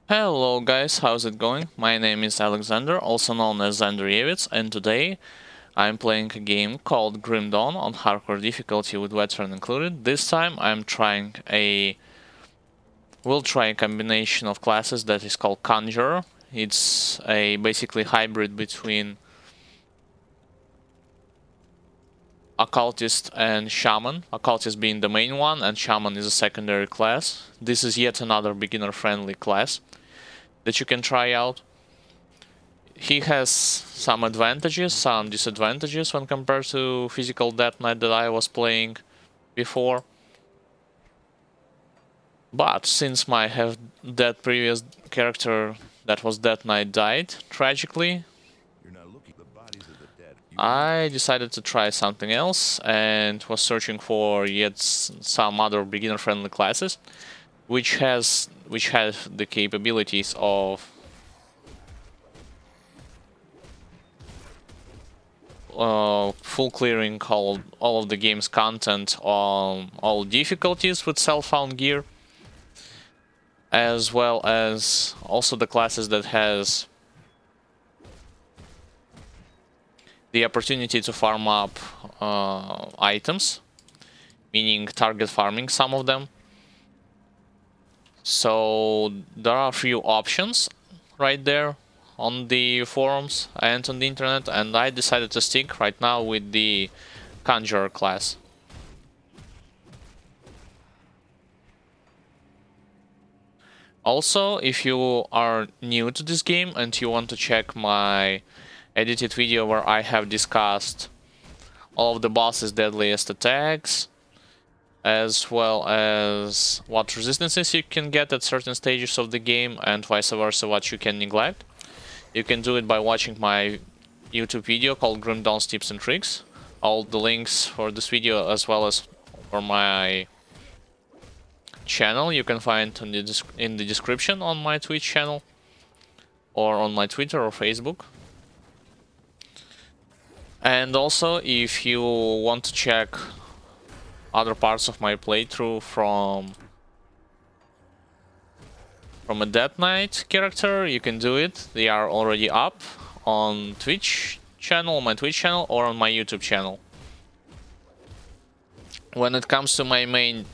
Hello guys, how's it going? My name is Alexander, also known as Zandrievich, and today I'm playing a game called Grim Dawn on hardcore difficulty with veteran included. This time we'll try a combination of classes that is called Conjurer. It's a basically hybrid between occultist and shaman. Occultist being the main one and shaman is a secondary class. This is yet another beginner friendly class that you can try out. He has some advantages, some disadvantages when compared to physical Death Knight that I was playing before. But since that previous character that was Death Knight died tragically, I decided to try something else and was searching for yet some other beginner-friendly classes, which have the capabilities of full clearing all of the game's content on all difficulties with self-found gear, as well as also the classes that has the opportunity to farm up items, meaning target farming some of them. So there are a few options right there on the forums and on the internet, and I decided to stick right now with the Conjurer class. Also, if you are new to this game and you want to check my edited video where I have discussed all of the boss's deadliest attacks, as well as what resistances you can get at certain stages of the game and vice versa what you can neglect, you can do it by watching my YouTube video called Grim Dawn's Tips and Tricks. All the links for this video as well as for my channel you can find in the description on my Twitch channel or on my Twitter or Facebook. And also, if you want to check other parts of my playthrough from a Death Knight character, you can do it. They are already up on my Twitch channel, or on my YouTube channel. When it comes to my main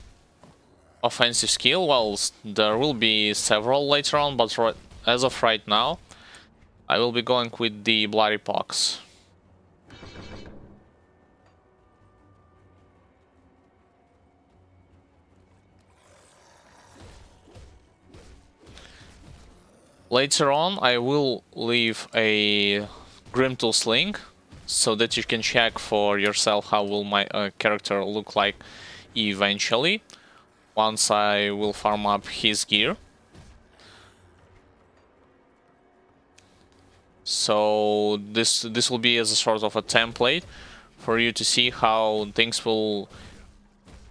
offensive skill, well, there will be several later on, but as of right now, I will be going with the Bloody Pox. Later on, I will leave a Grim Tools link so that you can check for yourself how will my character look like eventually, once I will farm up his gear. So this will be as a sort of a template for you to see how things will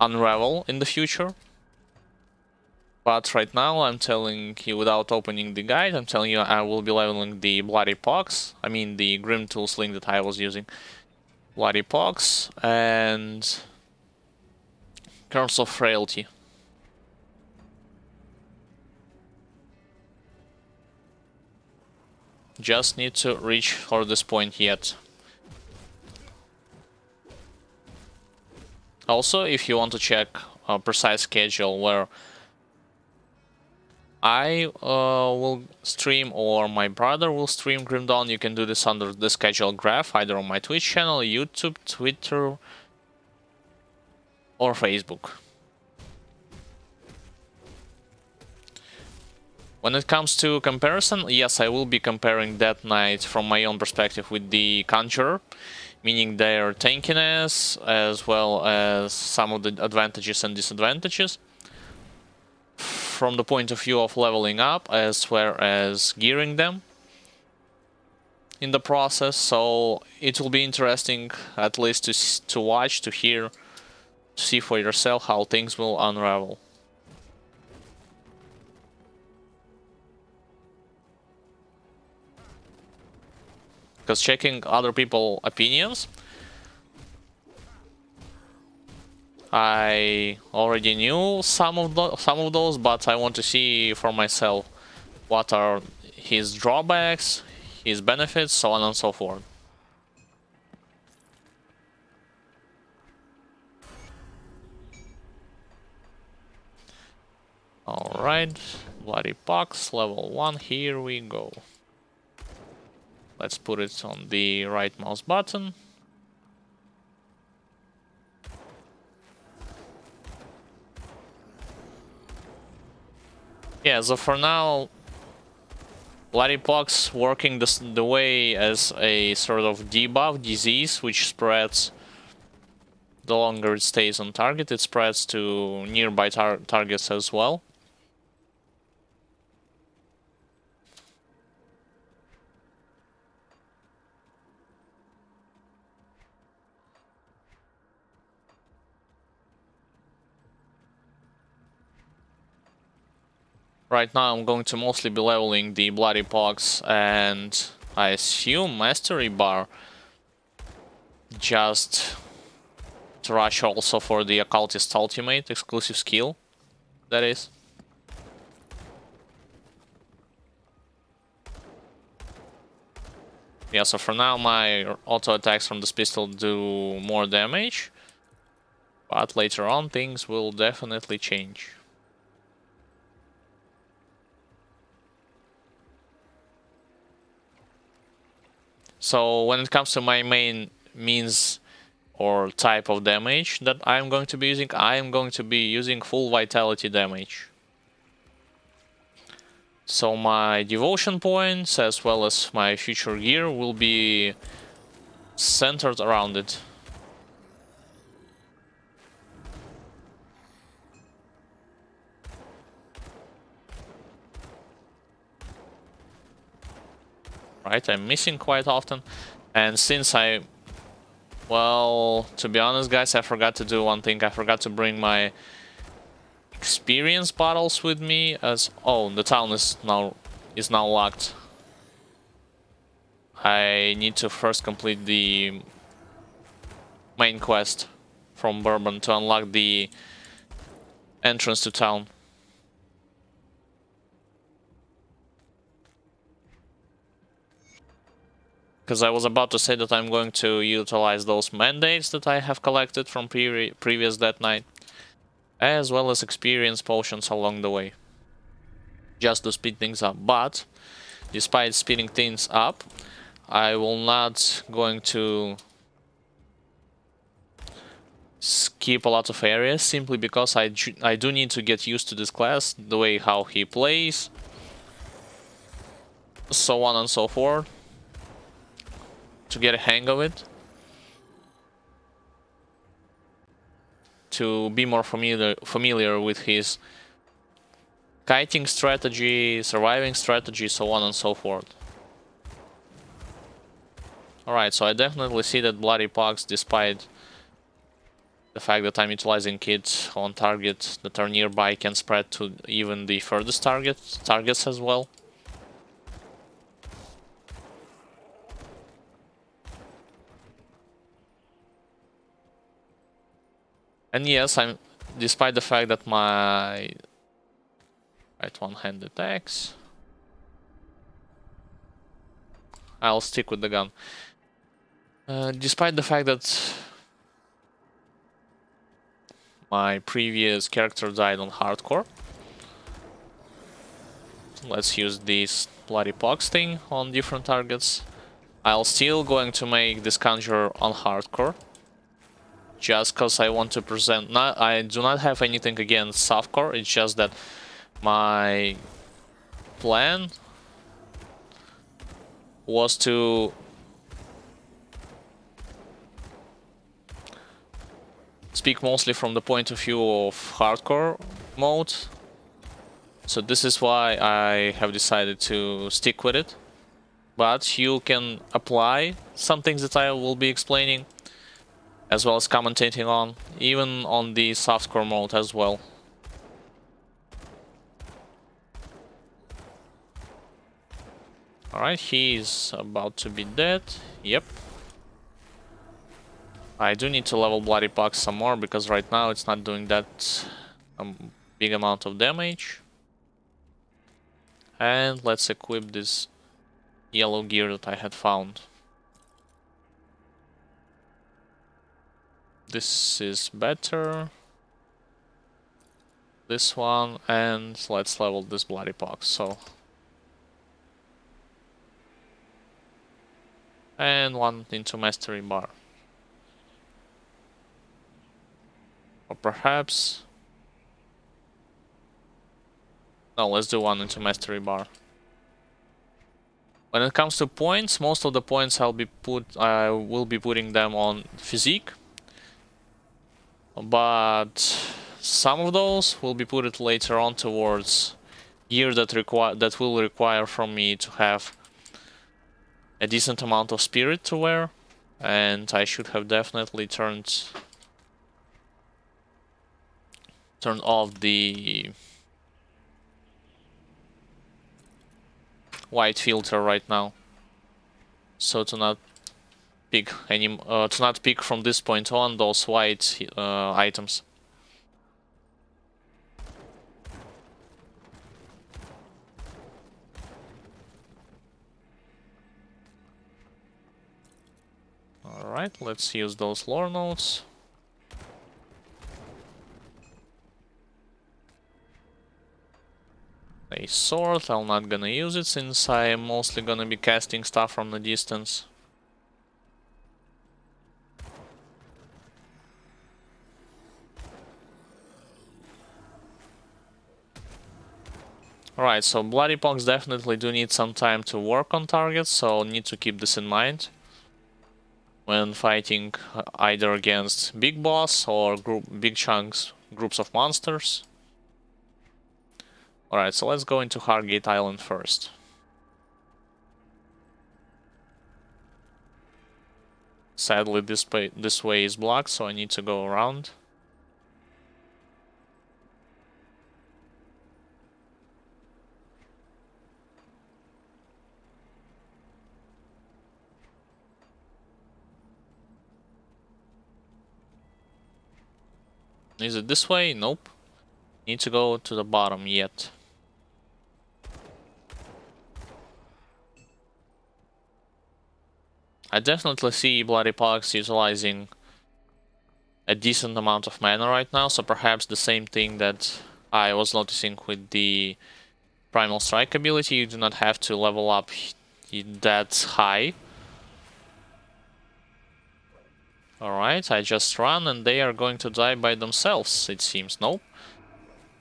unravel in the future. But right now I'm telling you, without opening the guide, I'm telling you I will be leveling the Bloody Pox, I mean the Grim Tools link that I was using. Bloody Pox and Curse of Frailty. Just need to reach for this point yet. Also, if you want to check a precise schedule where I will stream or my brother will stream Grim Dawn, you can do this under the schedule graph, either on my Twitch channel, YouTube, Twitter, or Facebook. When it comes to comparison, yes, I will be comparing Death Knight from my own perspective with the Conjurer, meaning their tankiness as well as some of the advantages and disadvantages from the point of view of leveling up as well as gearing them in the process. So it will be interesting at least to watch, to hear, to see for yourself how things will unravel. Because checking other people's opinions, I already knew some of those, but I want to see for myself what are his drawbacks, his benefits, so on and so forth. Alright, Bloody Pox, level 1, here we go. Let's put it on the right mouse button. Yeah, so for now, Bloody Pox working the way as a sort of debuff disease, which spreads the longer it stays on target. It spreads to nearby targets as well. Right now I'm going to mostly be leveling the Bloody Pox and I assume Mastery Bar, just to rush also for the Occultist Ultimate, exclusive skill, that is. Yeah, so for now my auto attacks from this pistol do more damage, but later on things will definitely change. So when it comes to my main means or type of damage that I'm going to be using, I am going to be using full vitality damage. So my devotion points as well as my future gear will be centered around it. Right, I'm missing quite often, and since well, to be honest guys, I forgot to do one thing. I forgot to bring my experience bottles with me, as the town is now locked. I need to first complete the main quest from Bourbon to unlock the entrance to town. Because I was about to say that I'm going to utilize those mandates that I have collected from previous Death Knight, as well as experience potions along the way, just to speed things up. But despite speeding things up, I will not going to skip a lot of areas, simply because I do need to get used to this class, the way how he plays, so on and so forth, to get a hang of it, to be more familiar with his kiting strategy, surviving strategy, so on and so forth. Alright, so I definitely see that Bloody Pox, despite the fact that I'm utilizing it on target that are nearby, can spread to even the furthest targets as well. And yes, despite the fact that my right one-hand attacks, I'll stick with the gun. Despite the fact that my previous character died on hardcore, let's use this Bloody Pox thing on different targets. I'll still going to make this Conjurer on hardcore, just because I want to present. I do not have anything against softcore. It's just that my plan was to speak mostly from the point of view of hardcore mode. So this is why I have decided to stick with it. But you can apply some things that I will be explaining, as well as commentating on, even on the softcore mode as well. Alright, he's about to be dead. Yep. I do need to level Bloody Pox some more, because right now it's not doing that big amount of damage. And let's equip this yellow gear that I had found. This is better. This one, and let's level this bloody pox. So, and one into mastery bar. Or perhaps... No, let's do one into mastery bar. When it comes to points, most of the points I will be putting them on physique. But some of those will be put it later on towards gear that will require from me to have a decent amount of spirit to wear, and I should have definitely turned off the white filter right now, so to not pick from this point on those white items. Alright, let's use those lore notes. A sword, I'm not gonna use it since I am mostly gonna be casting stuff from the distance. Alright, so bloody pox definitely do need some time to work on targets, so need to keep this in mind when fighting either against big boss or big groups of monsters. Alright, so let's go into Hargate Island first. Sadly, this way is blocked, so I need to go around. Is it this way? Nope. Need to go to the bottom yet. I definitely see Bloody Pox utilizing a decent amount of mana right now, so perhaps the same thing that I was noticing with the Primal Strike ability, you do not have to level up that high. Alright, I just run and they are going to die by themselves, it seems. Nope,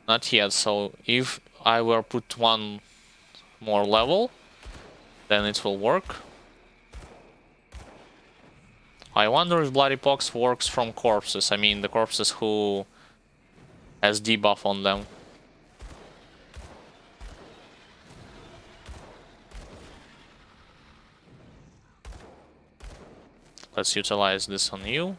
not yet. So if I were put one more level, then it will work. I wonder if Bloody Pox works from corpses. I mean, the corpses who has debuff on them. Let's utilize this on you.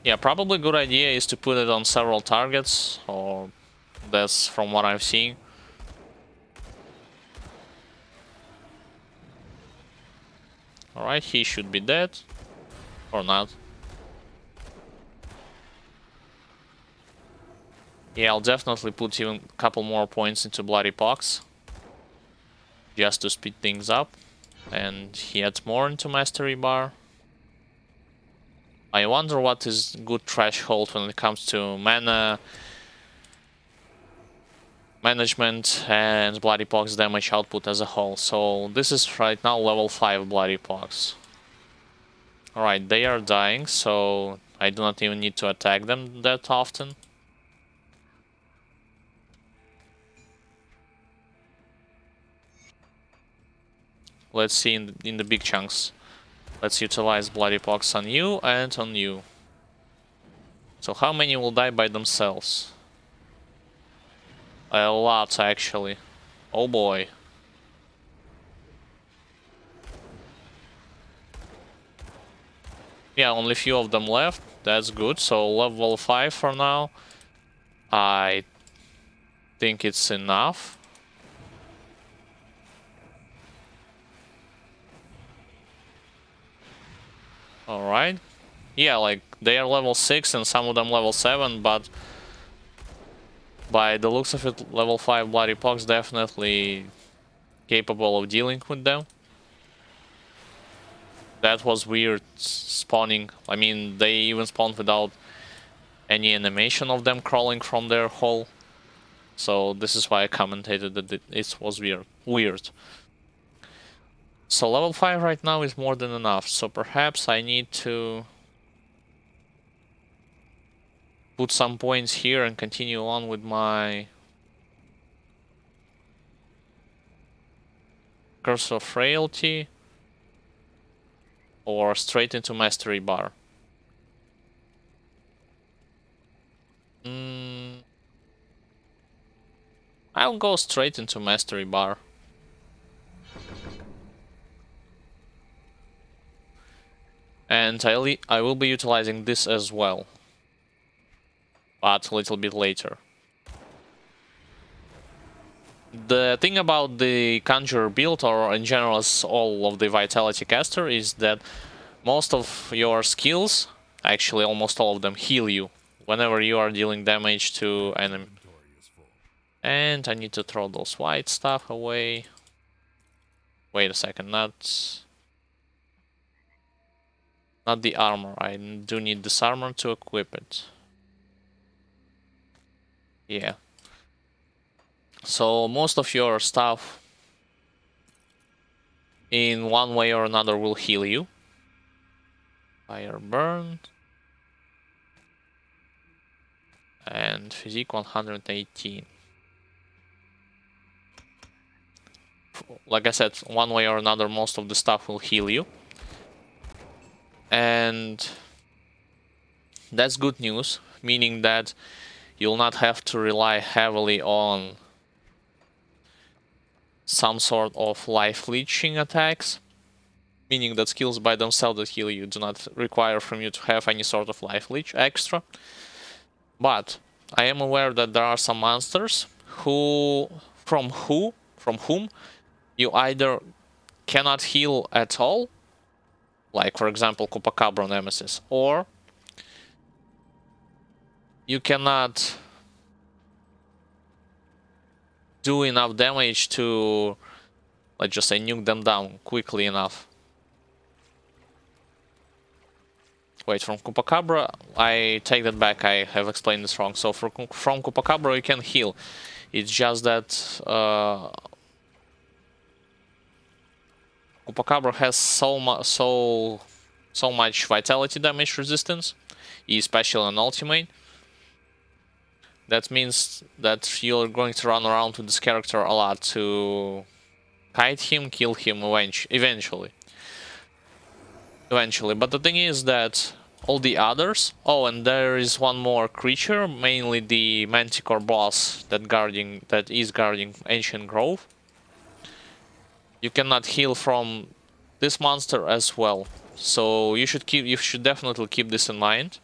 Yeah, probably good idea is to put it on several targets, or that's from what I've seen. Alright, he should be dead. Or not. Yeah, I'll definitely put even a couple more points into Bloody Pox. Just to speed things up. And he adds more into Mastery Bar. I wonder what is good threshold when it comes to mana management and Bloody Pox damage output as a whole. So this is right now level 5 Bloody Pox. Alright, they are dying, so I do not even need to attack them that often. Let's see in the big chunks. Let's utilize Bloody Pox on you and on you. So how many will die by themselves? A lot, actually. Oh boy. Yeah, only few of them left. That's good. So level 5 for now. I think it's enough. Alright. Yeah, like, they are level 6 and some of them level 7, but by the looks of it, level 5 Bloody Pox definitely capable of dealing with them. That was weird spawning. I mean, they even spawned without any animation of them crawling from their hole. So this is why I commentated that it was weird. So level 5 right now is more than enough. So perhaps I need to put some points here and continue on with my Curse of Frailty, or straight into Mastery Bar. I'll go straight into Mastery Bar. And I will be utilizing this as well, but a little bit later. The thing about the Conjurer build, or in general all of the Vitality caster, is that most of your skills, actually almost all of them, heal you whenever you are dealing damage to enemy. And I need to throw those white stuff away. Wait a second, not the armor. I do need this armor to equip it. Yeah. So most of your stuff in one way or another will heal you. Fire burn. And physique 118. Like I said, one way or another, most of the stuff will heal you. And that's good news, meaning that you'll not have to rely heavily on some sort of life leeching attacks, meaning that skills by themselves that heal you do not require from you to have any sort of life leech extra. But I am aware that there are some monsters from whom you either cannot heal at all, like for example Chupacabra Nemesis, or you cannot do enough damage to, let's just say, nuke them down quickly enough. Wait, from Chupacabra, I take that back, I have explained this wrong. So from Chupacabra you can heal. It's just that Chupacabra has so much vitality damage resistance, especially on ultimate. That means that you're going to run around with this character a lot to kite him, kill him eventually. But the thing is that all the others... Oh, and there is one more creature, mainly the Manticore boss that is guarding Ancient Grove. You cannot heal from this monster as well. So you should definitely keep this in mind.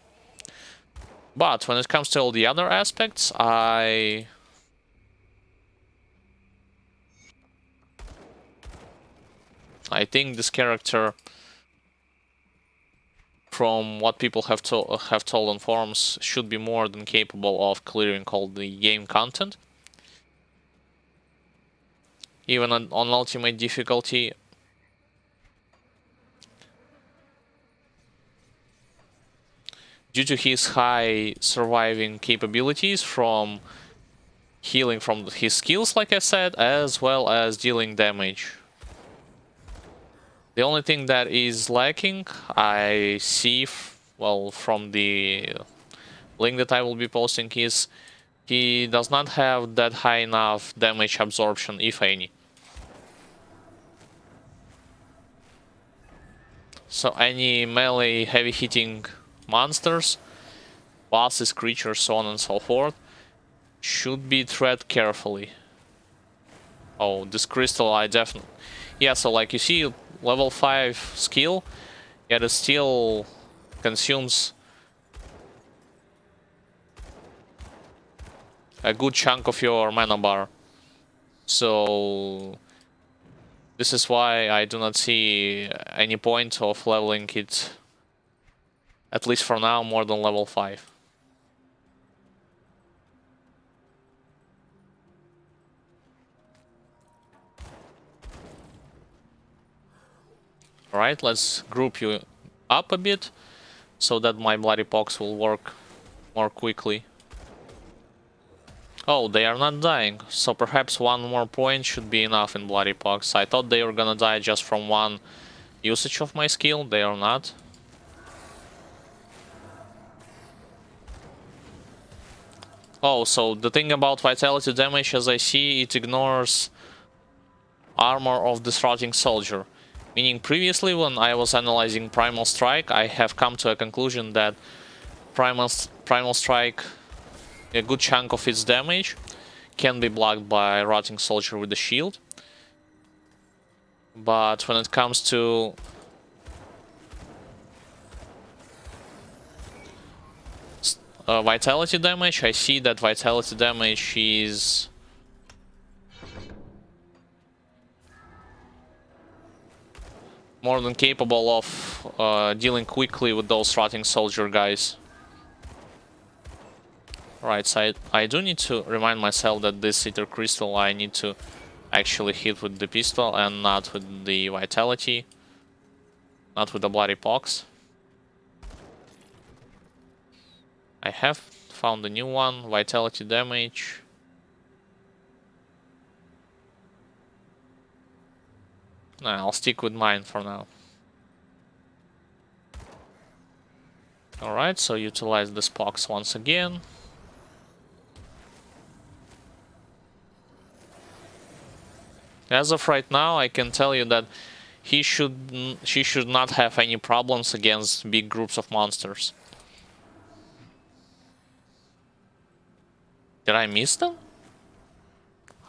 But when it comes to all the other aspects, I think this character, from what people have told on forums, should be more than capable of clearing all the game content. Even on ultimate difficulty. Due to his high surviving capabilities from healing from his skills, like I said, as well as dealing damage. The only thing that is lacking, I see, well, from the link that I will be posting, is he does not have that high enough damage absorption, if any. So any melee heavy hitting monsters, bosses, creatures, so on and so forth, should be tread carefully. Oh, this crystal, I definitely... Yeah, so like you see, level 5 skill, yet it still consumes a good chunk of your mana bar. So this is why I do not see any point of leveling it At least for now, more than level 5. Alright, let's group you up a bit, so that my Bloody Pox will work more quickly. Oh, they are not dying, so perhaps one more point should be enough in Bloody Pox. I thought they were gonna die just from one usage of my skill, they are not. Oh, so the thing about vitality damage, as I see, it ignores armor of this rotting soldier. Meaning previously when I was analyzing Primal Strike, I have come to a conclusion that Primal Strike, a good chunk of its damage, can be blocked by Rotting Soldier with the shield. But when it comes to vitality damage, I see that vitality damage is more than capable of dealing quickly with those Rotting Soldier guys. Right, so I do need to remind myself that this Ether Crystal I need to actually hit with the pistol and not with the vitality, not with the Bloody Pox. I have found a new one, vitality damage. Nah, I'll stick with mine for now. Alright, so utilize this Pox once again. As of right now, I can tell you that she should not have any problems against big groups of monsters. Did I miss them?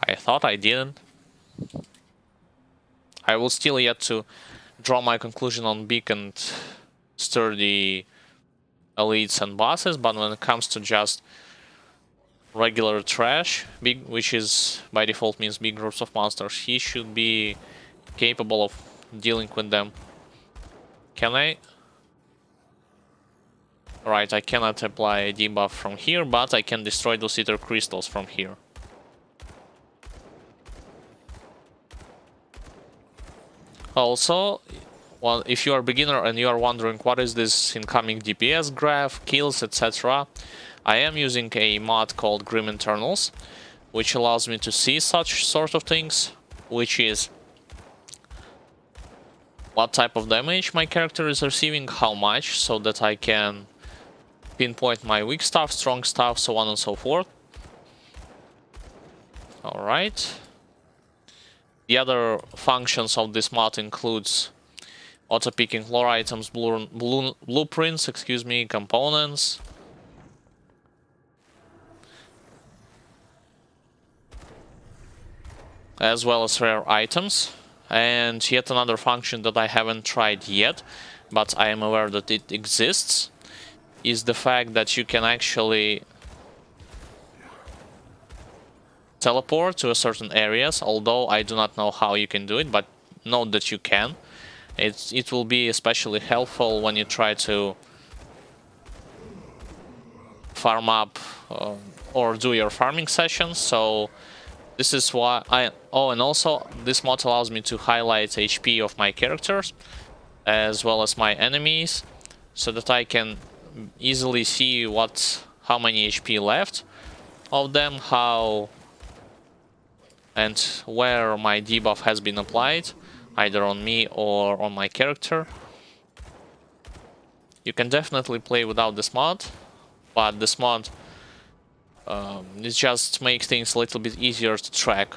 I thought I didn't. I will still yet to draw my conclusion on big and sturdy elites and bosses, but when it comes to just regular trash, big, which is by default means big groups of monsters, he should be capable of dealing with them. Can I? Right, I cannot apply a debuff from here, but I can destroy those Ether Crystals from here. Also, well, if you are a beginner and you are wondering what is this incoming DPS graph, kills, etc., I am using a mod called Grim Internals, which allows me to see such sort of things, which is what type of damage my character is receiving, how much, so that I can pinpoint my weak stuff, strong stuff, so on and so forth. Alright. The other functions of this mod includes auto-picking lore items, blueprints, components. As well as rare items. And yet another function that I haven't tried yet, but I am aware that it exists, is the fact that you can actually teleport to a certain areas, although I do not know how you can do it, but note that you can. It will be especially helpful when you try to farm up or do your farming sessions, so this is why I... Oh, and also this mod allows me to highlight HP of my characters as well as my enemies, so that I can easily see how many HP left of them, how and where my debuff has been applied, either on me or on my character. You can definitely play without this mod, but this mod it just makes things a little bit easier to track.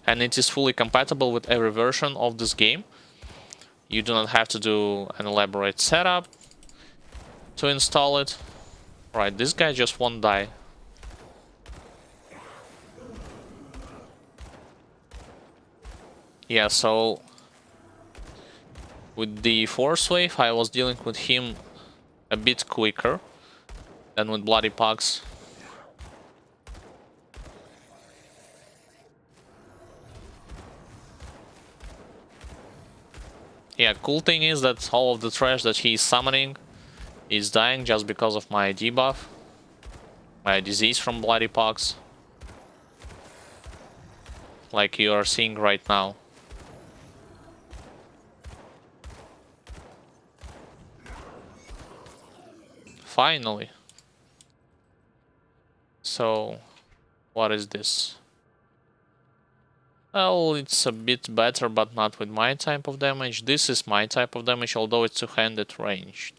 And it is fully compatible with every version of this game. You do not have to do an elaborate setup to install it. Right, this guy just won't die. Yeah, so with the Force Wave I was dealing with him a bit quicker than with Bloody Pox. Yeah, cool thing is that all of the trash that he's summoning is dying just because of my debuff. My disease from Bloody Pox. Like you are seeing right now. Finally. So, what is this? Well, it's a bit better, but not with my type of damage. This is my type of damage, although it's two-handed ranged.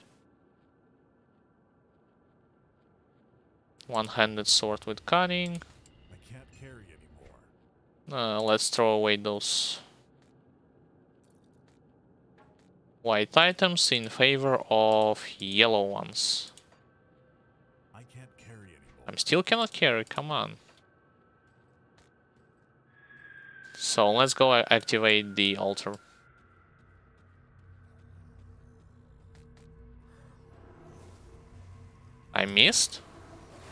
One-handed sword with cutting. I can't carry anymore. Let's throw away those white items in favor of yellow ones. I can't carry anymore. I still cannot carry, come on. So let's go activate the altar. I missed?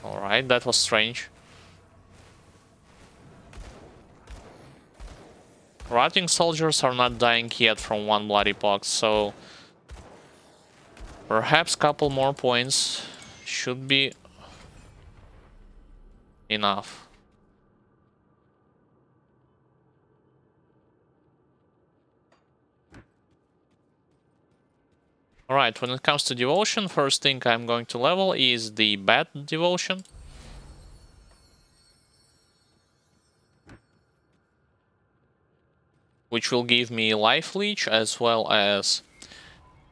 Alright, that was strange. Rotting soldiers are not dying yet from one Bloody Pox, so perhaps couple more points should be enough. Alright, when it comes to devotion, first thing I'm going to level is the bat devotion. Which will give me life leech as well as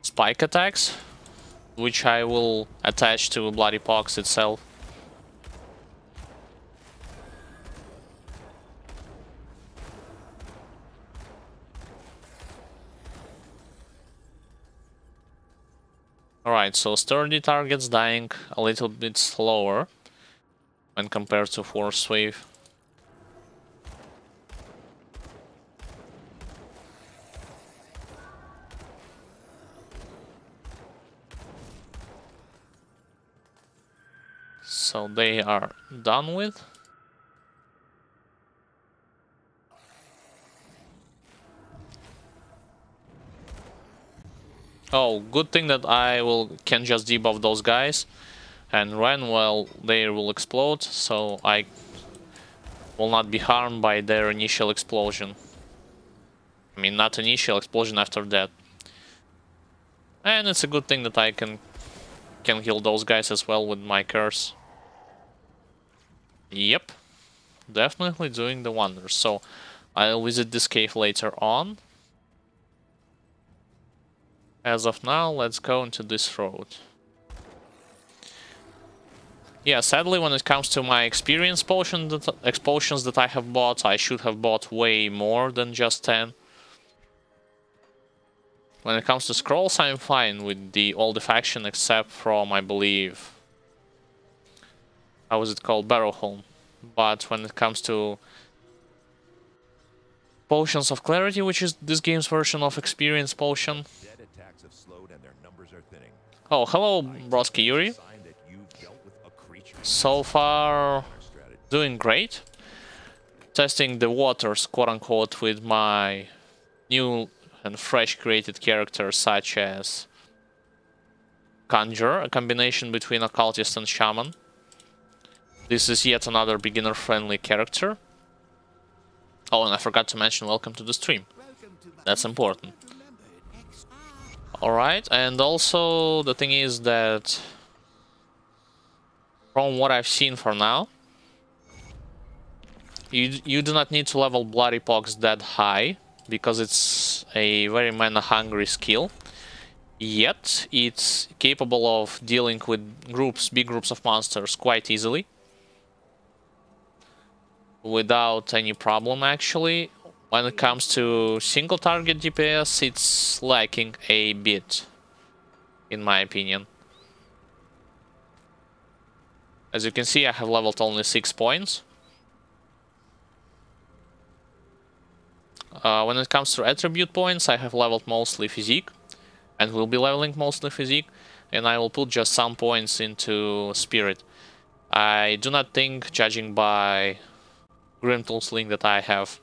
spike attacks, which I will attach to Bloody Pox itself. Alright, so sturdy targets dying a little bit slower when compared to force wave. So they are done with. Oh, good thing that I can just debuff those guys and run while they will explode, so I will not be harmed by their initial explosion. I mean, not initial explosion after that. And it's a good thing that I can kill those guys as well with my curse. Yep, definitely doing the wonders. So I'll visit this cave later on. As of now, let's go into this road. Yeah, sadly, when it comes to my experience potions that I have bought, I should have bought way more than just 10. When it comes to scrolls, I'm fine with all the faction except from, I believe, how is it called, Barrowholm. But when it comes to Potions of Clarity, which is this game's version of experience potion. Oh, hello, Broski Yuri. So far, doing great. Testing the waters, quote-unquote, with my new and fresh created characters such as Conjurer, a combination between Occultist and Shaman. This is yet another beginner-friendly character. Oh, and I forgot to mention welcome to the stream. That's important. Alright, and also the thing is that from what I've seen for now, you do not need to level Bloody Pox that high, because it's a very mana-hungry skill. Yet, it's capable of dealing with big groups of monsters quite easily. Without any problem, actually. When it comes to single target DPS, it's lacking a bit, in my opinion. As you can see, I have leveled only 6 points. When it comes to attribute points, I have leveled mostly physique, and will be leveling mostly physique, and I will put just some points into spirit. I do not think, judging by Grimtools link that I have,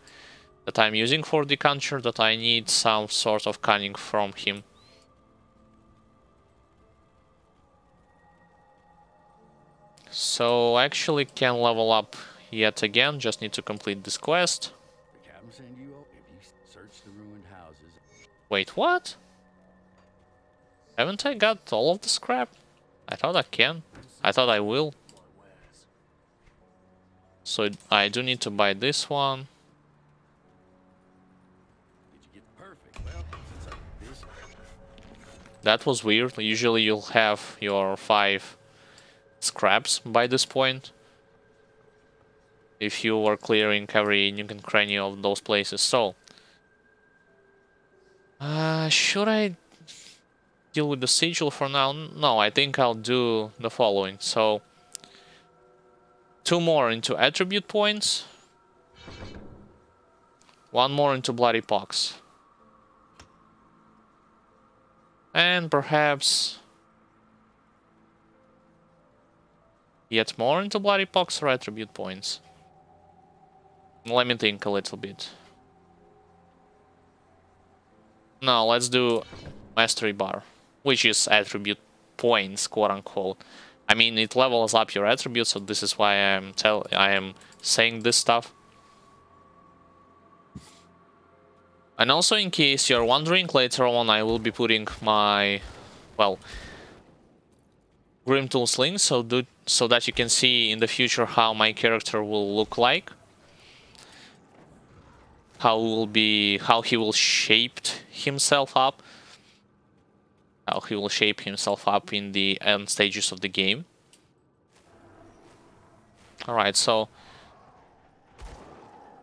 that I'm using for the Conjurer that I need some sort of cunning from him. So I actually can level up yet again, just need to complete this quest. The captain send you if you search the ruined houses. Wait, what? Haven't I got all of the scrap? I thought I can. I thought I will. So I do need to buy this one. Did you get perfect? Well, since I did this. That was weird. Usually you'll have your 5 scraps by this point, if you were clearing every nook and cranny of those places. So, should I deal with the sigil for now? No, I think I'll do the following. So, 2 more into attribute points, 1 more into bloody pox, and perhaps yet more into bloody pox or attribute points. Let me think a little bit. No, let's do mastery bar, which is attribute points, quote unquote. I mean, it levels up your attributes, so this is why I am saying this stuff. And also, in case you're wondering, later on I will be putting my, well, Grim Tools link, so that you can see in the future how my character will look like. How he will shape himself up. How he will shape himself up in the end stages of the game. Alright, so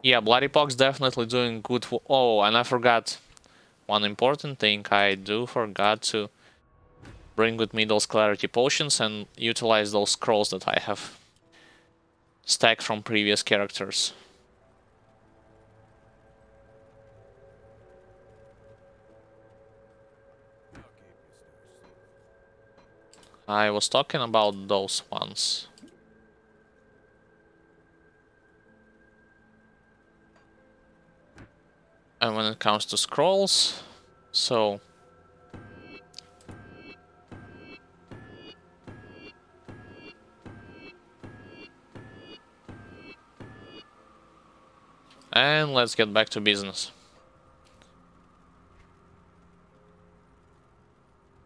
yeah, Bloody Pox definitely doing good. Oh, and I forgot one important thing. I forgot to bring with me those clarity potions and utilize those scrolls that I have stacked from previous characters. I was talking about those ones. And when it comes to scrolls, so and let's get back to business.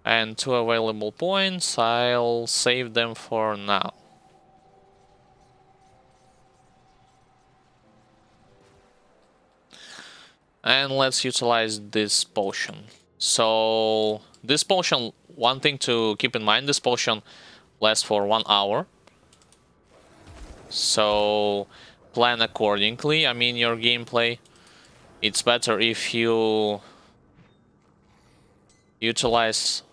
And 2 available points, I'll save them for now. And let's utilize this potion. So, this potion, one thing to keep in mind, this potion lasts for 1 hour. So, plan accordingly. I mean, your gameplay. It's better if you utilize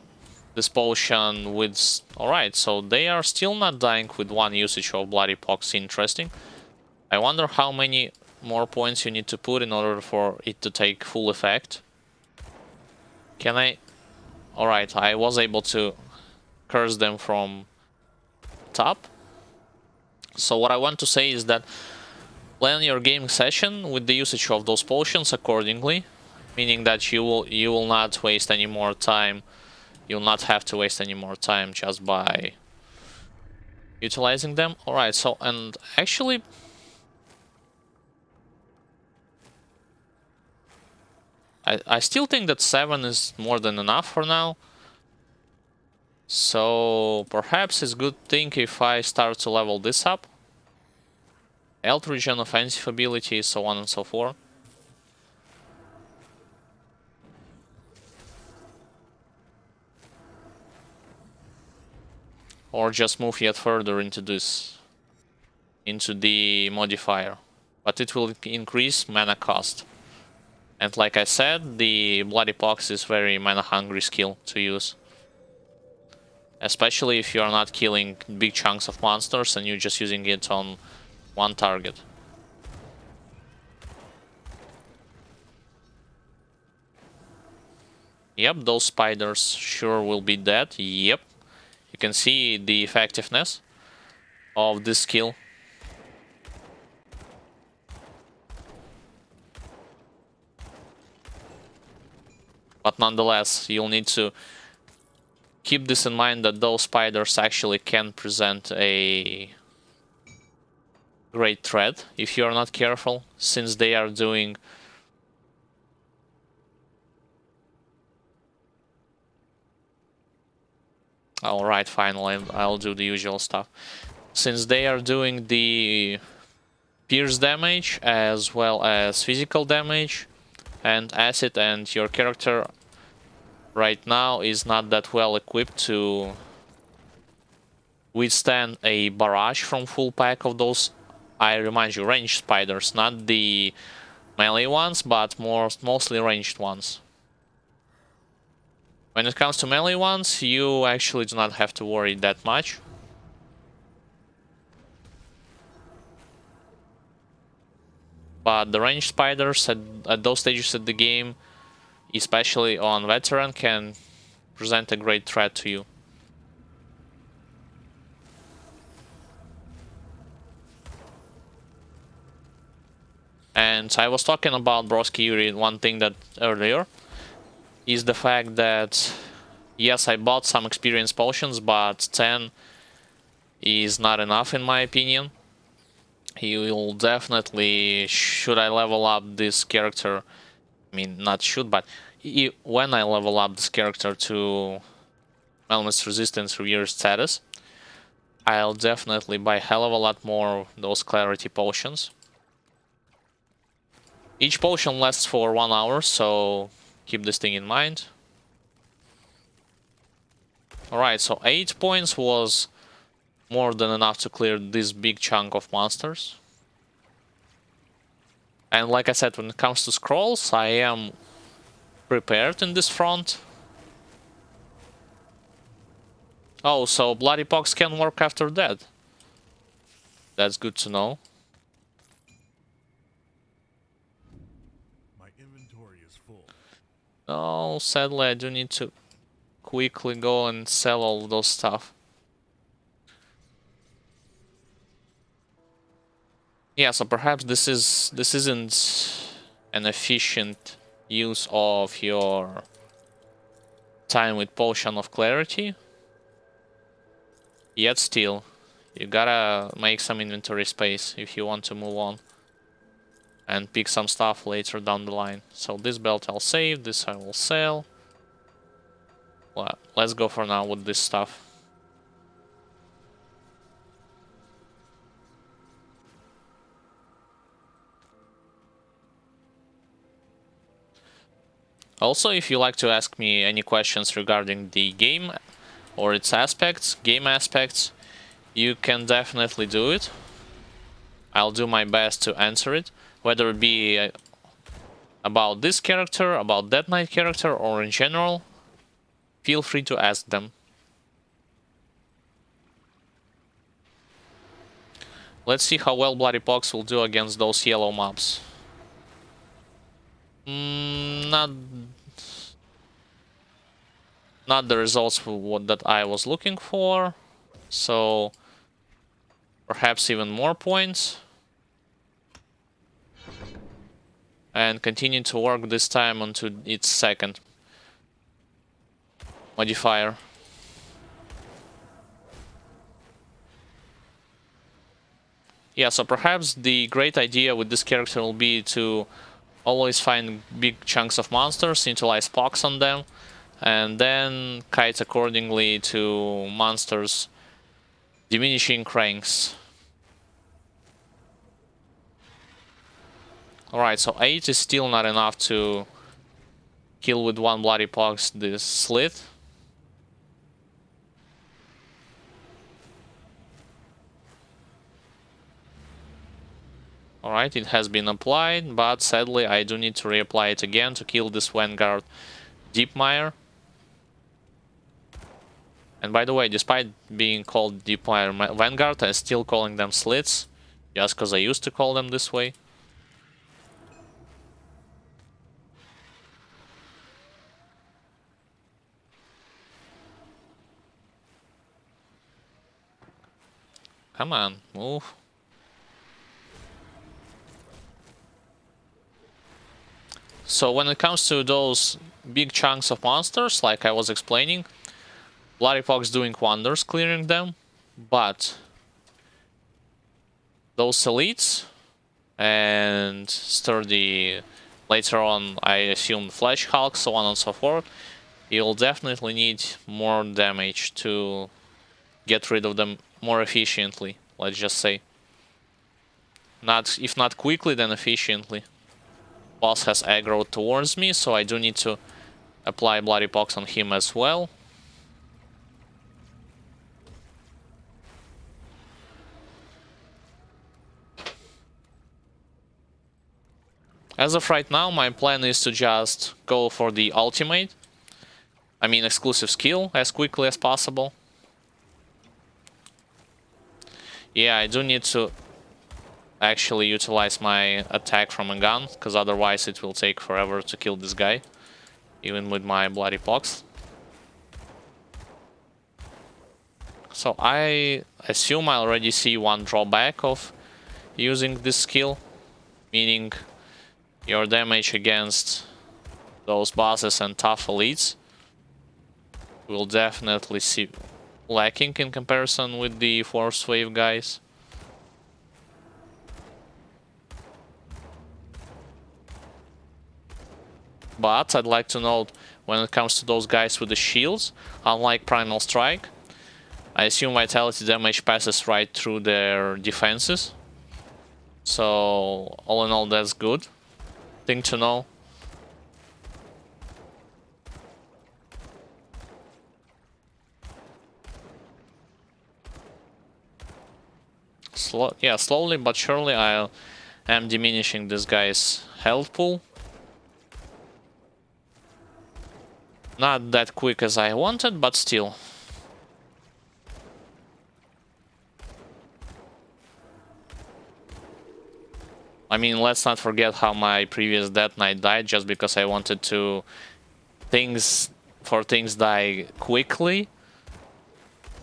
this potion with... Alright, so they are still not dying with 1 usage of Bloody Pox. Interesting. I wonder how many more points you need to put in order for it to take full effect. Can I... Alright, I was able to curse them from top. So what I want to say is that plan your gaming session with the usage of those potions accordingly, meaning that you will not waste any more time. You'll not have to waste any more time just by utilizing them. Alright, so, and actually... I still think that 7 is more than enough for now. So perhaps it's a good thing if I start to level this up. Health regen, offensive ability, so on and so forth. Or just move yet further into this, into the modifier. But it will increase mana cost. And like I said, the Bloody Pox is very mana hungry skill to use. Especially if you are not killing big chunks of monsters and you're just using it on 1 target. Yep, those spiders sure will be dead. Yep. You can see the effectiveness of this skill. But nonetheless, you'll need to keep this in mind that those spiders actually can present a great threat if you're not careful, since they are doing alright, finally, I'll do the usual stuff. Since they are doing the pierce damage as well as physical damage and acid, and your character right now is not that well equipped to withstand a barrage from full pack of those, I remind you, ranged spiders, not the melee ones, but mostly ranged ones. When it comes to melee ones, you actually do not have to worry that much. But the ranged spiders at those stages of the game, especially on veteran, can present a great threat to you. And I was talking about Broski Yuri, one thing that earlier is the fact that yes, I bought some experience potions, but 10 is not enough in my opinion. He will definitely, should I level up this character, I mean not should, but when I level up this character to Elements Resistance Revere status, I'll definitely buy a hell of a lot more of those Clarity potions. Each potion lasts for 1 hour, so keep this thing in mind. Alright, so 8 points was more than enough to clear this big chunk of monsters. And like I said, when it comes to scrolls, I am prepared in this front. Oh, so Bloody Pox can work after that. That's good to know. My inventory is full. Oh, sadly I do need to quickly go and sell all those stuff. Yeah, so perhaps this isn't an efficient use of your time with Potion of Clarity. Yet still, you gotta make some inventory space if you want to move on and pick some stuff later down the line. So this belt I'll save, this I will sell. Well, let's go for now with this stuff. Also, if you like to ask me any questions regarding the game or its aspects, game aspects, you can definitely do it. I'll do my best to answer it, whether it be about this character, about that knight character, or in general. Feel free to ask them. Let's see how well Bloody Pox will do against those yellow mobs. Not the results that I was looking for, so perhaps even more points. And continue to work this time onto its second modifier. Yeah, so perhaps the great idea with this character will be to always find big chunks of monsters, utilize pox on them, and then kite accordingly to monsters' diminishing ranks. Alright, so 8 is still not enough to kill with 1 Bloody Pox this slit. Alright, it has been applied, but sadly I do need to reapply it again to kill this Vanguard Deepmire. And by the way, despite being called Deepmire Vanguard, I'm still calling them slits, just because I used to call them this way. Come on, move. So when it comes to those big chunks of monsters, like I was explaining, Bloody Pox doing wonders clearing them, but those elites and sturdy, later on I assume Flesh Hulk, so on and so forth, you'll definitely need more damage to get rid of them more efficiently, let's just say. Not, if not quickly, then efficiently. Boss has aggroed towards me, so I do need to apply Bloody Pox on him as well. As of right now, my plan is to just go for the ultimate, I mean exclusive skill, as quickly as possible. Yeah, I do need to actually utilize my attack from a gun, because otherwise it will take forever to kill this guy, even with my Bloody Pox. So I assume I already see one drawback of using this skill, meaning your damage against those bosses and tough elites will definitely see lacking in comparison with the Force Wave guys. But I'd like to note, when it comes to those guys with the shields, unlike Primal Strike, I assume vitality damage passes right through their defenses. So all in all, that's good thing to know. Slowly but surely I am diminishing this guy's health pool. Not that quick as I wanted, but still. I mean, let's not forget how my previous Death Knight died just because I wanted to things die quickly.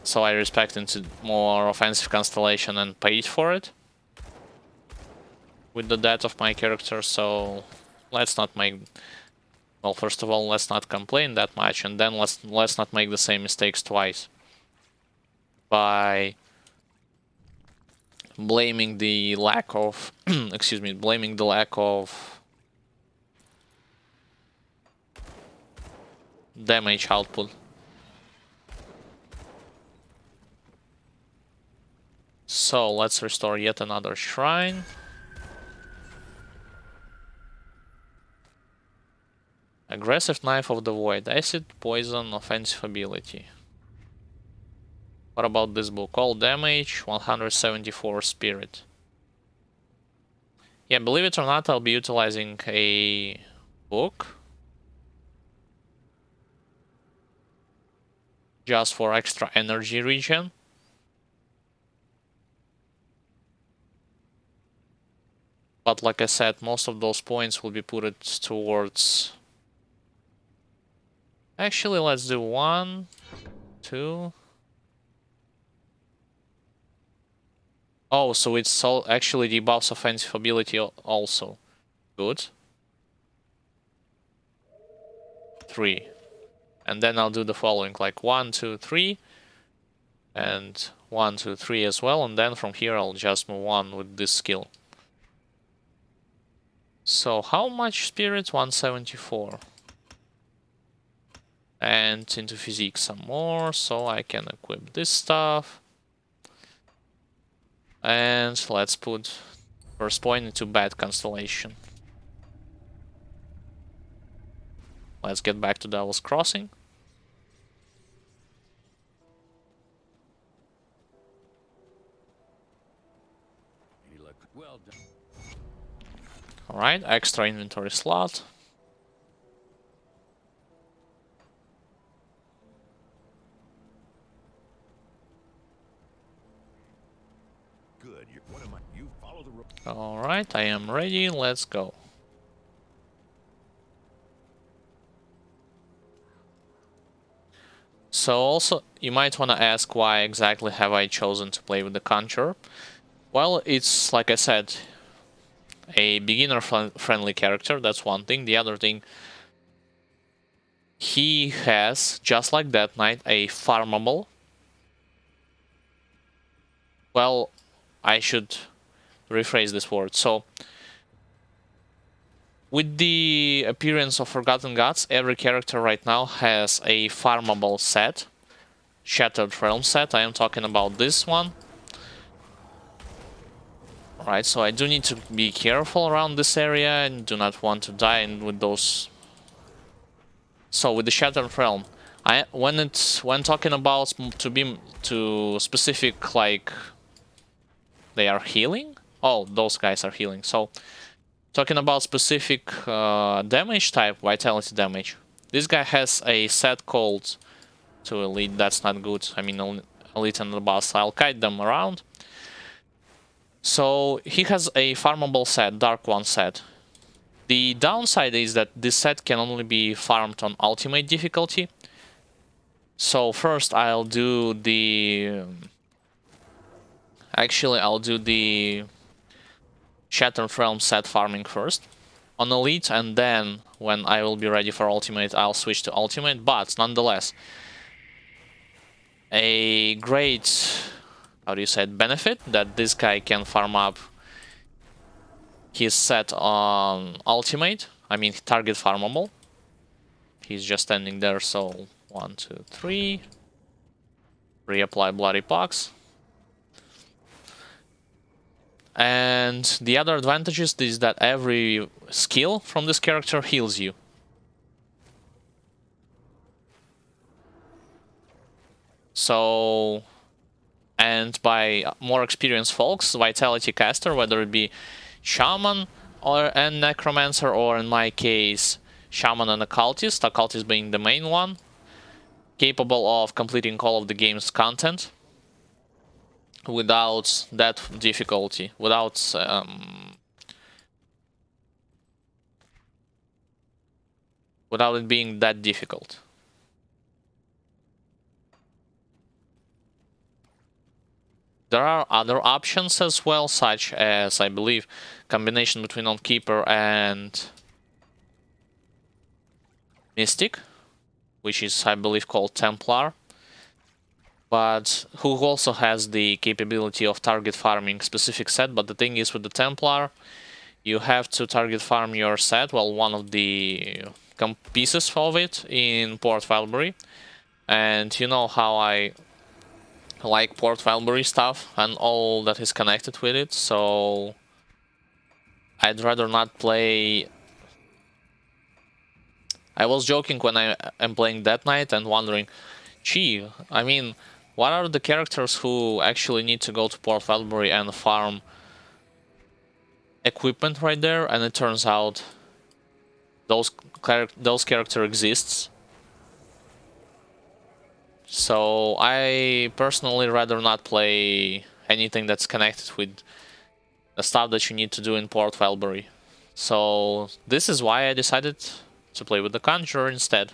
So I respect into more offensive constellation and paid for it with the death of my character. So let's not make, well, first of all, let's not complain that much, and then let's not make the same mistakes twice by blaming the lack of excuse me, blaming the lack of damage output. So let's restore yet another shrine. Aggressive Knife of the Void, acid, poison, offensive ability. What about this book? All damage, 174 spirit. Yeah, believe it or not, I'll be utilizing a book just for extra energy regen. But like I said, most of those points will be put towards... Actually, let's do 1, 2... Oh, so it's actually debuffs offensive ability also. Good. 3. And then I'll do the following, like 1, 2, 3. And 1, 2, 3 as well. And then from here I'll just move on with this skill. So how much spirit? 174. And into physique some more, so I can equip this stuff. And let's put first point into Bad Constellation. Let's get back to Devil's Crossing. Well done. Alright, extra inventory slot. Good. You follow the rope. Alright, I am ready, let's go. So also, you might want to ask, why exactly have I chosen to play with the Conjurer? Well, it's, like I said, a beginner-friendly character, that's one thing. The other thing, he has, just like that knight, a farmable. Well, I should rephrase this word. So, with the appearance of Forgotten Gods, every character right now has a farmable set. Shattered Realm set, I am talking about this one. Alright, so I do need to be careful around this area and do not want to die with those. So with the Shattered Realm, when talking about to specific, like they are healing. Oh, those guys are healing. So talking about specific damage type, vitality damage. This guy has a set called to elite. That's not good. I mean, elite and the boss. I'll kite them around. So he has a farmable set, Dark One set. The downside is that this set can only be farmed on ultimate difficulty. So first I'll do the... Actually, I'll do the Shattered Realm set farming first on elite, and then when I will be ready for ultimate, I'll switch to ultimate. But nonetheless, a great, how do you say it, benefit that this guy can farm up his set on ultimate. I mean, target farmable. He's just standing there, so 1, 2, 3. Reapply Bloody Pox. And the other advantages is that every skill from this character heals you. So, and by more experienced folks, Vitality Caster, whether it be Shaman and Necromancer, or in my case, Shaman and Occultist, Occultist being the main one, capable of completing all of the game's content without that difficulty, without it being that difficult. There are other options as well, such as, I believe, combination between Keeper and Mystic, which is, I believe, called Templar, but who also has the capability of target farming specific set. But the thing is, with the Templar, you have to target farm your set, well, one of the pieces of it in Port Valbury, and you know how I like Port Valbury stuff and all that is connected with it, so I'd rather not play. I was joking when I am playing Death Knight and wondering, gee, I mean, what are the characters who actually need to go to Port Valbury and farm equipment right there? And it turns out those character exists. So I personally rather not play anything that's connected with the stuff that you need to do in Port Valbury. So this is why I decided to play with the Conjurer instead.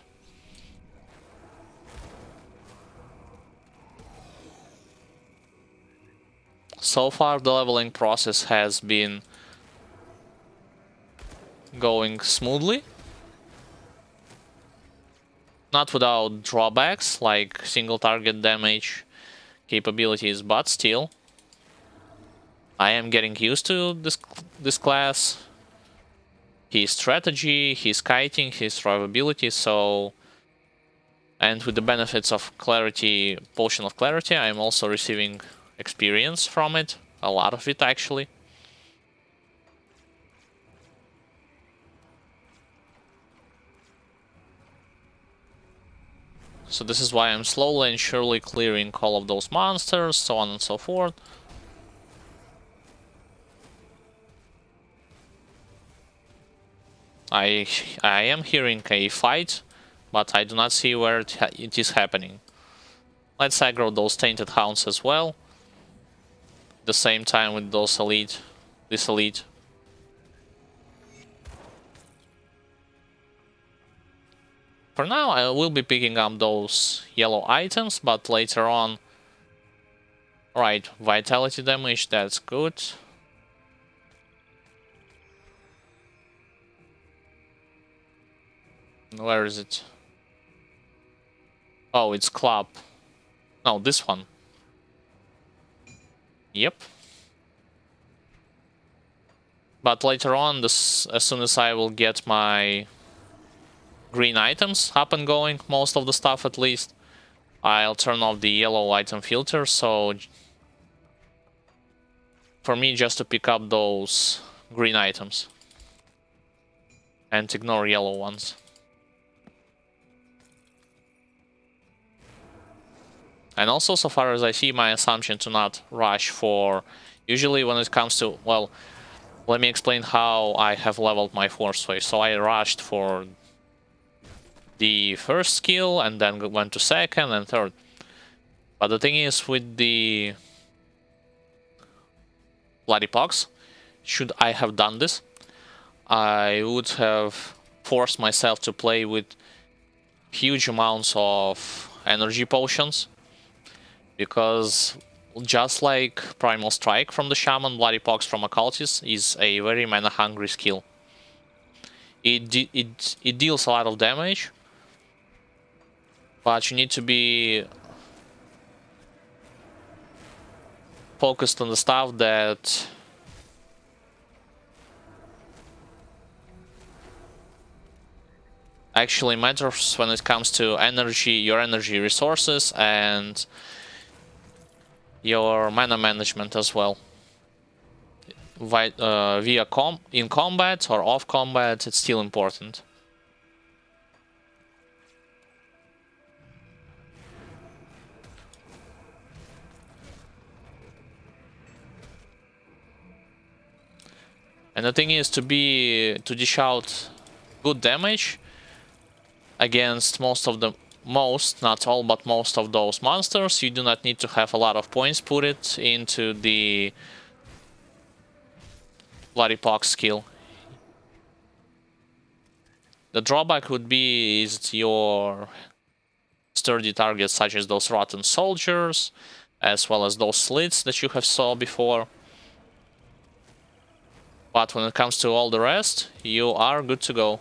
So far the leveling process has been going smoothly. Not without drawbacks like single target damage capabilities, but still I am getting used to this class, his strategy, his kiting, his survivability, so... And with the benefits of clarity, Potion of Clarity, I am also receiving experience from it, a lot of it actually. So this is why I'm slowly and surely clearing all of those monsters, so on and so forth. I am hearing a fight, but I do not see where it is happening. Let's aggro those Tainted Hounds as well. At the same time with those elite, this elite. For now, I will be picking up those yellow items, but later on... Right, vitality damage, that's good. Where is it? Oh, it's club. No, this one. Yep. But later on, this, as soon as I will get my green items up and going, most of the stuff at least, I'll turn off the yellow item filter, so for me just to pick up those green items and ignore yellow ones. And also, so far as I see, my assumption to not rush for... Usually when it comes to... Well, let me explain how I have leveled my force wave. So I rushed for the first skill and then went to second and third. But the thing is, with the Bloody Pox, should I have done this, I would have forced myself to play with huge amounts of energy potions. Because just like Primal Strike from the Shaman, Bloody Pox from Occultist is a very mana-hungry skill. It deals a lot of damage, but you need to be focused on the stuff that actually matters when it comes to energy, your energy resources, and your mana management as well. Via in combat or off combat, it's still important. And the thing is, to dish out good damage against most, not all, but most of those monsters, you do not need to have a lot of points put it into the Bloody Pox skill. The drawback would be is your sturdy targets such as those rotten soldiers, as well as those slits that you have saw before. But when it comes to all the rest, you are good to go.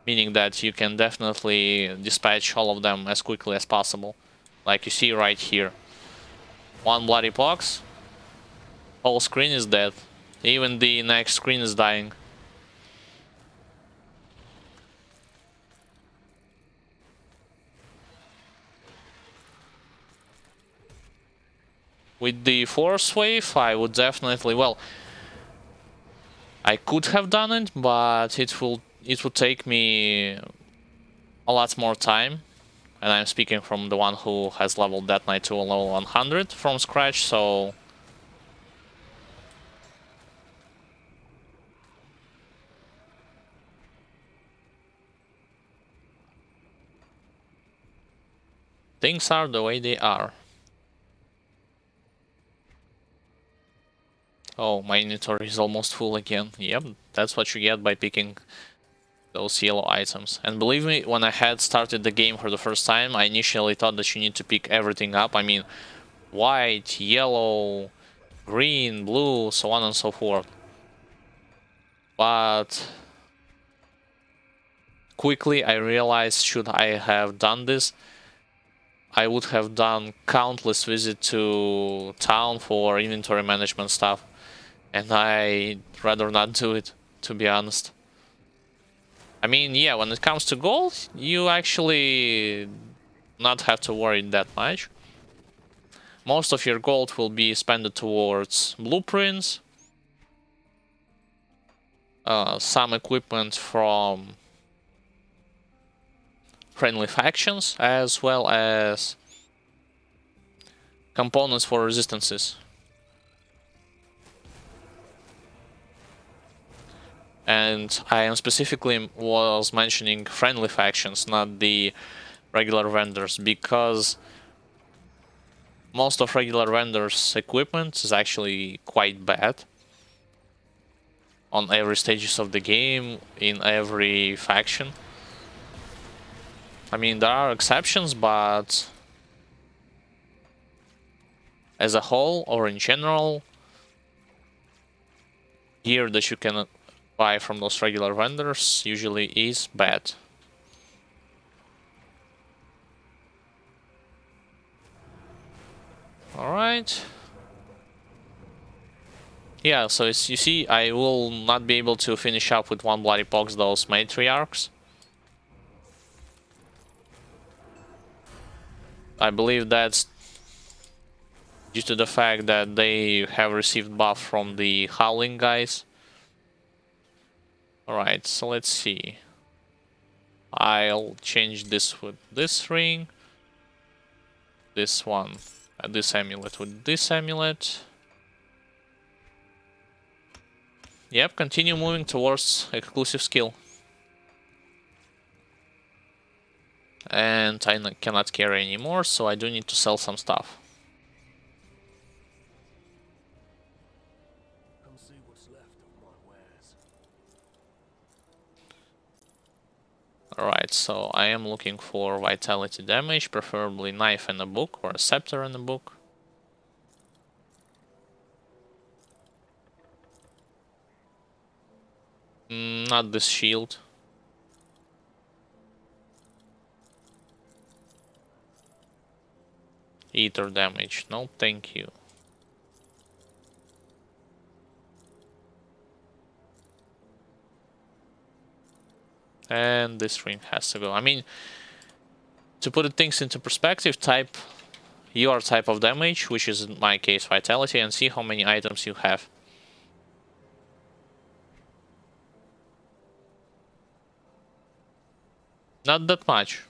Meaning that you can definitely dispatch all of them as quickly as possible. Like you see right here. One Bloody Pox, whole screen is dead. Even the next screen is dying. With the force wave, I would definitely... Well, I could have done it, but it would take me a lot more time. And I'm speaking from the one who has leveled that knight to a level 100 from scratch, so... Things are the way they are. Oh, my inventory is almost full again. Yep, that's what you get by picking those yellow items. And believe me, when I had started the game for the first time, I initially thought that you need to pick everything up. I mean, white, yellow, green, blue, so on and so forth. But quickly I realized, should I have done this, I would have done countless visits to town for inventory management stuff. And I'd rather not do it, to be honest. I mean, yeah, when it comes to gold, you actually not have to worry that much. Most of your gold will be spent towards blueprints, some equipment from friendly factions, as well as components for resistances. And I am specifically was mentioning friendly factions, not the regular vendors, because most of regular vendors' equipment is actually quite bad on every stages of the game, in every faction. I mean, there are exceptions, but as a whole or in general, gear that you can buy from those regular vendors usually is bad. Alright. Yeah, so it's, you see, I will not be able to finish up with one bloody pox those matriarchs. I believe that's due to the fact that they have received buff from the Howling guys. Alright, so let's see. I'll change this with this ring. This one, this amulet with this amulet. Yep, continue moving towards exclusive skill. And I cannot carry anymore, so I do need to sell some stuff. Come see what's left of my wares. Alright, so I am looking for vitality damage, preferably knife and a book, or a scepter and a book. Not this shield. Ether damage, no thank you. And this ring has to go. I mean, to put things into perspective, type your type of damage, which is in my case vitality, and see how many items you have. Not that much.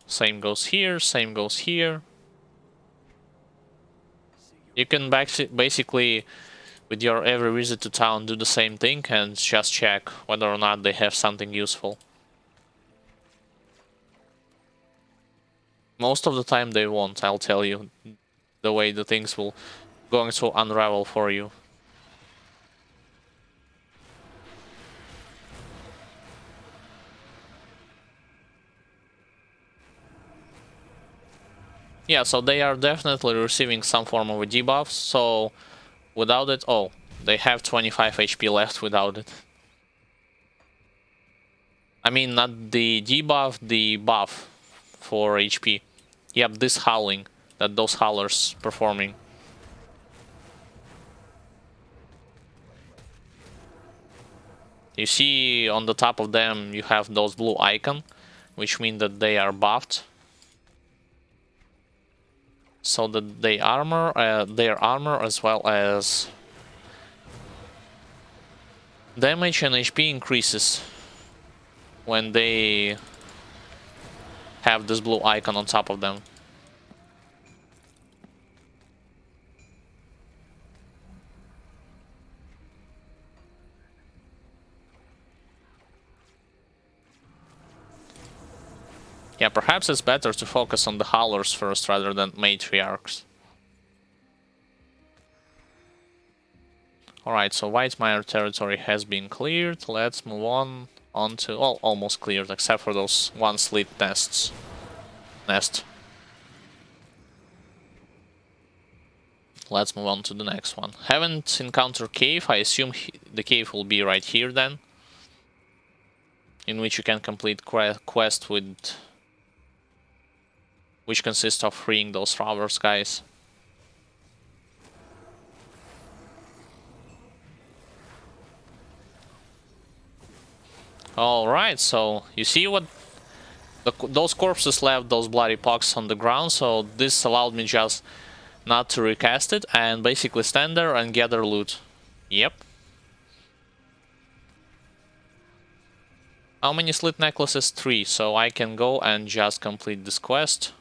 Same goes here, same goes here. You can basically, with your every visit to town, do the same thing and just check whether or not they have something useful. Most of the time they won't, I'll tell you, the way the things will going to unravel for you. Yeah, so they are definitely receiving some form of a debuff, so without it, oh, they have 25 HP left without it. I mean, not the debuff, the buff for HP. Yep, this howling that those howlers performing. You see on the top of them you have those blue icon, which mean that they are buffed. So that they armor, their armor as well as damage and HP increases when they have this blue icon on top of them. Yeah, perhaps it's better to focus on the howlers first rather than matriarchs. Alright, so Whitemire territory has been cleared. Let's move on to, well, almost cleared, except for those one slit nest. Let's move on to the next one. Haven't encountered cave. I assume the cave will be right here then, in which you can complete quest with, which consists of freeing those robbers guys. Alright, so you see what those corpses left those bloody pox on the ground, so this allowed me just not to recast it and basically stand there and gather loot. Yep. How many slit necklaces? 3, so I can go and just complete this quest.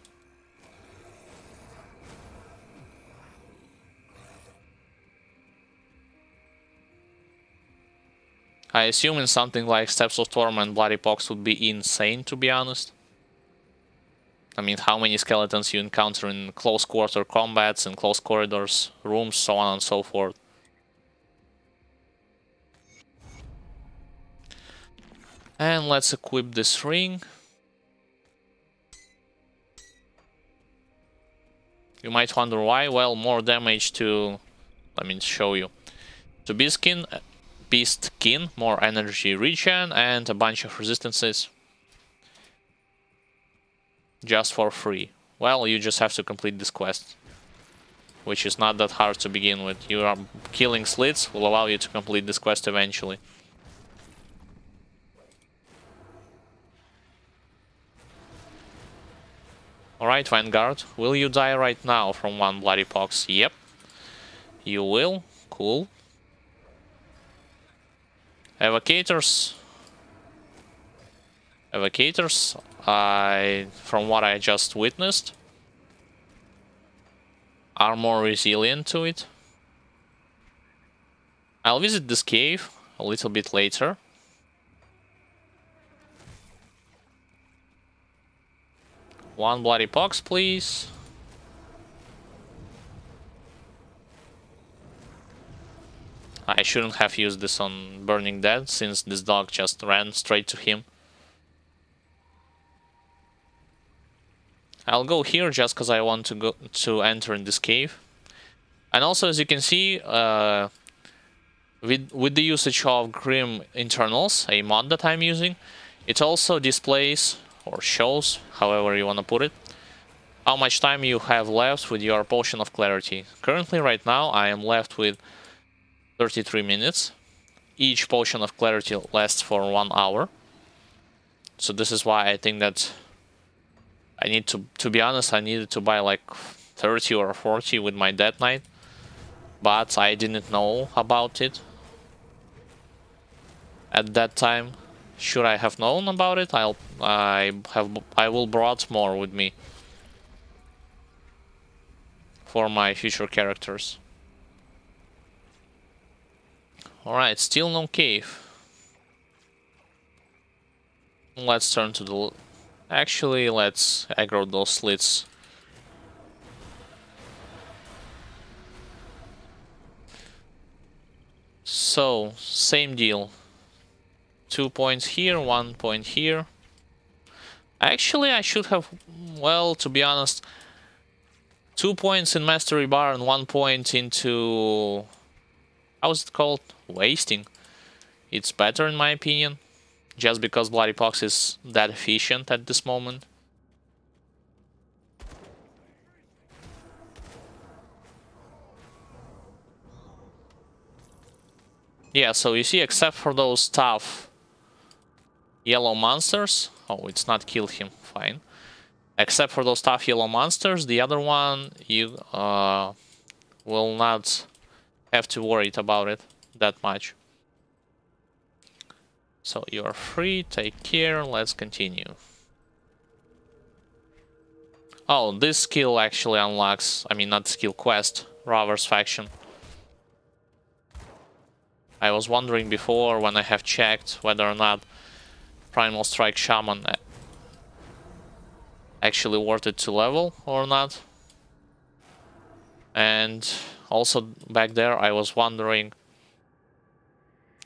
I assume in something like Steps of Torment, Bloody Pox would be insane, to be honest. I mean, how many skeletons you encounter in close quarter combats, in close corridors, rooms, so on and so forth. And let's equip this ring. You might wonder why. Well, more damage to... let me show you. To Biskin, Beast Kin, more energy regen, and a bunch of resistances. Just for free. Well, you just have to complete this quest, which is not that hard to begin with. You are killing slits will allow you to complete this quest eventually. Alright, Vanguard, will you die right now from one bloody pox? Yep. You will. Cool. Evocators. Evocators, from what I just witnessed, are more resilient to it. I'll visit this cave a little bit later. One bloody pox, please. I shouldn't have used this on Burning Dead, since this dog just ran straight to him. I'll go here just because I want to enter in this cave. And also, as you can see, with the usage of Grim Internals, a mod that I'm using, it also displays, or shows, however you want to put it, how much time you have left with your Potion of Clarity. Currently, right now, I am left with 33 minutes. Each Potion of Clarity lasts for 1 hour. So this is why I think that I need to be honest, I needed to buy like 30 or 40 with my Death Knight. But I didn't know about it at that time. Should I have known about it, I will brought more with me for my future characters. Alright, still no cave. Let's turn to the... Actually, let's aggro those slits. So, same deal. 2 points here, 1 point here. Actually, I should have... Well, to be honest, 2 points in Mastery Bar and 1 point into... How's it called? Wasting. It's better in my opinion. Just because Bloody Pox is that efficient at this moment. Yeah, so you see, except for those tough yellow monsters... Oh, it's not killed him, fine. Except for those tough yellow monsters, the other one, you will not have to worry about it that much. So you're free, take care, let's continue. Oh, this skill actually unlocks, I mean not skill, quest, Rover's Faction. I was wondering before when I have checked whether or not Primal Strike Shaman actually worth it to level or not. And also back there I was wondering,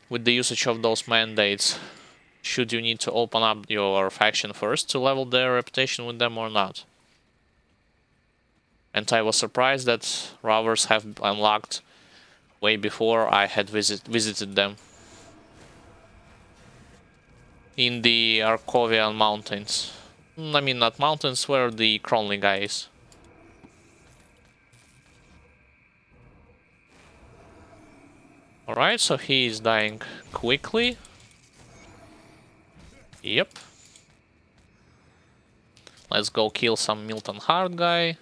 with the usage of those mandates, should you need to open up your faction first to level their reputation with them or not? And I was surprised that Rovers have unlocked way before I had visited them. In the Arkovian mountains. I mean, not mountains, where the Cronley guy is. Alright, so he is dying quickly. Yep. Let's go kill some Milton Hard guy.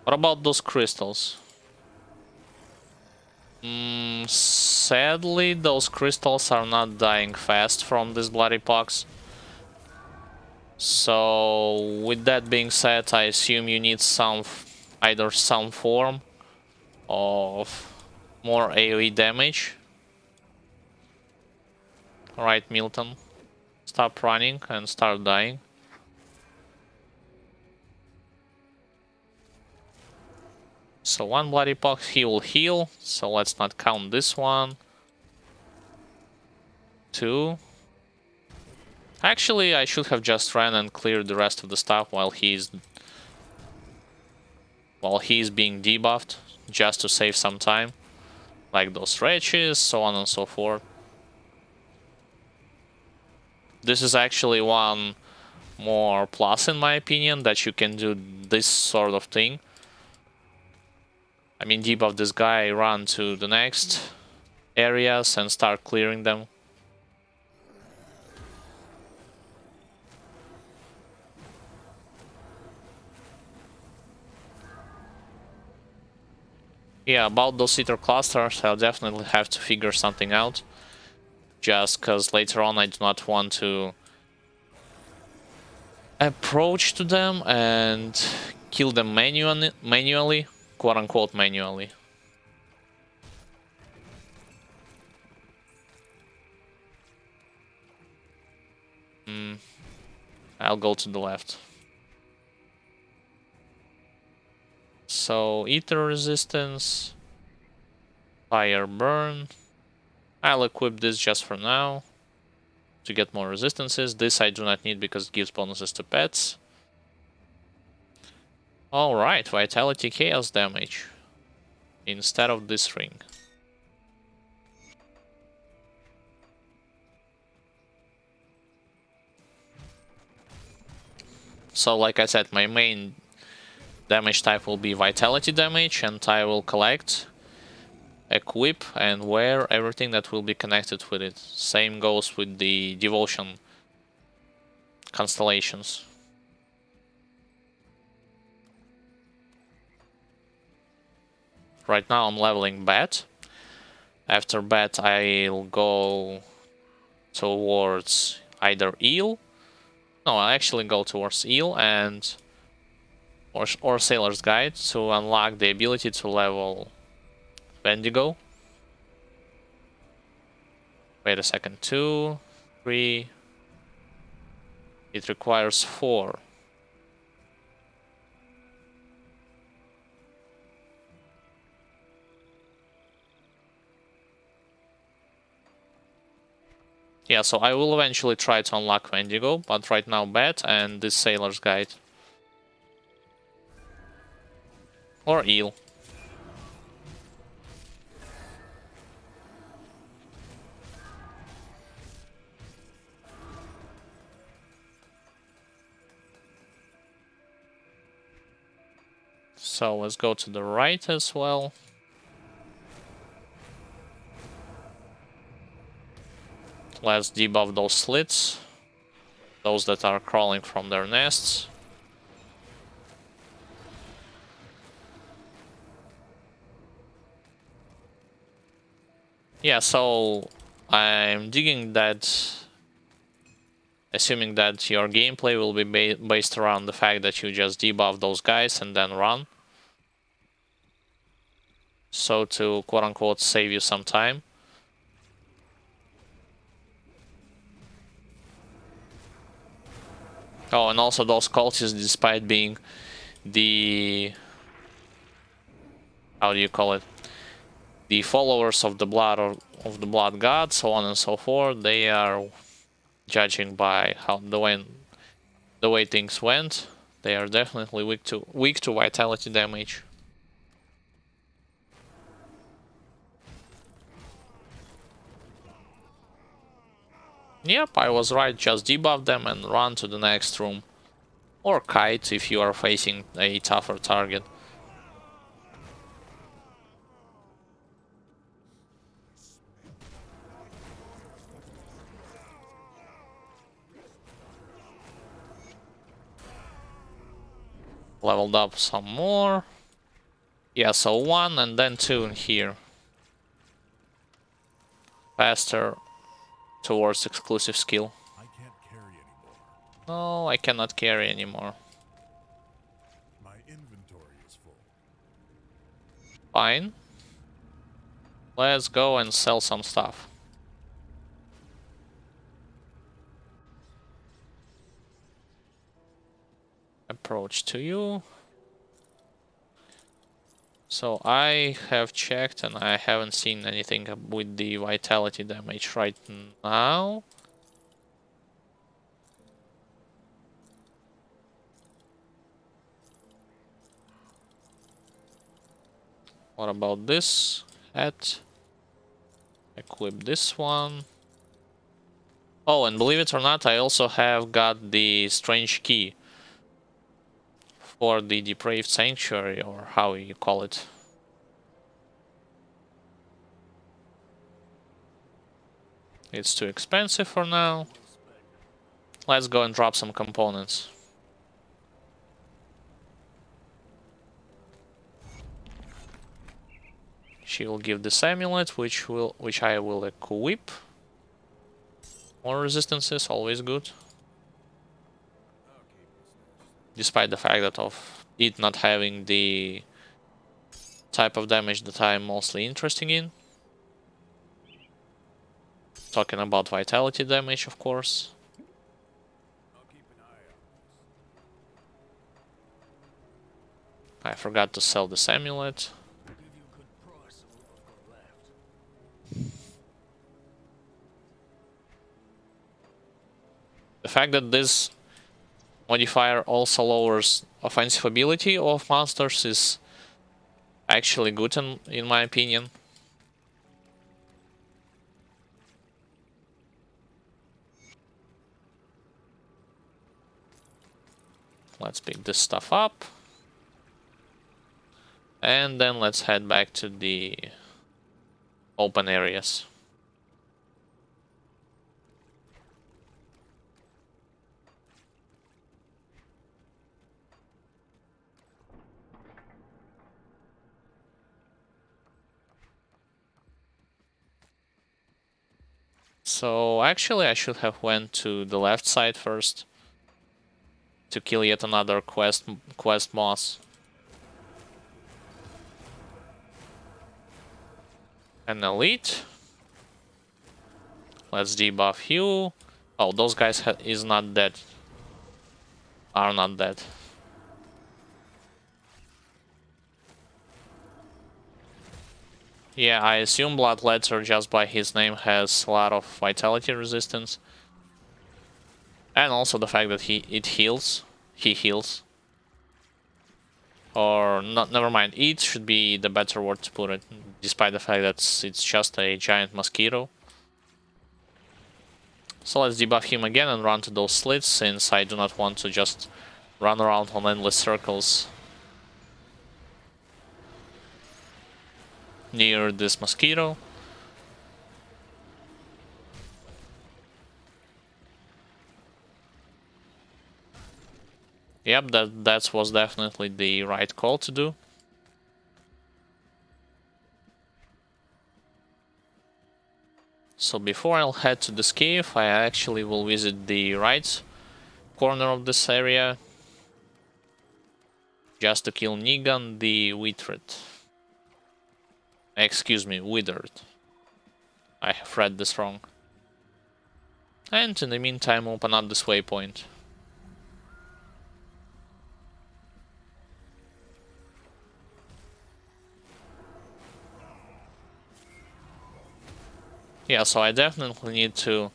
What about those crystals? Sadly, those crystals are not dying fast from this bloody pox. So, with that being said, I assume you need either some form of more AoE damage. Alright, Milton. Stop running and start dying. So one bloody pox, he will heal, so let's not count this one. 2. Actually, I should have just ran and cleared the rest of the stuff while he's being debuffed, just to save some time. Like those stretches, so on and so forth. This is actually one more plus in my opinion, that you can do this sort of thing. I mean, debuff this guy, run to the next areas and start clearing them. Yeah, about those ether clusters, I'll definitely have to figure something out. Just because later on I do not want to approach to them and kill them manually, quote-unquote manually. I'll go to the left. So, ether resistance, fire burn. I'll equip this just for now to get more resistances. This I do not need because it gives bonuses to pets. Alright, vitality chaos damage instead of this ring. So like I said, my main damage type will be vitality damage, and I will collect, equip and wear everything that will be connected with it. Same goes with the devotion constellations. Right now I'm leveling Bat. After Bat I'll go towards either Eel. No, I'll actually go towards Eel and or Sailor's Guide to unlock the ability to level Wendigo. Wait a second, 2, 3. It requires 4. Yeah, so I will eventually try to unlock Wendigo, but right now Bat and this Sailor's Guide. Or Eel. So let's go to the right as well. Let's debuff those slits. Those that are crawling from their nests. Yeah, so I'm digging that, assuming that your gameplay will be based around the fact that you just debuff those guys and then run. So to quote-unquote save you some time. Oh, and also those cultists, despite being the... how do you call it? The followers of the blood of the blood god, so on and so forth, they are judging by how the way things went. They are definitely weak to vitality damage. Yep, I was right, just debuff them and run to the next room. Or kite if you are facing a tougher target. Leveled up some more. Yeah, so 1 and then 2 in here. Faster towards exclusive skill. I can't carry anymore. No, I cannot carry anymore. My inventory is full. Fine. Let's go and sell some stuff. Approach to you. So I have checked and I haven't seen anything with the vitality damage right now. What about this hat? Equip this one. Oh, and believe it or not, I also have got the strange key for the depraved sanctuary, or how you call it. It's too expensive for now. Let's go and drop some components. She will give this amulet, which I will equip. More resistances, always good. Despite the fact that of it not having the type of damage that I'm mostly interested in. Talking about vitality damage, of course. I forgot to sell this amulet. The fact that this modifier also lowers offensive ability of monsters is actually good in my opinion. Let's pick this stuff up. And then let's head back to the open areas. So actually I should have went to the left side first to kill yet another quest boss. An elite. Let's debuff you. Oh, those guys is not dead. Are not dead. Yeah, I assume Bloodletter just by his name has a lot of vitality resistance. And also the fact that he heals. He heals. Or not, never mind, it should be the better word to put it, despite the fact that it's just a giant mosquito. So let's debuff him again and run to those slits, since I do not want to just run around on endless circles near this mosquito. Yep, that was definitely the right call to do. So before I'll head to this cave, I actually will visit the right corner of this area just to kill Negan the Withered. Excuse me, Withered. I have read this wrong. And in the meantime, open up this waypoint. Yeah, so I definitely need to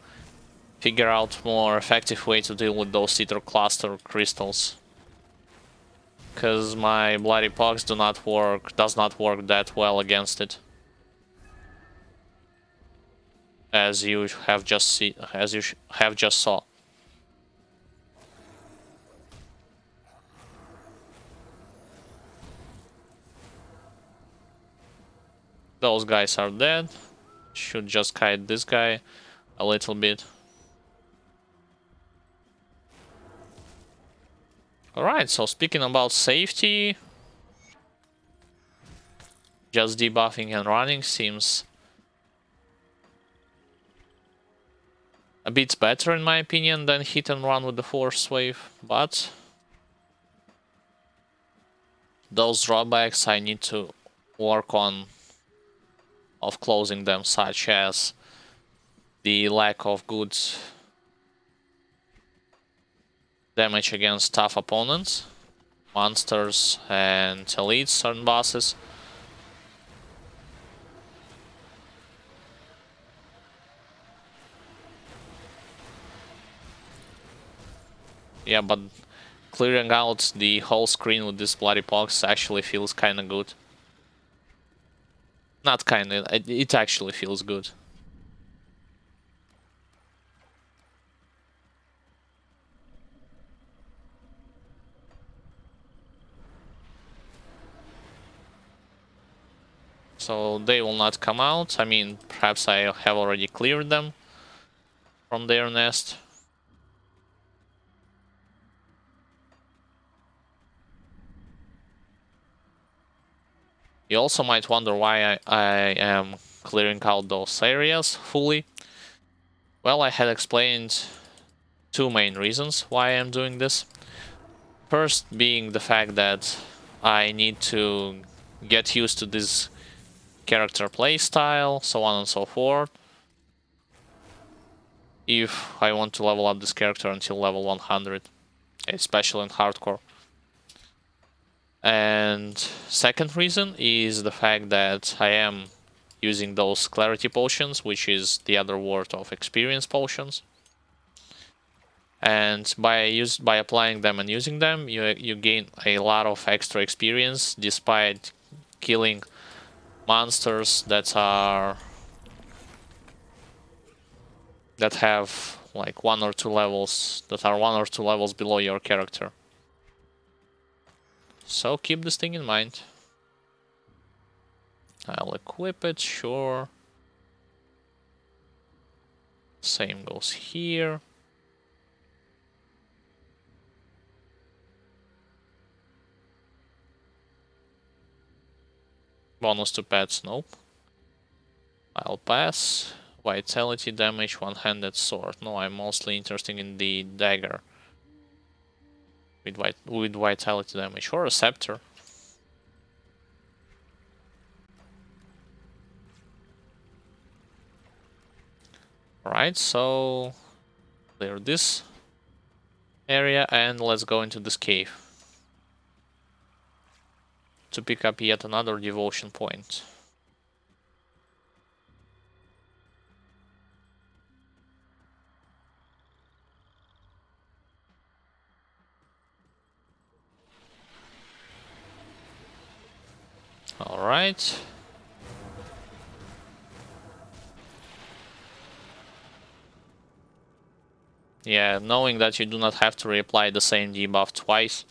figure out more effective way to deal with those ether cluster crystals. Because my bloody pox does not work that well against it. As you have just saw. Those guys are dead. Should just kite this guy a little bit. Alright, so speaking about safety, just debuffing and running seems a bit better in my opinion than hit and run with the force wave, but those drawbacks I need to work on of closing them, such as the lack of good damage against tough opponents, monsters and elites, certain bosses. Yeah, but clearing out the whole screen with this bloody pox actually feels kinda good. Not kinda, it actually feels good. So they will not come out. I mean, perhaps I have already cleared them from their nest. You also might wonder why I am clearing out those areas fully. Well, I had explained two main reasons why I am doing this. First being the fact that I need to get used to this character playstyle, so on and so forth. If I want to level up this character until level 100, especially in hardcore. And second reason is the fact that I am using those clarity potions, which is the other word of experience potions. And by applying them and using them, you gain a lot of extra experience despite killing monsters that have like 1 or 2 levels, that are 1 or 2 levels below your character. So keep this thing in mind. I'll equip it, sure. Same goes here. Bonus to pets, nope. I'll pass. Vitality damage, one-handed sword. No, I'm mostly interested in the dagger. With vitality damage. Or a scepter. Alright, so clear this area and let's go into this cave to pick up yet another devotion point. Alright. Yeah, knowing that you do not have to reapply the same debuff twice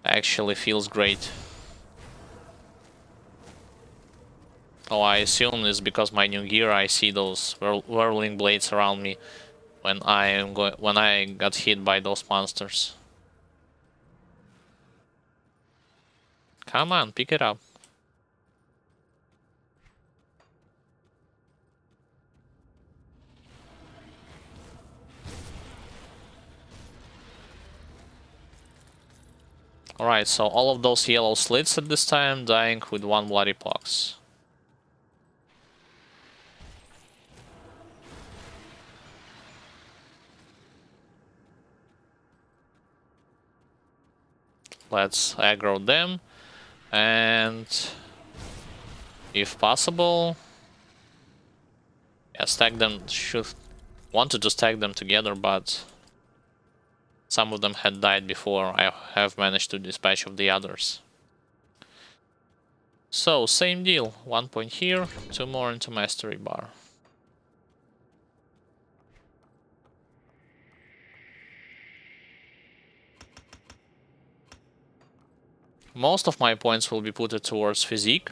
actually feels great. Oh, I assume it's because my new gear I see those whirling blades around me when I got hit by those monsters. Come on, pick it up. Alright, so all of those yellow slits at this time dying with 1 bloody pox. Let's aggro them, and if possible, yeah, stack them. Wanted to stack them together, but some of them had died before I have managed to dispatch of the others. So, same deal, 1 point here, 2 more into mastery bar. Most of my points will be put towards physique.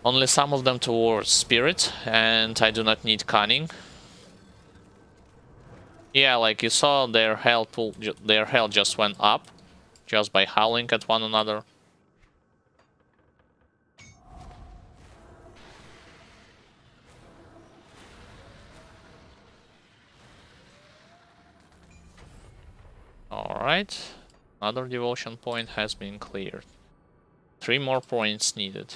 Only some of them towards spirit, and I do not need cunning. Yeah, like you saw, their health just went up, just by howling at one another. Alright, another devotion point has been cleared. 3 more points needed.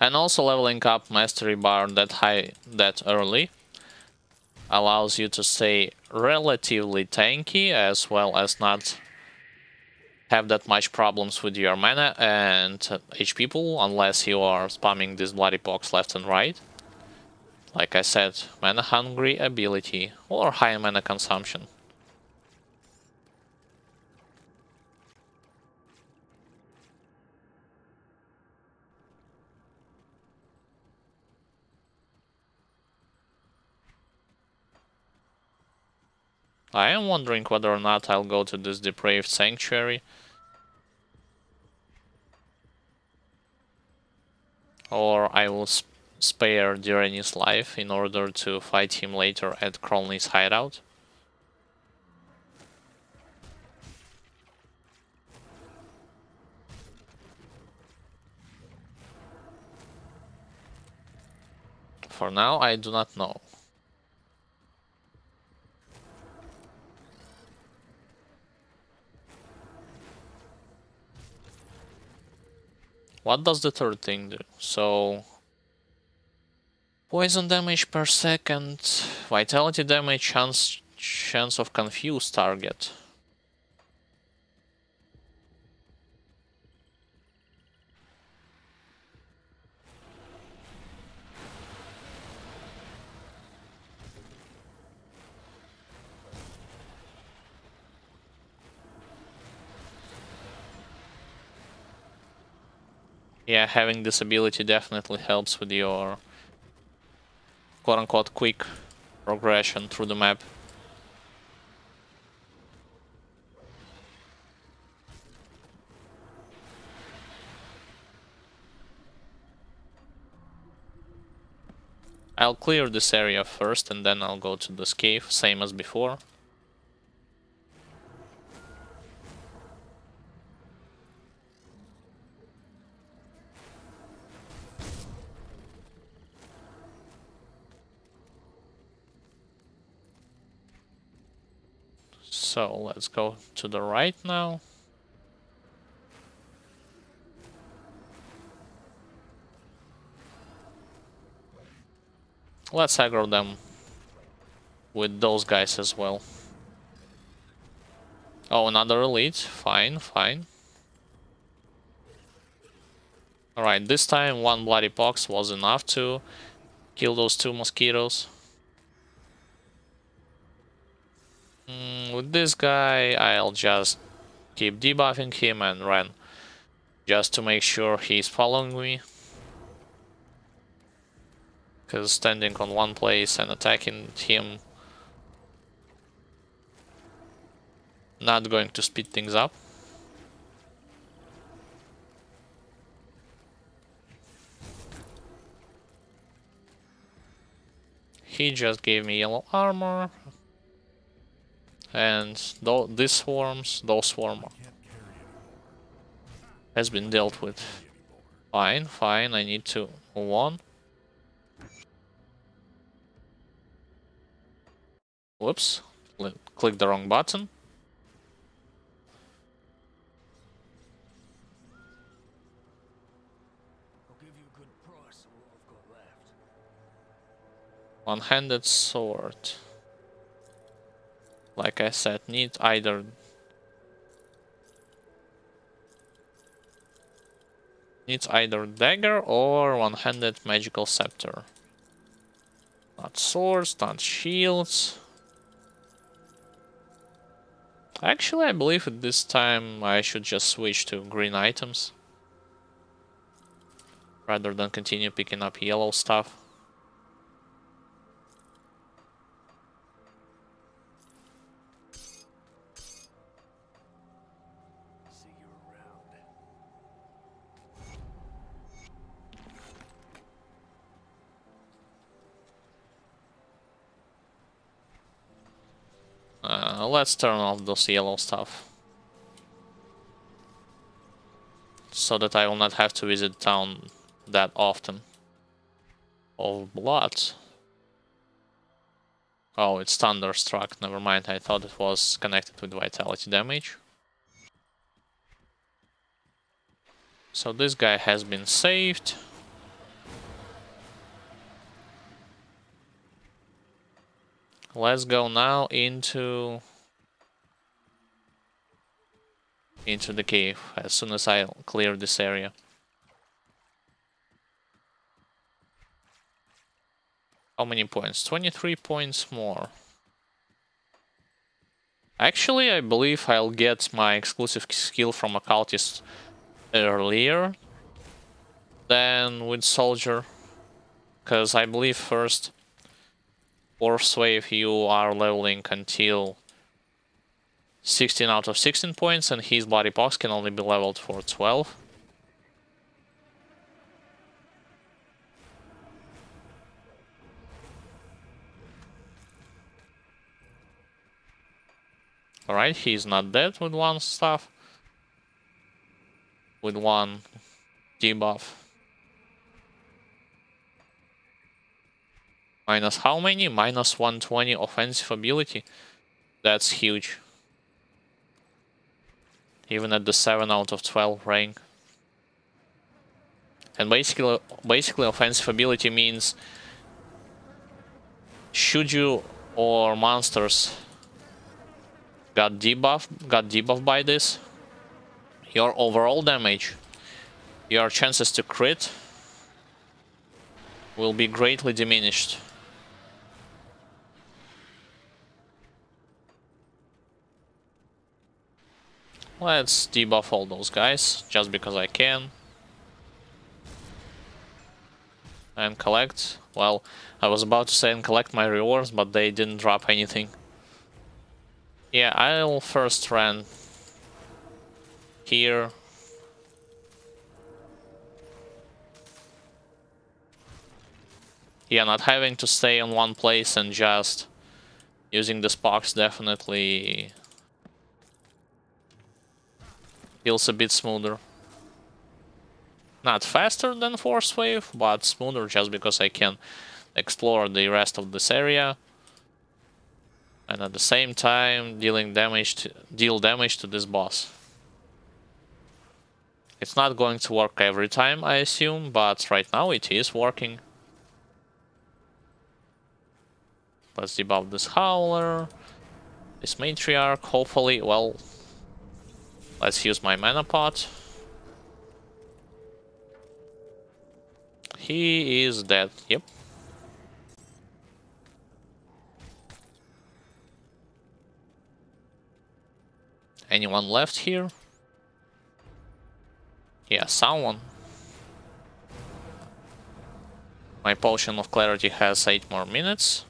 And also leveling up mastery bar that early allows you to stay relatively tanky as well as not have that much problems with your mana and HP pool unless you are spamming this bloody box left and right. Like I said, mana hungry ability or high mana consumption. I am wondering whether or not I'll go to this depraved sanctuary. Or I will spare Direni's life in order to fight him later at Krolny's hideout. For now, I do not know. What does the third thing do? So, poison damage per second, vitality damage, chance of confuse target. Yeah, having this ability definitely helps with your quote-unquote quick progression through the map. I'll clear this area first and then I'll go to this cave, same as before. So let's go to the right now. Let's aggro them with those guys as well. Oh, another elite. Fine, fine. Alright, this time one bloody pox was enough to kill those two mosquitoes. With this guy, I'll just keep debuffing him and run. Just to make sure he's following me. Because standing on one place and attacking him not going to speed things up. He just gave me yellow armor. And those swarm has been dealt with. Fine, fine, I need to move on. Whoops, click the wrong button. I'll give you a good price on what I've got left. One-handed sword. Like I said, need either dagger or one-handed magical scepter. Not swords, not shields. Actually, I believe at this time I should just switch to green items rather than continue picking up yellow stuff. See you around. Let's turn off those yellow stuff. So that I will not have to visit town that often. Of blood. Oh, it's Thunderstruck. Never mind, I thought it was connected with vitality damage. So this guy has been saved. Let's go now into into the cave as soon as I clear this area. How many points? 23 points more. Actually, I believe I'll get my exclusive skill from Occultist earlier than with Soldier. Because I believe first, fourth wave, you are leveling until 16 out of 16 points, and his Bloody Pox can only be leveled for 12. Alright, he's not dead with one stuff. With one debuff. Minus how many? Minus 120 offensive ability. That's huge. Even at the 7 out of 12 rank. And basically offensive ability means should you or monsters got debuffed by this, your overall damage, your chances to crit will be greatly diminished. Let's debuff all those guys, just because I can. And collect. Well, I was about to say and collect my rewards, but they didn't drop anything. Yeah, I'll first run here. Yeah, not having to stay in one place and just using the sparks definitely feels a bit smoother. Not faster than Force Wave, but smoother just because I can explore the rest of this area. And at the same time deal damage to this boss. It's not going to work every time, I assume, but right now it is working. Let's debuff this Howler, this Matriarch, hopefully, well, let's use my mana pot. He is dead, yep. Anyone left here? Yeah, someone. My Potion of Clarity has 8 more minutes.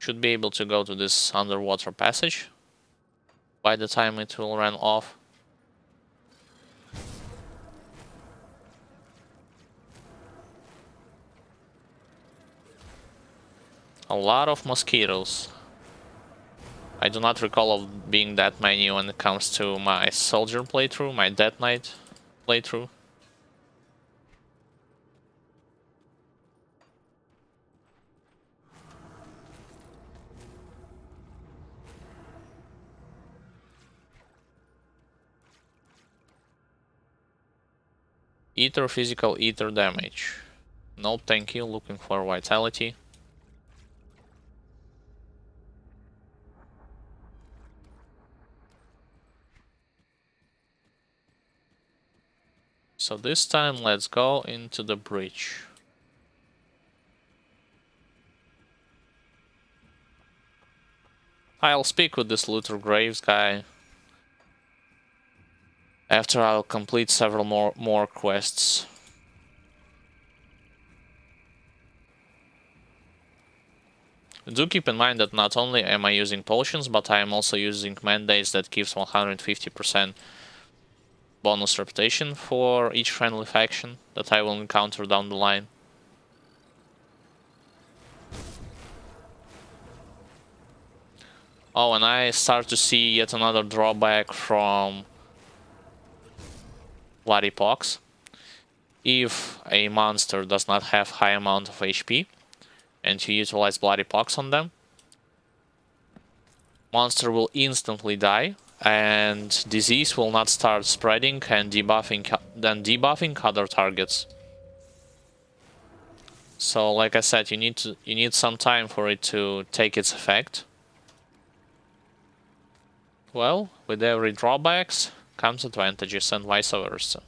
Should be able to go to this underwater passage by the time it will run off. A lot of mosquitoes. I do not recall of being that many when it comes to my Soldier playthrough, my Death Knight playthrough. Ether, physical ether damage. No, thank you, looking for vitality. So this time let's go into the bridge. I'll speak with this Luther Graves guy after I'll complete several more quests. Do keep in mind that not only am I using potions, but I am also using mandates that gives 150% bonus reputation for each friendly faction that I will encounter down the line. Oh, and I start to see yet another drawback from Bloody Pox. If a monster does not have high amount of HP and you utilize Bloody Pox on them, monster will instantly die and disease will not start spreading and debuffing other targets. So like I said, you need some time for it to take its effect. well, with every drawbacks comes advantages and vice versa.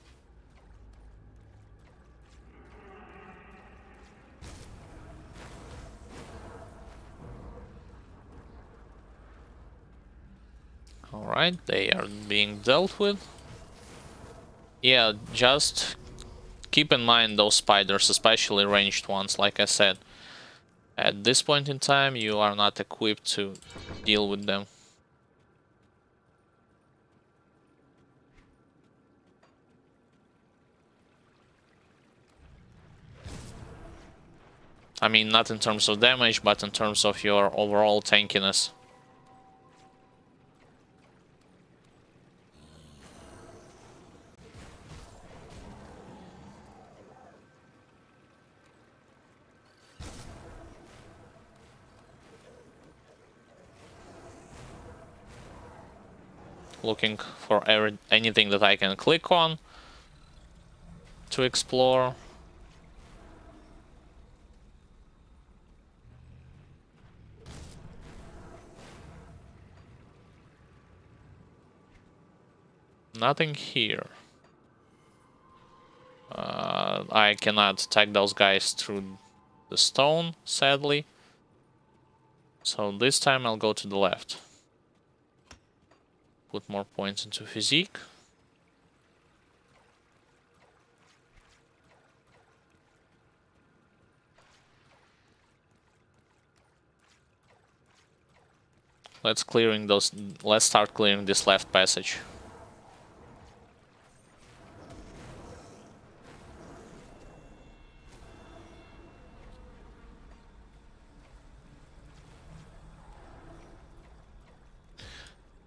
Alright, they are being dealt with. Yeah, just keep in mind those spiders, especially ranged ones, like I said. At this point in time, you are not equipped to deal with them. I mean, not in terms of damage, but in terms of your overall tankiness. Looking for anything that I can click on to explore. Nothing here. I cannot attack those guys through the stone, sadly. So this time I'll go to the left. Put more points into physique. Let's start clearing this left passage.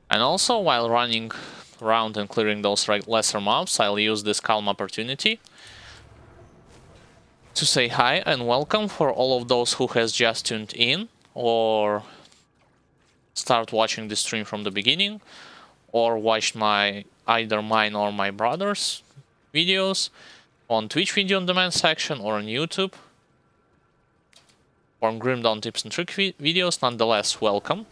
And also, while running around and clearing those lesser mobs, I'll use this calm opportunity to say hi and welcome for all of those who has just tuned in or start watching the stream from the beginning or watched either mine or my brother's videos on Twitch video on demand section or on YouTube or on Grim Dawn tips and trick videos. Nonetheless, welcome.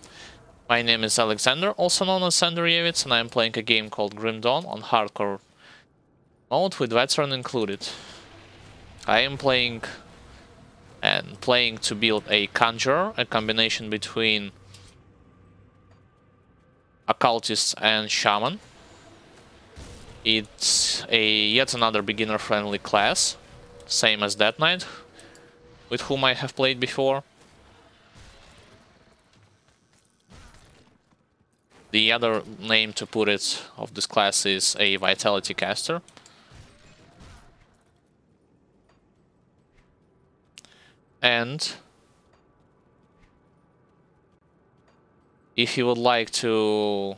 My name is Alexander, also known as Sanderyevits, and I am playing a game called Grim Dawn on hardcore mode with veteran included. I am playing to build a Conjurer, a combination between occultist and shaman. It's yet another beginner-friendly class, same as Death Knight, with whom I have played before. The other name to put it of this class is a Vitality Caster. And if you would like to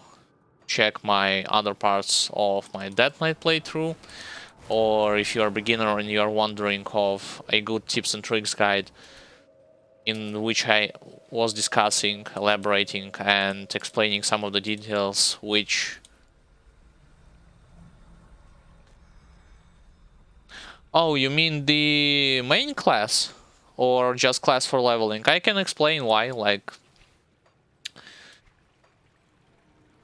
check my other parts of my Death Knight playthrough, or if you are a beginner and you are wondering of a good tips and tricks guide in which I was discussing, elaborating, and explaining some of the details which... Oh, you mean the main class? Or just class for leveling? I can explain why, like...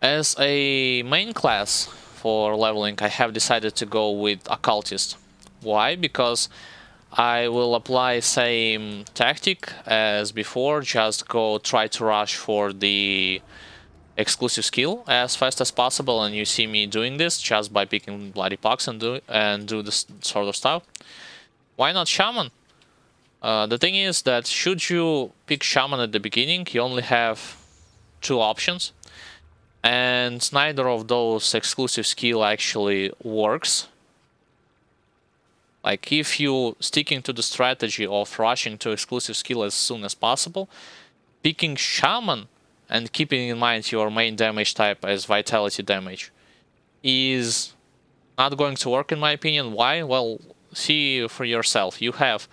As a main class for leveling, I have decided to go with Occultist. Why? Because I will apply same tactic as before, just go try to rush for the exclusive skill as fast as possible, and you see me doing this just by picking Bloody Pox and do this sort of stuff. Why not Shaman? The thing is that should you pick Shaman at the beginning, you only have two options, and neither of those exclusive skill actually works. Like, if you sticking to the strategy of rushing to exclusive skill as soon as possible, picking Shaman and keeping in mind your main damage type as Vitality damage is not going to work in my opinion. Why? Well, see for yourself. You have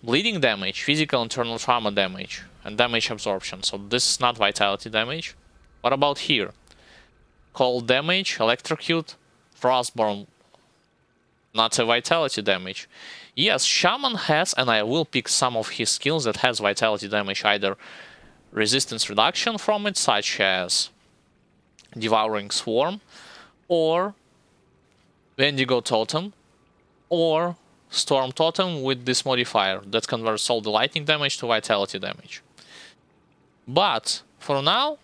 bleeding damage, physical internal trauma damage, and damage absorption. So this is not Vitality damage. What about here? Cold damage, Electrocute, Frostborn. Not a Vitality damage. Yes, Shaman has, and I will pick some of his skills that has Vitality damage, either resistance reduction from it, such as Devouring Swarm, or Wendigo Totem, or Storm Totem with this modifier that converts all the lightning damage to vitality damage. But for now,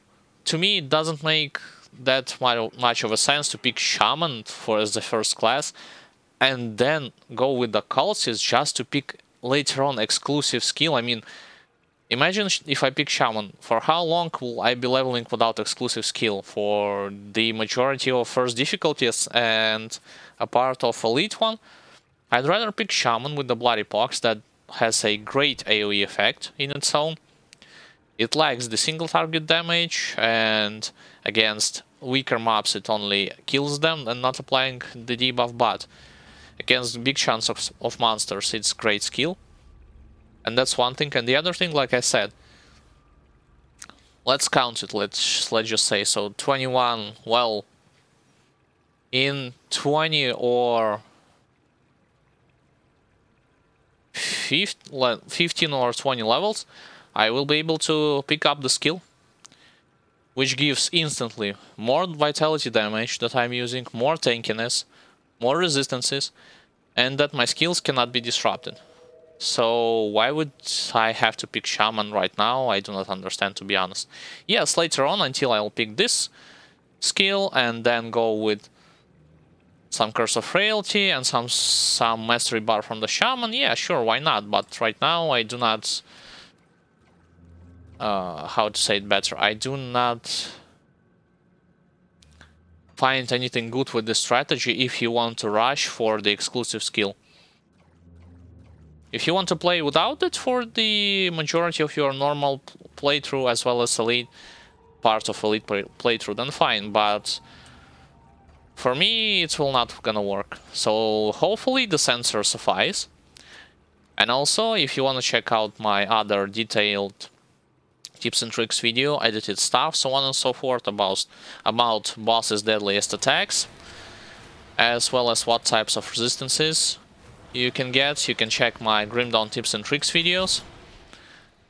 to me, it doesn't make that much of a sense to pick Shaman for as the first class and then go with the Cultist just to pick later on exclusive skill. I mean, imagine if I pick Shaman, for how long will I be leveling without exclusive skill? For the majority of first difficulties and a part of Elite one? I'd rather pick Shaman with the Bloody Pox that has a great AoE effect in its own. It lacks the single target damage, and against weaker mobs it only kills them and not applying the debuff, but against big chunks of monsters it's great skill. And that's one thing. And the other thing, like I said, let's count it, let's just say, so 21, well, in 20 or 15 or 20 levels, I will be able to pick up the skill, which gives instantly more vitality damage that I'm using, more tankiness, more resistances, and that my skills cannot be disrupted. So why would I have to pick Shaman right now? I do not understand, to be honest. Yes, later on, until I'll pick this skill and then go with some Curse of Frailty and some Mastery Bar from the Shaman, yeah, sure, why not? But right now I do not... how to say it better? I do not find anything good with this strategy if you want to rush for the exclusive skill. If you want to play without it for the majority of your normal playthrough as well as Elite part of Elite playthrough, then fine, but for me it will not gonna work. So hopefully the sensor suffice. And also, if you want to check out my other detailed tips and tricks video, edited stuff, so on and so forth, about boss's deadliest attacks, as well as what types of resistances you can get, you can check my Grim Dawn tips and tricks videos,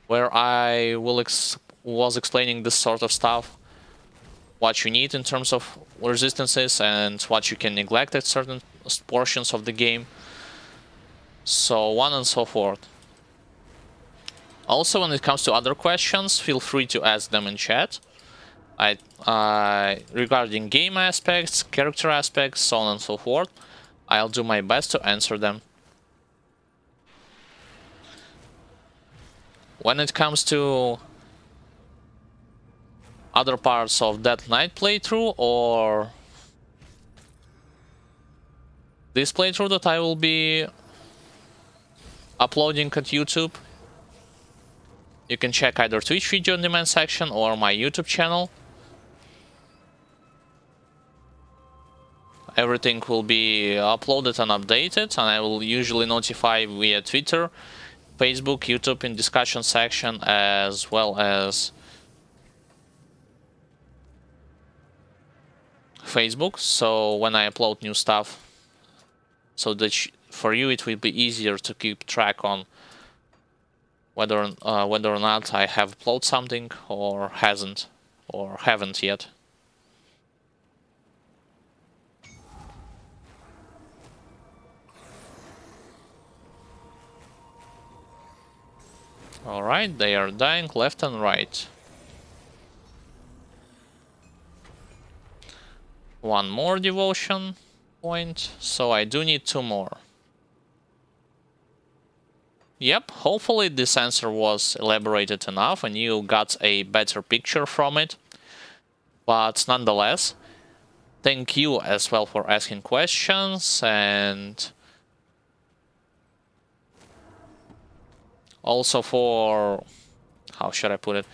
where I was explaining this sort of stuff, what you need in terms of resistances and what you can neglect at certain portions of the game, so on and so forth. Also, when it comes to other questions, feel free to ask them in chat. Regarding game aspects, character aspects, so on and so forth, I'll do my best to answer them. When it comes to other parts of that Knight playthrough or this playthrough that I will be uploading at YouTube, you can check either Twitch video on demand section or my YouTube channel. Everything will be uploaded and updated, and I will usually notify via Twitter, Facebook, YouTube in discussion section, as well as Facebook. So when I upload new stuff, so that for you it will be easier to keep track on whether or not I have uploaded something or haven't yet. Alright, they are dying left and right. One more devotion point, so I do need 2 more. Yep, hopefully this answer was elaborated enough and you got a better picture from it. But nonetheless, thank you as well for asking questions, and also for, how should I put it,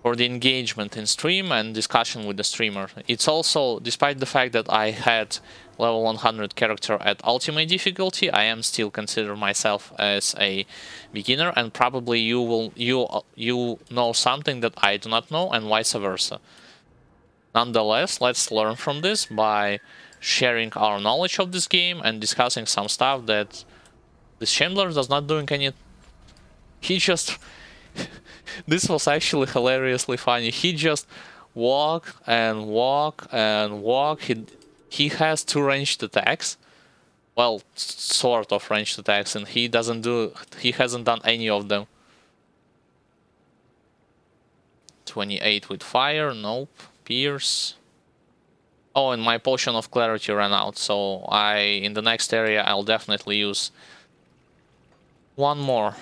for the engagement in stream and discussion with the streamer. It's also, despite the fact that I had level 100 character at ultimate difficulty, I am still consider myself as a beginner, and probably you know something that I do not know, and vice versa. Nonetheless, let's learn from this by sharing our knowledge of this game and discussing some stuff that this Chandler does not doing any. He just this was actually hilariously funny. He just walk and walk and walk. He has 2 ranged attacks. Well, sort of ranged attacks, and he hasn't done any of them. 28 with fire, nope. Pierce. Oh, and my potion of clarity ran out, so in the next area I'll definitely use one more.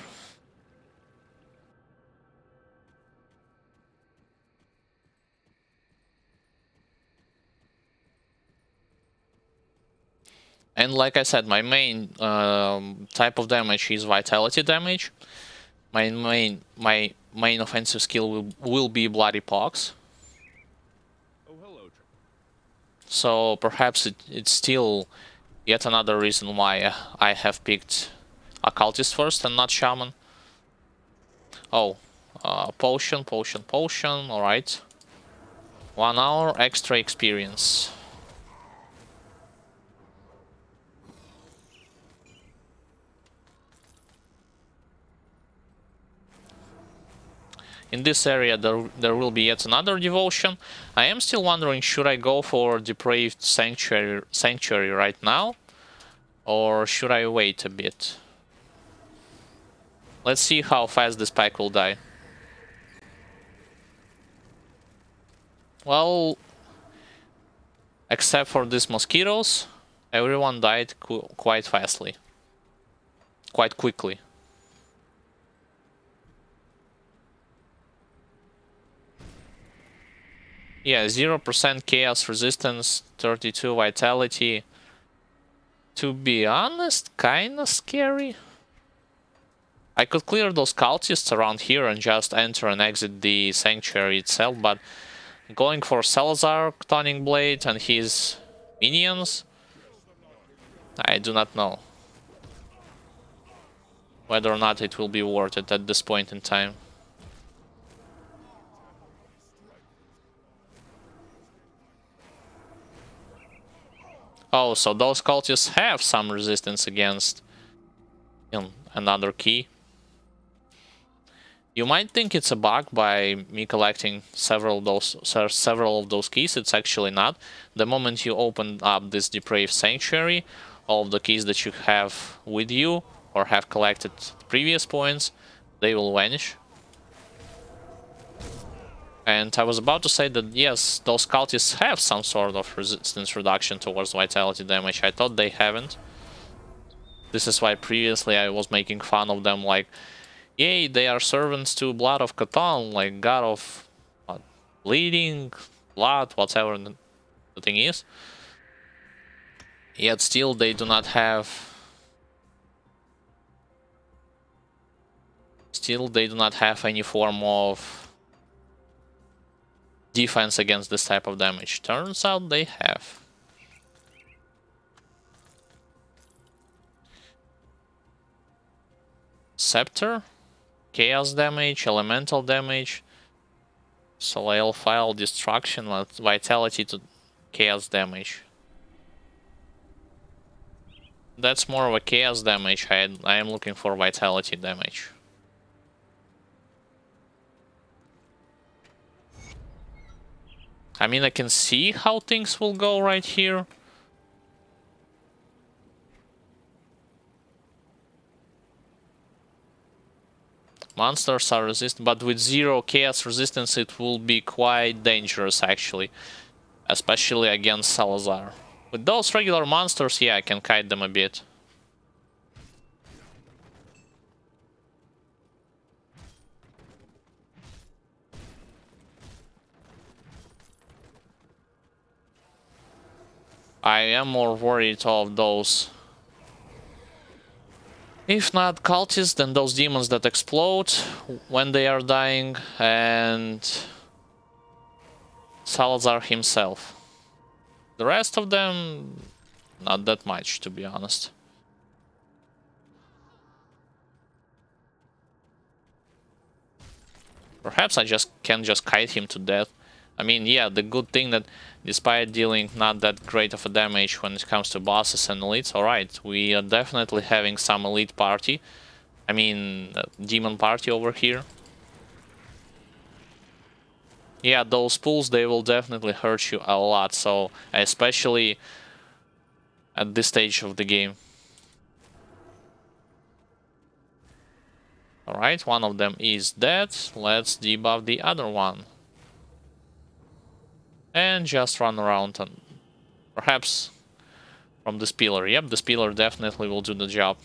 And like I said, my main type of damage is vitality damage. My main offensive skill will be Bloody Pox. Oh, hello. So perhaps it's still yet another reason why I have picked Occultist first and not Shaman. Oh, potion, alright. 1 hour extra experience. In this area there will be yet another devotion. I am still wondering, should I go for Depraved Sanctuary right now? Or should I wait a bit? Let's see how fast this pack will die. Well, except for these mosquitoes, everyone died quite fastly. Quite quickly. Yeah, 0% chaos resistance, 32 vitality. To be honest, kinda scary. I could clear those cultists around here and just enter and exit the sanctuary itself, but going for Salazar, Chthonic Blade, and his minions, I do not know whether or not it will be worth it at this point in time. Oh, so those cultists have some resistance against another key. You might think it's a bug by me collecting several of those keys. It's actually not. The moment you open up this Depraved Sanctuary, all of the keys that you have with you or have collected at previous points, they will vanish. And I was about to say that yes, those cultists have some sort of resistance reduction towards vitality damage. I thought they haven't. This is why previously I was making fun of them, like, yay, they are servants to Blood of Catan, like god of bleeding, blood, whatever the thing is. Yet still they do not have... Still they do not have any form of defense against this type of damage. Turns out they have. Scepter, chaos damage, elemental damage, Soleil File, destruction, vitality to chaos damage. That's more of a chaos damage. I am looking for vitality damage. I mean, I can see how things will go right here. Monsters are resistant, but with 0 chaos resistance it will be quite dangerous actually. Especially against Salazar. With those regular monsters, yeah, I can kite them a bit. I am more worried of those. If not cultists, then those demons that explode when they are dying, and Salazar himself. The rest of them, not that much, to be honest. Perhaps I can just kite him to death. I mean, yeah, the good thing that despite dealing not that great of a damage when it comes to bosses and elites, alright, we are definitely having some elite party. I mean, demon party over here. Yeah, those pulls, they will definitely hurt you a lot, so especially at this stage of the game. Alright, one of them is dead. Let's debuff the other one. And just run around and perhaps from this pillar. Yep, this pillar definitely will do the job.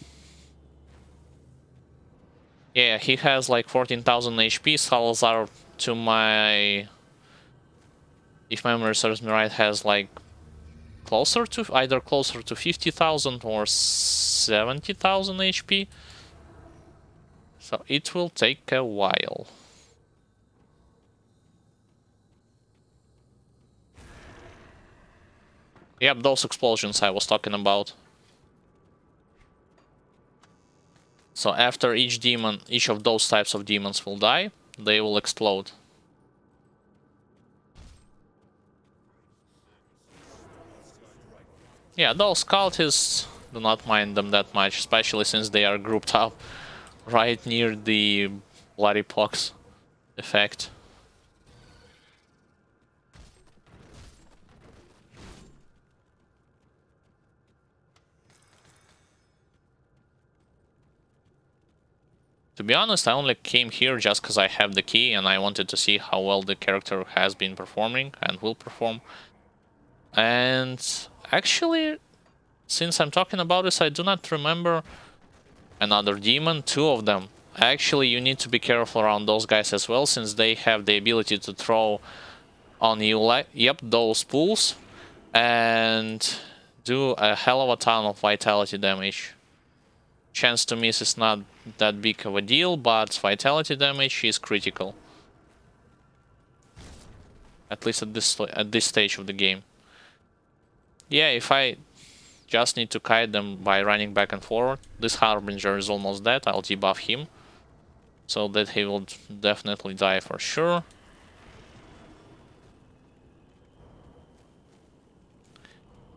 Yeah, he has like 14,000 HP. Salazar, to my... if memory serves me right, has like closer to... either closer to 50,000 or 70,000 HP. So it will take a while. Yep, those explosions I was talking about. So after each demon, each of those types of demons will die, they will explode. Yeah, those cultists, do not mind them that much, especially since they are grouped up right near the bloody pox effect. To be honest, I only came here just because I have the key and I wanted to see how well the character has been performing and will perform. And actually, since I'm talking about this, I do not remember another demon, two of them. Actually, you need to be careful around those guys as well, since they have the ability to throw on you, like, yep, those pulls, and do a hell of a ton of vitality damage. Chance to miss is not that big of a deal, but vitality damage is critical. At least at this stage of the game. Yeah, if I just need to kite them by running back and forward, this Harbinger is almost dead, I'll debuff him. So that he will definitely die for sure.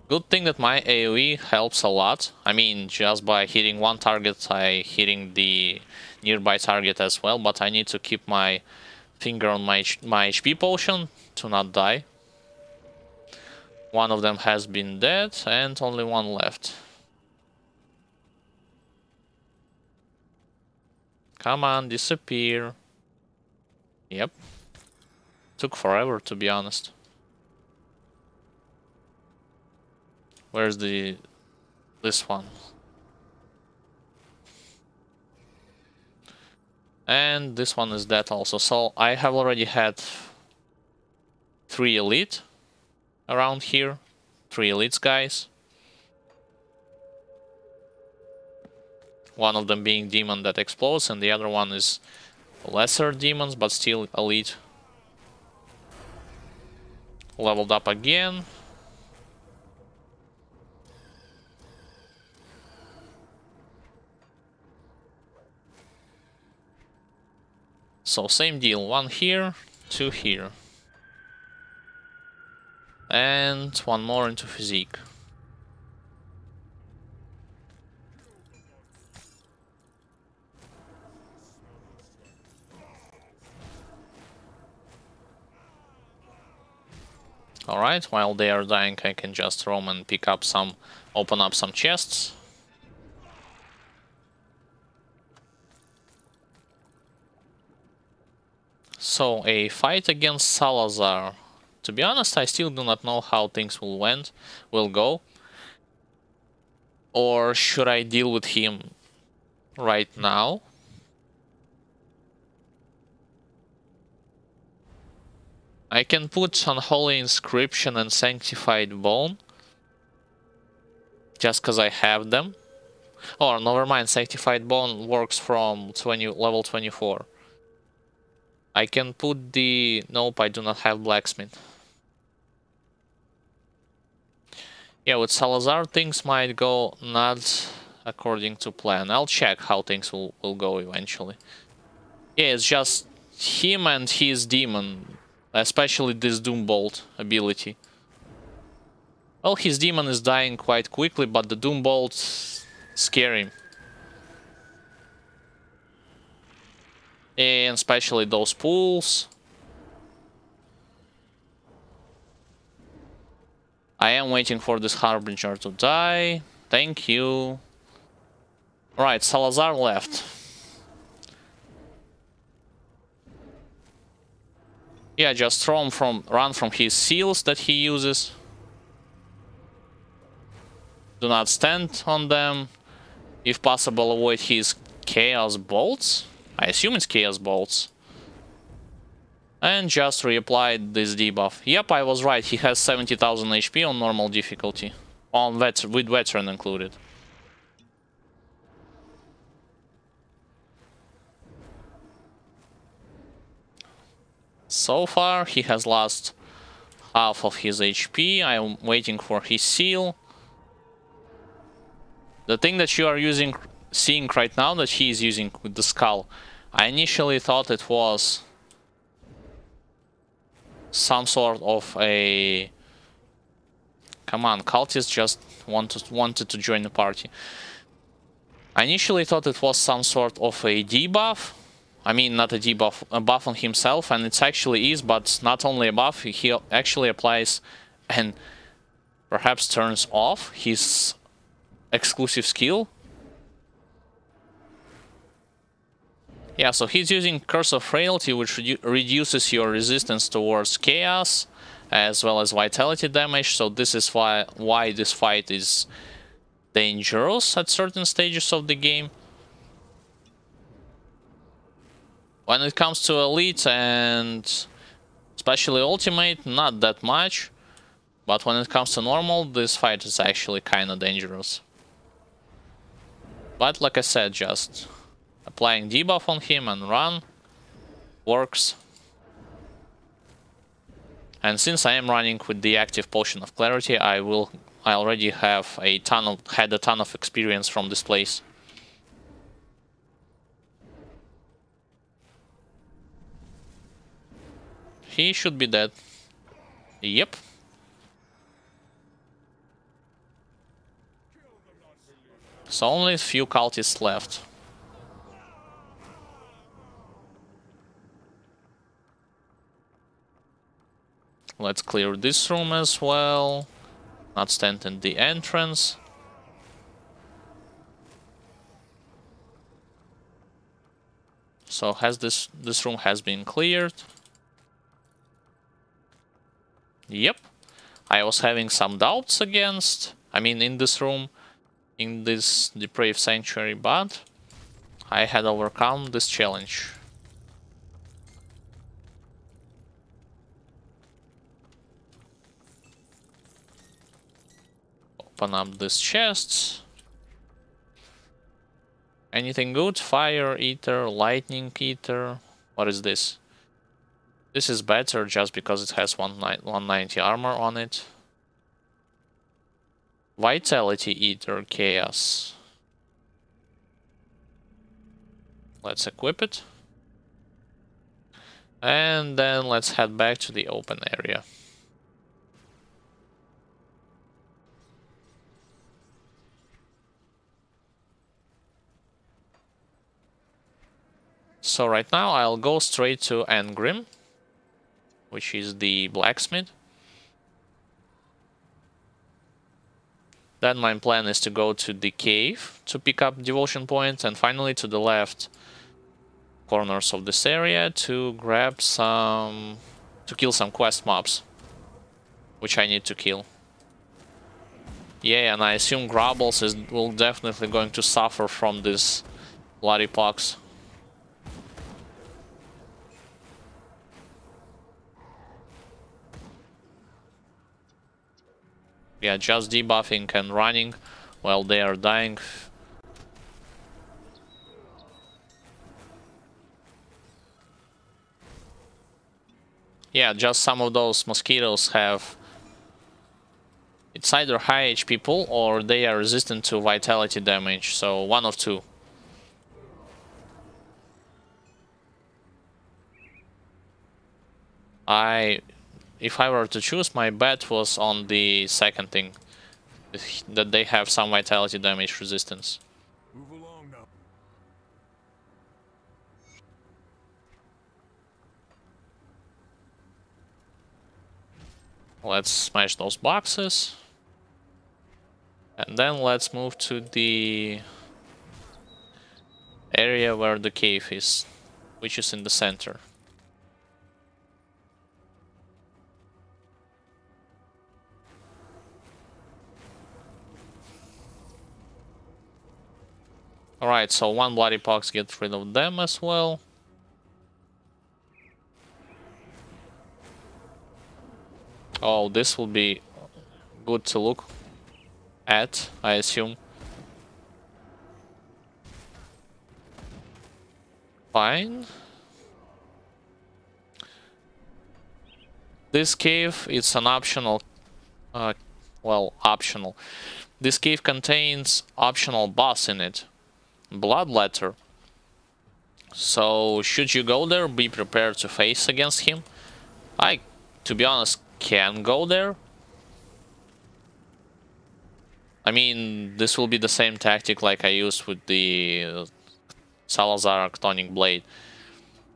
Good thing that my AoE helps a lot. I mean, just by hitting one target, I hitting the nearby target as well, but I need to keep my finger on my HP potion to not die. One of them has been dead, and only one left. Come on, disappear. Yep. Took forever, to be honest. Where's this one? And this one is dead also. So I have already had 3 elite around here. 3 elites, guys. One of them being demon that explodes, and the other one is lesser demons, but still elite. Leveled up again. So same deal, 1 here, 2 here. And 1 more into physique. Alright, while they are dying, I can just roam and pick up some, open up some chests. So, a fight against Salazar. To be honest, I still do not know how things will go. Or should I deal with him right now? I can put Unholy Inscription and Sanctified Bone. Just because I have them. Oh, never mind, Sanctified Bone works from level 24. I can put the... Nope, I do not have Blacksmith. Yeah, with Salazar things might go not according to plan. I'll check how things will go eventually. Yeah, it's just him and his demon. Especially this Doombolt ability. Well, his demon is dying quite quickly, but the Doombolt scare him. And especially those pools. I am waiting for this Harbinger to die. Thank you. Right, Salazar left. Yeah, just run from his seals that he uses. Do not stand on them. If possible, avoid his Chaos Bolts. I assume it's Chaos Bolts. And just reapply this debuff. Yep, I was right. He has 70,000 HP on normal difficulty. With Veteran included. So far, he has lost half of his HP. I am waiting for his seal. The thing that you are seeing right now that he is using with the skull, I initially thought it was some sort of a... Come on, cultist just wanted to join the party. I initially thought it was some sort of a debuff. I mean, not a debuff, a buff on himself, and it actually is, but not only a buff, he actually applies and perhaps turns off his exclusive skill. Yeah, so he's using Curse of Frailty, which reduces your resistance towards chaos, as well as vitality damage, so this is why this fight is dangerous at certain stages of the game. When it comes to Elite and especially Ultimate, not that much. But when it comes to normal, this fight is actually kinda dangerous. But like I said, just applying debuff on him and run works. And since I am running with the active Potion of Clarity, I already have had a ton of experience from this place. He should be dead. Yep. So only a few cultists left. Let's clear this room as well. Not stand in the entrance. So this room has been cleared. Yep. I was having some doubts in this room, in this depraved sanctuary, but I had overcome this challenge. Open up these chests. Anything good? Fire Eater, Lightning Eater. What is this? This is better just because it has 190 armor on it. Vitality Eater Chaos. Let's equip it. And then let's head back to the open area. So right now I'll go straight to Angrim, which is the blacksmith. Then my plan is to go to the cave to pick up devotion points, and finally to the left corners of this area to grab to kill some quest mobs, which I need to kill. Yeah, and I assume Grubbles will definitely going to suffer from this bloody pox. Yeah, just debuffing and running while they are dying. Yeah, just some of those mosquitoes have... It's either high HP pull or they are resistant to vitality damage, so one of two. If I were to choose, my bet was on the second thing, that they have some vitality damage resistance. Move along now. Let's smash those boxes. And then let's move to the area where the cave is, which is in the center. Alright, so one bloody pox gets rid of them as well. Oh, this will be good to look at, I assume. Fine. This cave, it's an optional, well, optional. This cave contains optional boss in it, Bloodletter. So, should you go there, be prepared to face against him. I, to be honest, can go there. I mean, this will be the same tactic like I used with the Salazar Arctonic Blade.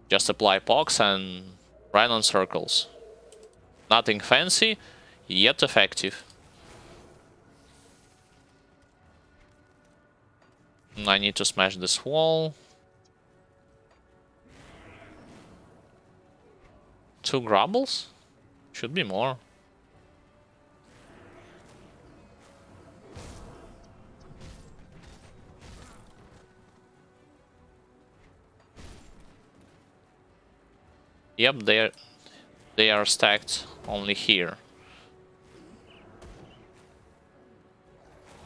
Just apply pox and run on circles. Nothing fancy, yet effective. I need to smash this wall. 2 grubbles? Should be more. Yep, they are stacked only here.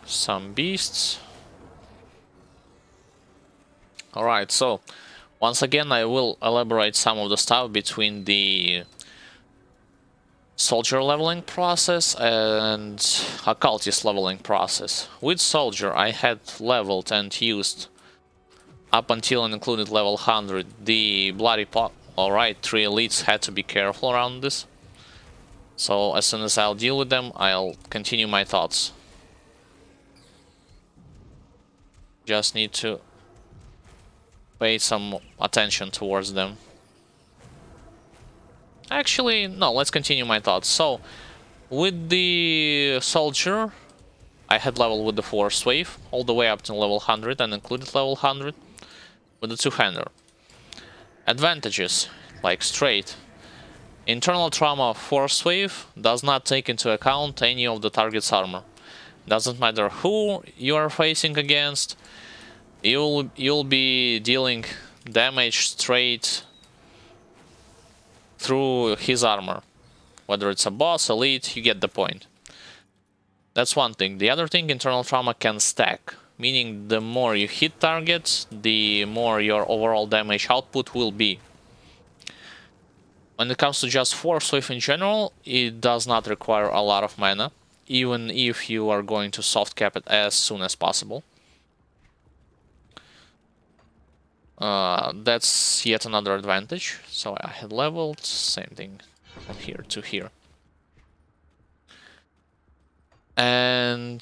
Some beasts. Alright, so once again I will elaborate some of the stuff between the soldier leveling process and occultist leveling process. With soldier I had leveled and used up until and included level 100 the bloody pot. Alright, 3 elites, had to be careful around this. So as soon as I'll deal with them, I'll continue my thoughts. Just need to pay some attention towards them. Actually, no, let's continue my thoughts. So, with the soldier, I had leveled with the force wave, all the way up to level 100 and included level 100 with the two-hander. Advantages, like straight. Internal trauma force wave does not take into account any of the target's armor. Doesn't matter who you are facing against, you'll be dealing damage straight through his armor. Whether it's a boss, elite, you get the point. That's one thing. The other thing, internal trauma can stack, meaning the more you hit targets, the more your overall damage output will be. When it comes to just force wave in general, it does not require a lot of mana, even if you are going to soft cap it as soon as possible. That's yet another advantage. So I had leveled, same thing from here to here. And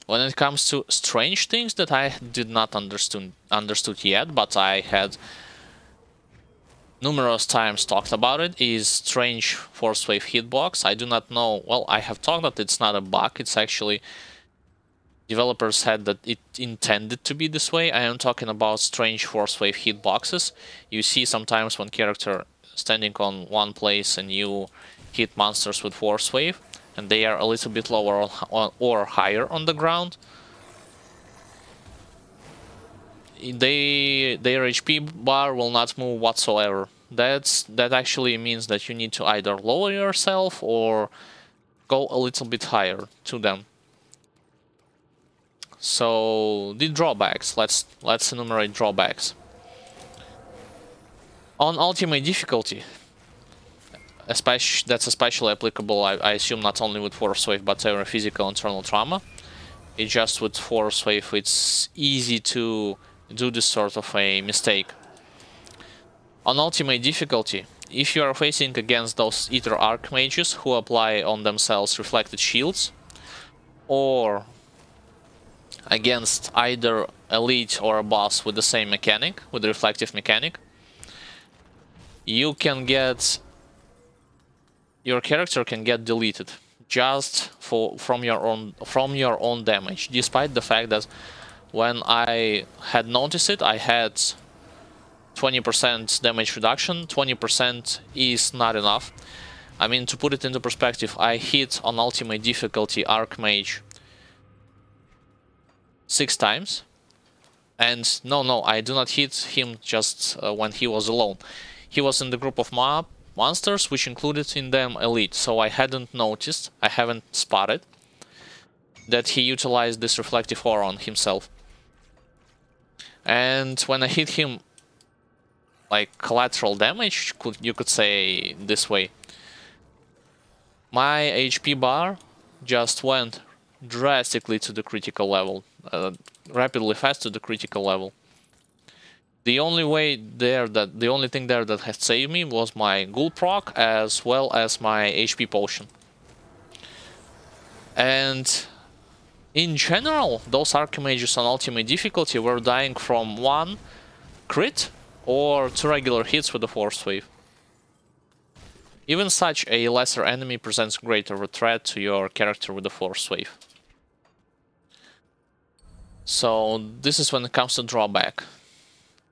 when it comes to strange things that I did not understood yet, but I had numerous times talked about it, is strange force wave hitbox. I do not know, well, I have talked that it's not a bug, it's actually developers said that it intended to be this way. I am talking about strange force wave hitboxes. You see sometimes when character standing on one place and you hit monsters with force wave, and they are a little bit lower or higher on the ground. Their HP bar will not move whatsoever. That actually means that you need to either lower yourself or go a little bit higher to them. So the drawbacks, let's enumerate drawbacks. On ultimate difficulty, that's especially applicable, I assume, not only with force wave but every physical internal trauma. It's just with force wave it's easy to do this sort of a mistake. On ultimate difficulty, if you are facing against those either archmages who apply on themselves reflected shields, or against either elite or a boss with the same mechanic, with the reflective mechanic, you can get your character can get deleted just from your own damage, despite the fact that when I had noticed it, I had 20% damage reduction. 20% is not enough. I mean, to put it into perspective, I hit on ultimate difficulty Archmage 6 times. And no, I do not hit him just when he was alone. He was in the group of monsters, which included in them Elite, so I hadn't noticed, I haven't spotted that he utilized this reflective aura on himself. And when I hit him, like collateral damage, you could say this way, my HP bar just went drastically to the critical level, rapidly fast to the critical level. The only thing there that had saved me was my ghoul proc as well as my HP potion. And in general, those Archmages on ultimate difficulty were dying from 1 crit or 2 regular hits with the Force Wave. Even such, a lesser enemy presents greater of a threat to your character with the Force Wave. So this is when it comes to drawback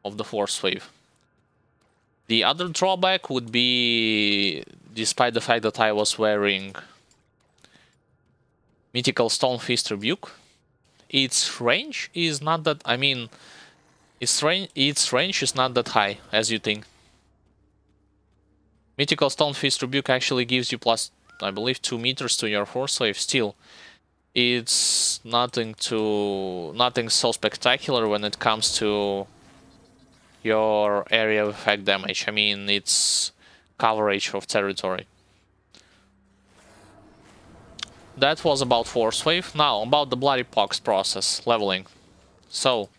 of the Force Wave. The other drawback would be, despite the fact that I was wearing Mythical Stone Fist Rebuke, its range is not that, I mean, its range is not that high as you think. Mythical Stone Fist Rebuke actually gives you plus, I believe, 2 meters to your Force Wave. Still, it's nothing so spectacular when it comes to your area of effect damage. I mean, it's coverage of territory. That was about Force Wave. Now, about the Bloody Pox process, leveling. So,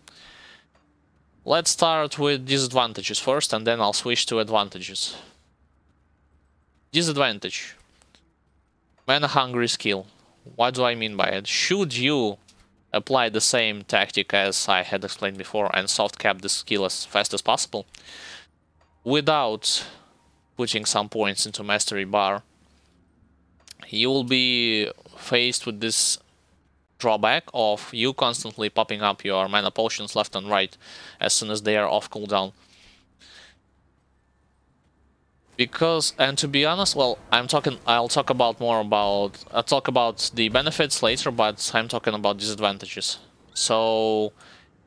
let's start with disadvantages first, and then I'll switch to advantages. Disadvantage. Mana Hungry skill. What do I mean by it? Should you apply the same tactic as I had explained before and soft cap the skill as fast as possible, without putting some points into mastery bar, you will be faced with this drawback of you constantly popping up your mana potions left and right as soon as they are off cooldown. Because, and to be honest, well, I'll talk about the benefits later, but I'm talking about disadvantages. So,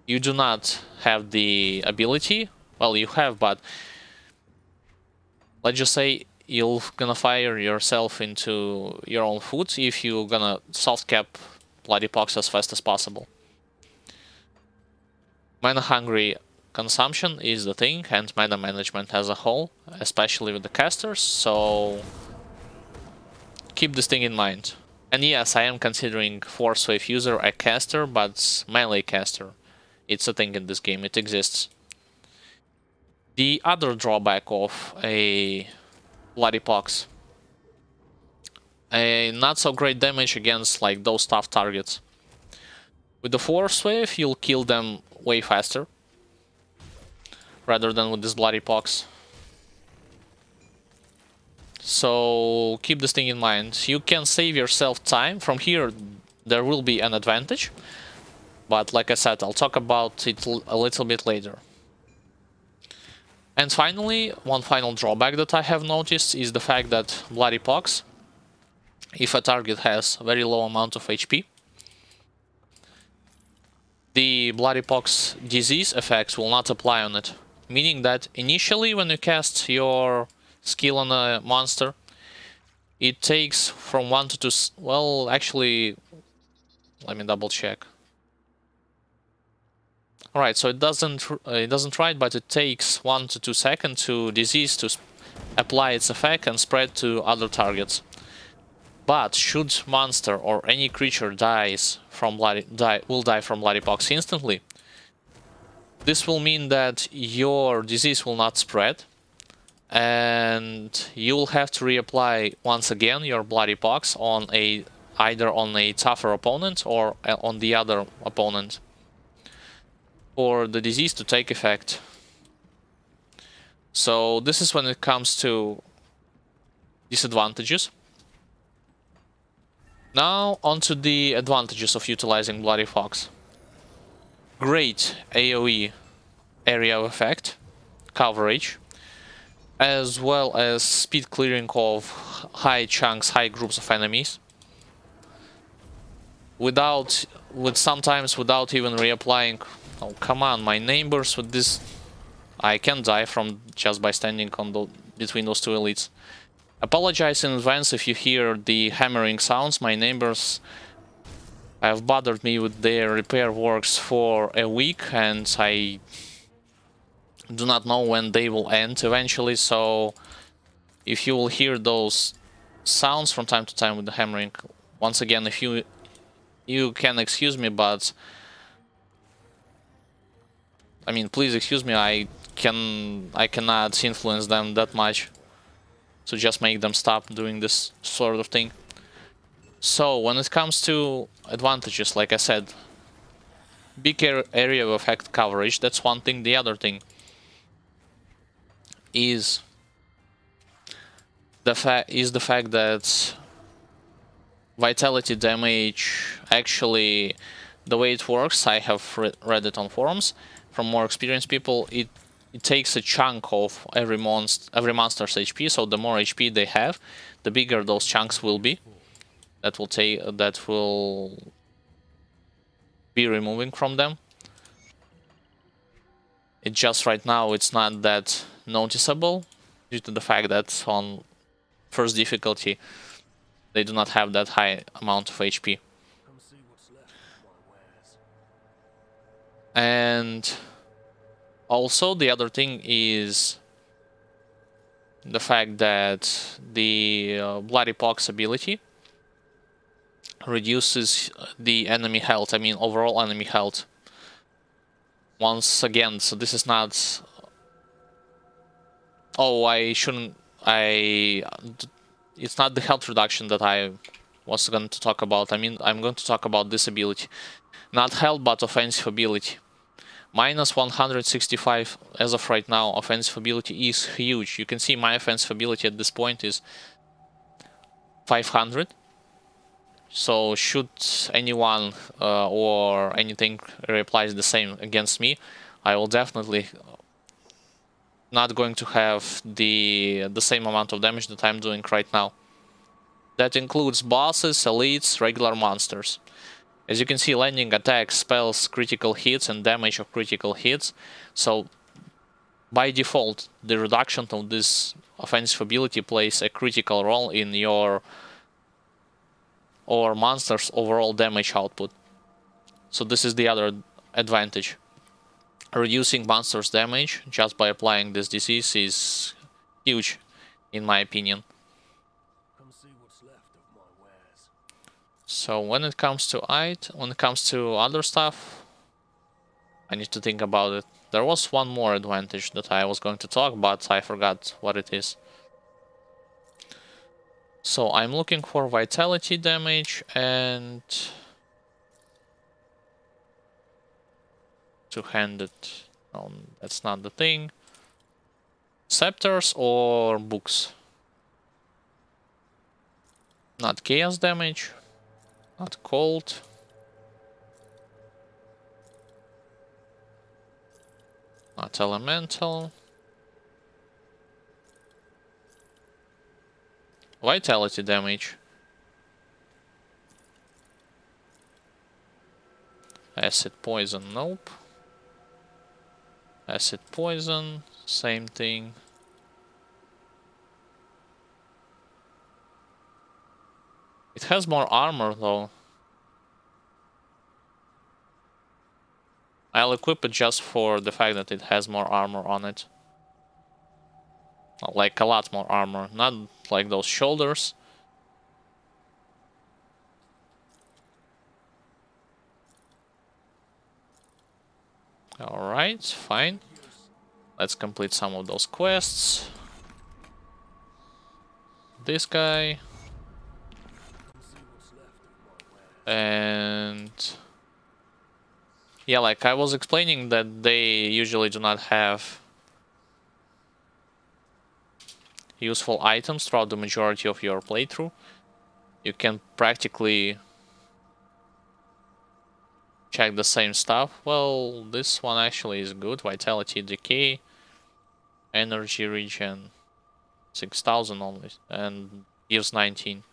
you do not have the ability, well, you have, but let's just say you're gonna fire yourself into your own foot if you're gonna soft cap Bloody Pox as fast as possible. Mana Hungry consumption is the thing, and mana management as a whole, especially with the casters, so keep this thing in mind. And yes, I am considering Force Wave user a caster, but melee caster. It's a thing in this game, it exists. The other drawback of a Bloody Pox, a not so great damage against like those tough targets. With the Force Wave, you'll kill them way faster, rather than with this Bloody Pox. So keep this thing in mind. You can save yourself time. From here there will be an advantage, but like I said, I'll talk about it a little bit later. And finally, one final drawback that I have noticed is the fact that Bloody Pox, if a target has a very low amount of HP, the Bloody Pox disease effects will not apply on it. Meaning that initially when you cast your skill on a monster, it takes from 1 to 2... Well, actually, let me double check. Alright, so it doesn't write, but it takes 1 to 2 seconds to disease to apply its effect and spread to other targets. But should monster or any creature will die from Bloody Pox instantly, this will mean that your disease will not spread, and you will have to reapply once again your Bloody Pox on either on a tougher opponent or on the other opponent for the disease to take effect. So this is when it comes to disadvantages. Now onto the advantages of utilizing Bloody Fox. Great AoE area of effect, coverage, as well as speed clearing of high chunks, high groups of enemies. Sometimes without even reapplying. Oh, come on, my neighbors with this. I can die from just by standing on between those two elites. Apologize in advance if you hear the hammering sounds. My neighbors have bothered me with their repair works for a week, and I do not know when they will end eventually, so if you will hear those sounds from time to time with the hammering, once again, if you can excuse me, but I mean, please excuse me, I cannot influence them that much, so just make them stop doing this sort of thing. So when it comes to advantages, like I said, big area of effect coverage, that's one thing. The other thing is the fact that vitality damage, actually, the way it works, I have read it on forums from more experienced people. It takes a chunk of every monster's HP. So the more HP they have, the bigger those chunks will be. That will be removing from them. It just right now it's not that noticeable due to the fact that on first difficulty they do not have that high amount of HP. And also the other thing is the fact that the Bloody Pox ability reduces the enemy health, I mean overall enemy health. Once again, so this is not... Oh, it's not the health reduction that I was going to talk about. I mean, I'm going to talk about this ability. Not health, but offensive ability. Minus 165 as of right now. Offensive ability is huge. You can see my offensive ability at this point is 500. So should anyone or anything reapplies the same against me, I will definitely not going to have the same amount of damage that I'm doing right now. That includes bosses, elites, regular monsters. As you can see, landing attacks, spells, critical hits, and damage of critical hits. So by default, the reduction of this offensive ability plays a critical role in your or monster's overall damage output. So this is the other advantage. Reducing monster's damage just by applying this disease is huge, in my opinion. So when it comes to other stuff, I need to think about it. There was one more advantage that I was going to talk, but I forgot what it is. So I'm looking for vitality damage and two-handed. No, that's not the thing. Scepters or books? Not chaos damage. Not cold. Not elemental. Vitality damage. Acid poison, nope. Acid poison, same thing. It has more armor though. I'll equip it just for the fact that it has more armor on it. Like a lot more armor, not like those shoulders. Alright, fine. Let's complete some of those quests. This guy. And yeah, like I was explaining that they usually do not have useful items throughout the majority of your playthrough. You can practically check the same stuff. Well, this one actually is good. Vitality decay, energy regen, 6000 only, and gives 19.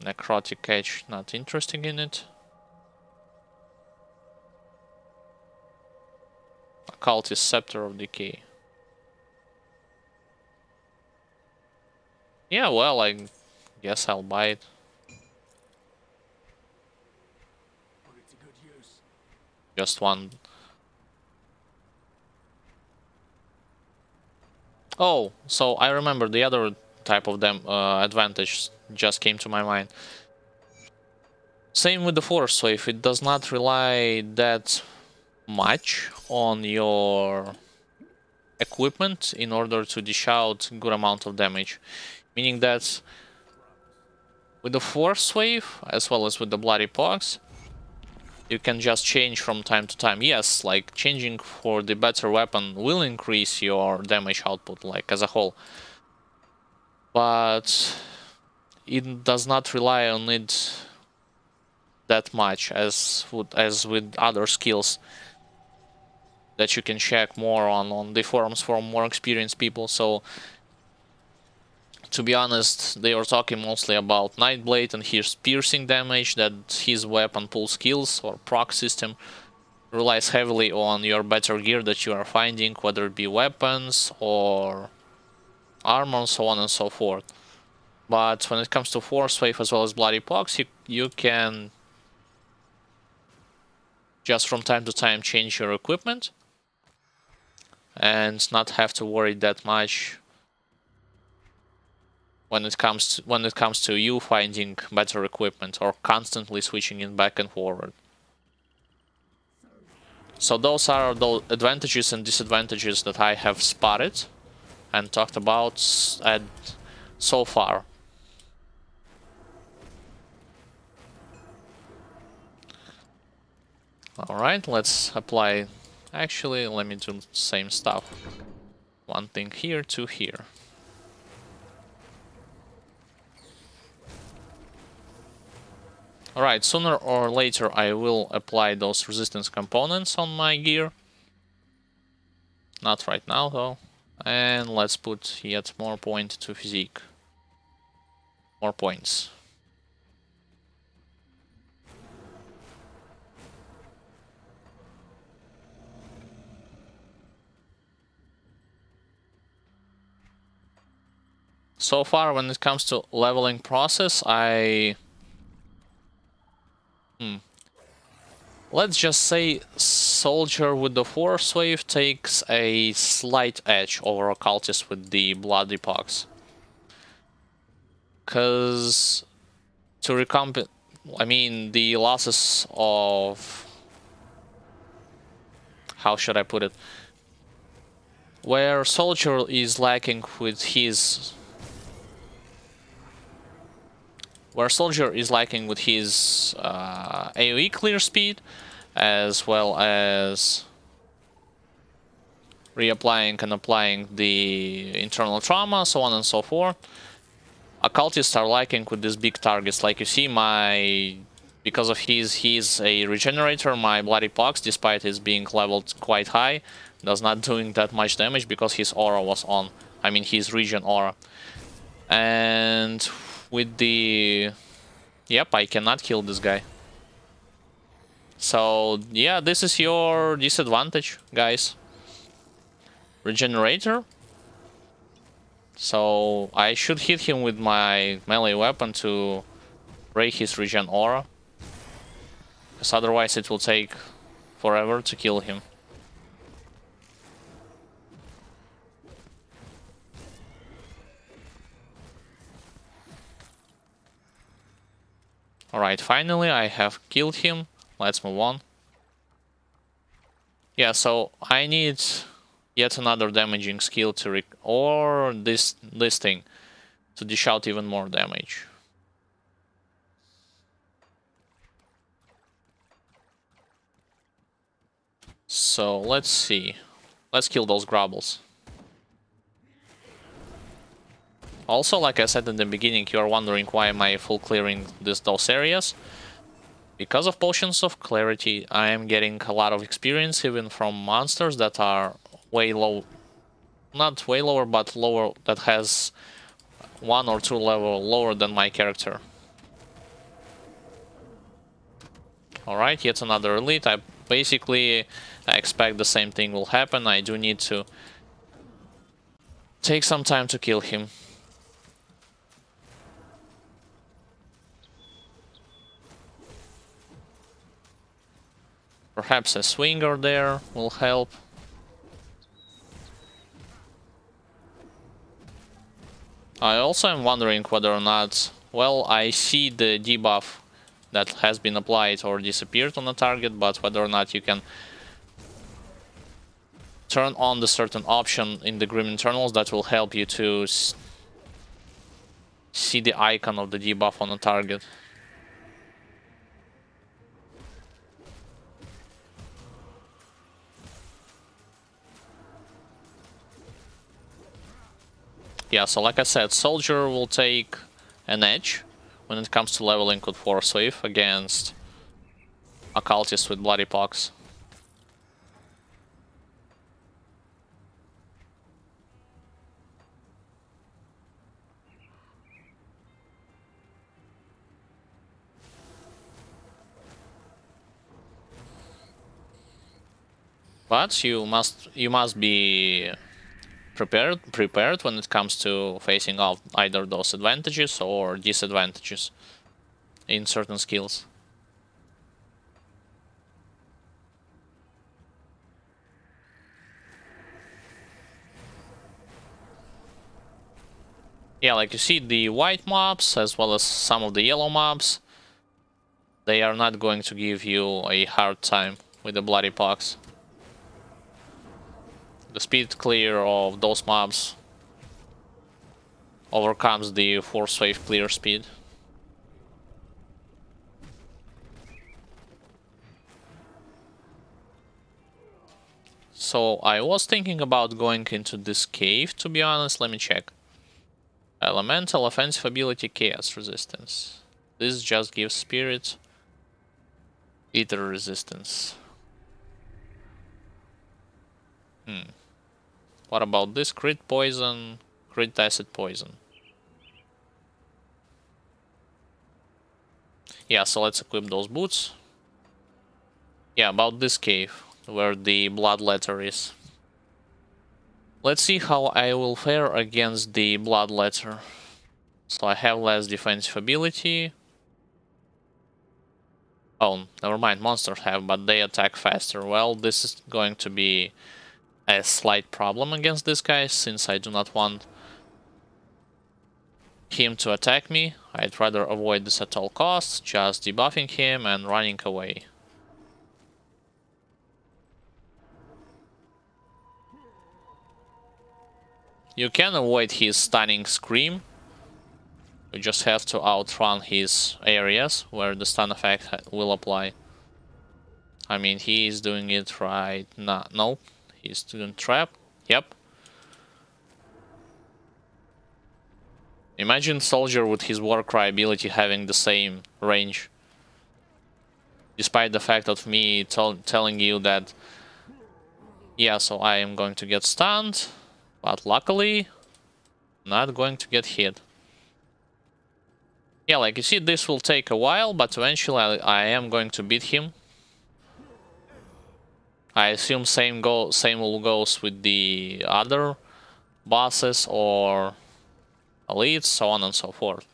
Necrotic edge, not interesting in it. Occultist scepter of decay. Yeah, well, I guess I'll buy it. Just one. Oh, so I remember the other type of them advantage just came to my mind. Same with the force wave, it does not rely that much on your equipment in order to dish out good amount of damage. Meaning that with the force wave, as well as with the bloody pox, you can just change from time to time. Yes, like changing for the better weapon will increase your damage output, like as a whole. But it does not rely on it that much as with other skills that you can check more on the forums from more experienced people. So to be honest, they were talking mostly about Nightblade and his piercing damage, that his weapon pool skills or proc system relies heavily on your better gear that you are finding, whether it be weapons or armor, so on and so forth. But when it comes to Force Wave as well as Bloody Pox, you can just from time to time change your equipment and not have to worry that much when it comes to you finding better equipment or constantly switching it back and forward. So those are the advantages and disadvantages that I have spotted and talked about so far. Alright, let's apply. Actually, let me do the same stuff. One thing here, two here. Alright, sooner or later I will apply those resistance components on my gear. Not right now though. And let's put yet more point to physique. More points. So far, when it comes to leveling process, let's just say Soldier with the Force Wave takes a slight edge over Occultist with the Bloody Pox. Because to recompensate, I mean, the losses of... How should I put it? Where Soldier is lacking with his... Where Soldier is lacking with his AoE clear speed, as well as reapplying and applying the internal trauma, so on and so forth. Occultists are lacking with these big targets. Like you see, because of he's a regenerator, my Bloody Pox, despite his being leveled quite high, does not doing that much damage because his aura was on. I mean, his regen aura. And with the... Yep, I cannot kill this guy. So, yeah, this is your disadvantage, guys. Regenerator. So, I should hit him with my melee weapon to break his regen aura. Because otherwise it will take forever to kill him. Alright, finally I have killed him. Let's move on. Yeah, so I need yet another damaging skill to or this thing to dish out even more damage. So let's see. Let's kill those grubbles. Also, like I said in the beginning, you are wondering why am I full clearing those areas. Because of Potions of Clarity, I am getting a lot of experience even from monsters that are way low. Not way lower, but lower, that has 1 or 2 level lower than my character. Alright, yet another elite. I expect the same thing will happen. I do need to take some time to kill him. Perhaps a swinger there will help. I also am wondering whether or not... Well, I see the debuff that has been applied or disappeared on the target, but whether or not you can turn on the certain option in the Grim Internals that will help you to see the icon of the debuff on the target. Yeah, so like I said, Soldier will take an edge when it comes to leveling with Force Wave against Occultist with Bloody Pox. But you must be prepared when it comes to facing off either those advantages or disadvantages in certain skills. Yeah, like you see the white mobs as well as some of the yellow mobs, they are not going to give you a hard time with the Bloody Pox. The speed clear of those mobs overcomes the Force Wave clear speed. So I was thinking about going into this cave, to be honest. Let me check. Elemental, offensive ability, chaos resistance. This just gives spirit, ether resistance. What about this? Crit poison, crit acid poison. Yeah, so let's equip those boots. Yeah, about this cave, where the blood letter is. Let's see how I will fare against the blood letter. So I have less defensive ability. Oh, never mind, monsters have, but they attack faster. Well, this is going to be a slight problem against this guy, since I do not want him to attack me. I'd rather avoid this at all costs, just debuffing him and running away. You can avoid his stunning scream. You just have to outrun his areas where the stun effect will apply. I mean, he is doing it right now. No, he's doing trap. Yep. Imagine Soldier with his Warcry ability having the same range. Despite the fact of me telling you that, yeah, so I am going to get stunned, but luckily, not going to get hit. Yeah, like you see, this will take a while, but eventually I am going to beat him. I assume same will goes with the other bosses or elites, so on and so forth.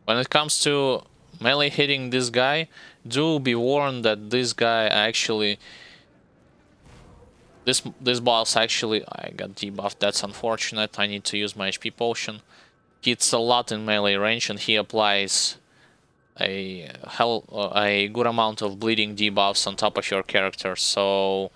When it comes to melee hitting this guy, do be warned that this guy actually... This boss actually... I got debuffed, that's unfortunate. I need to use my HP potion. Hits a lot in melee range and he applies a good amount of bleeding debuffs on top of your character, so...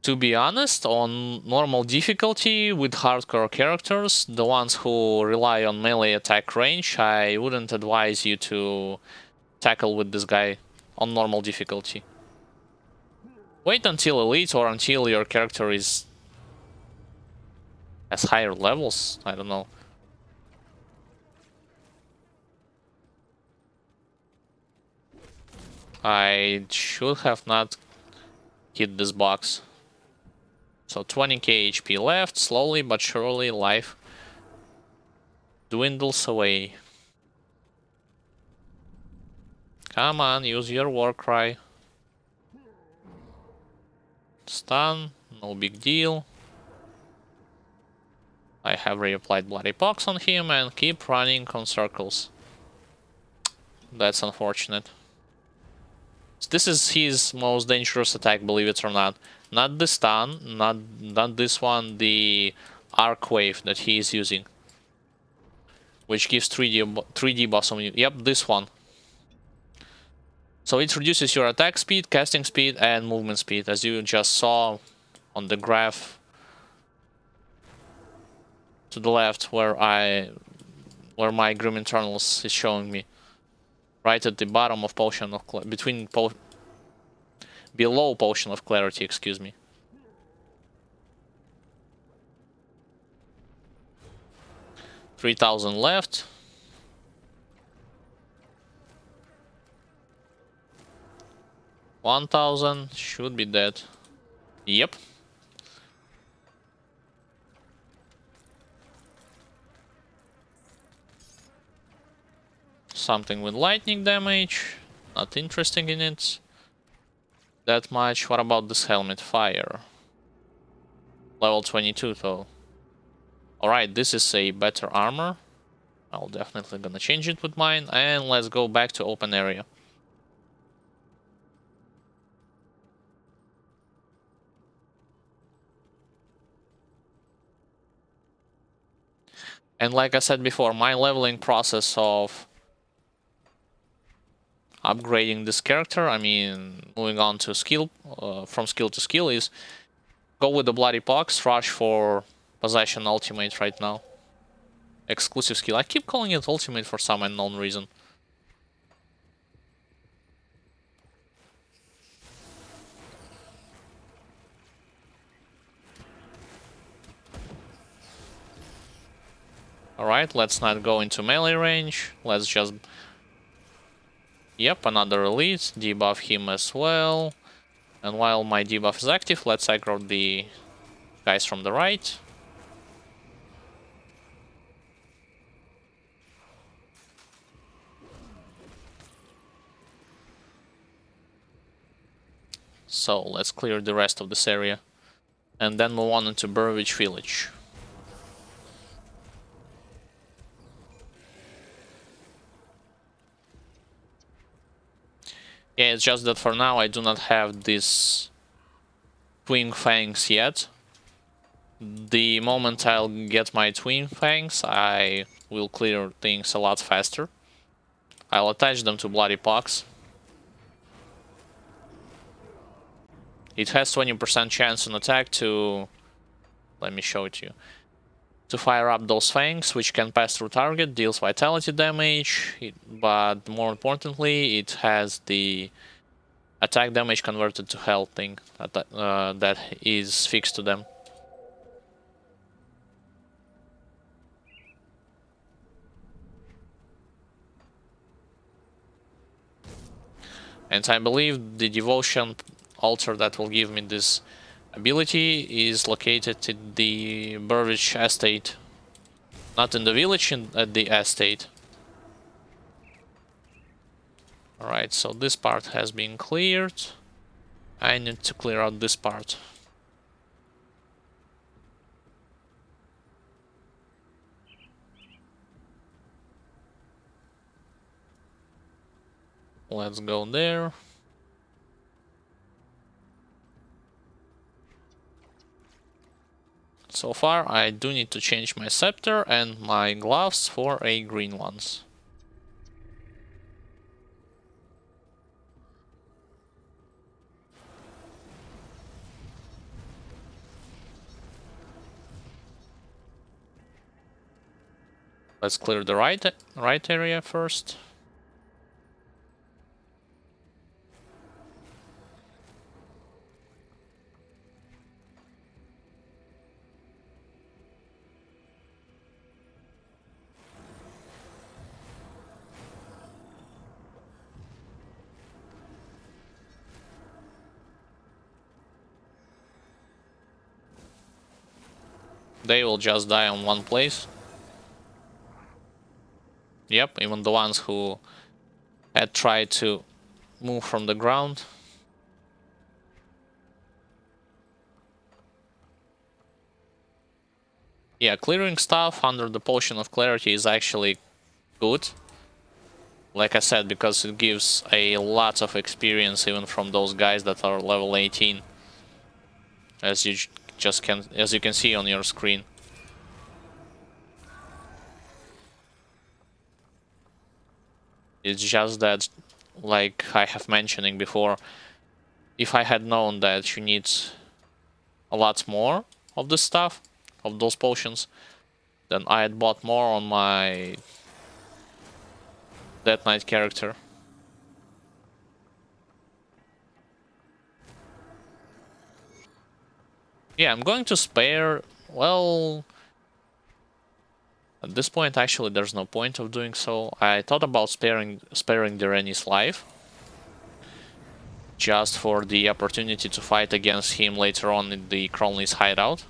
To be honest, on normal difficulty with hardcore characters, the ones who rely on melee attack range, I wouldn't advise you to tackle with this guy on normal difficulty. Wait until elite or until your character has higher levels, I don't know. I should have not hit this box. So 20k HP left, slowly but surely life dwindles away. Come on, use your war cry. Stun, no big deal. I have reapplied Bloody Pox on him and keep running on circles. That's unfortunate. This is his most dangerous attack, believe it or not. Not the stun, not this one, the arc wave that he is using. Which gives 3D buffs on you. Yep, this one. So it reduces your attack speed, casting speed, and movement speed, as you just saw on the graph to the left where my Grim Internals is showing me. Right at the bottom of Potion of below Potion of Clarity, excuse me. $3,000 left. $1,000 should be dead. Yep. Something with lightning damage. Not interesting in it that much. What about this helmet? Fire. Level 22 though. Alright, this is a better armor. I'll definitely gonna change it with mine. And let's go back to open area. And like I said before, my leveling process of upgrading this character, I mean, moving on to skill, from skill to skill, is go with the Bloody Pox, rush for Possession Ultimate right now. Exclusive skill. I keep calling it Ultimate for some unknown reason. Alright, let's not go into melee range. Let's just... Yep, another elite. Debuff him as well. And while my debuff is active, let's aggro the guys from the right. So let's clear the rest of this area. And then move on into Burwich Village. Yeah, it's just that for now I do not have this Twin Fangs yet. The moment I'll get my Twin Fangs, I will clear things a lot faster. I'll attach them to Bloody Pox. It has 20% chance on attack to... Let me show it to you. To fire up those fangs, which can pass through target, deals vitality damage, but more importantly, it has the attack damage converted to health thing that is fixed to them. And I believe the devotion altar that will give me this ability is located in the Burwich estate. Not in the village, at the estate. Alright, so this part has been cleared. I need to clear out this part. Let's go there. So far, I do need to change my scepter and my gloves for a green ones. Let's clear the right area first. They will just die on one place. Yep, even the ones who had tried to move from the ground. Yeah, clearing stuff under the Potion of Clarity is actually good. Like I said, because it gives a lot of experience even from those guys that are level 18. As you can see on your screen. It's just that, like I have mentioning before, if I had known that you need a lot more of this stuff, of those potions, then I had bought more on my Death Knight character. Yeah, I'm going to spare, well, at this point actually there's no point of doing so. I thought about sparing the Rennie's life, just for the opportunity to fight against him later on in the Crowley's hideout.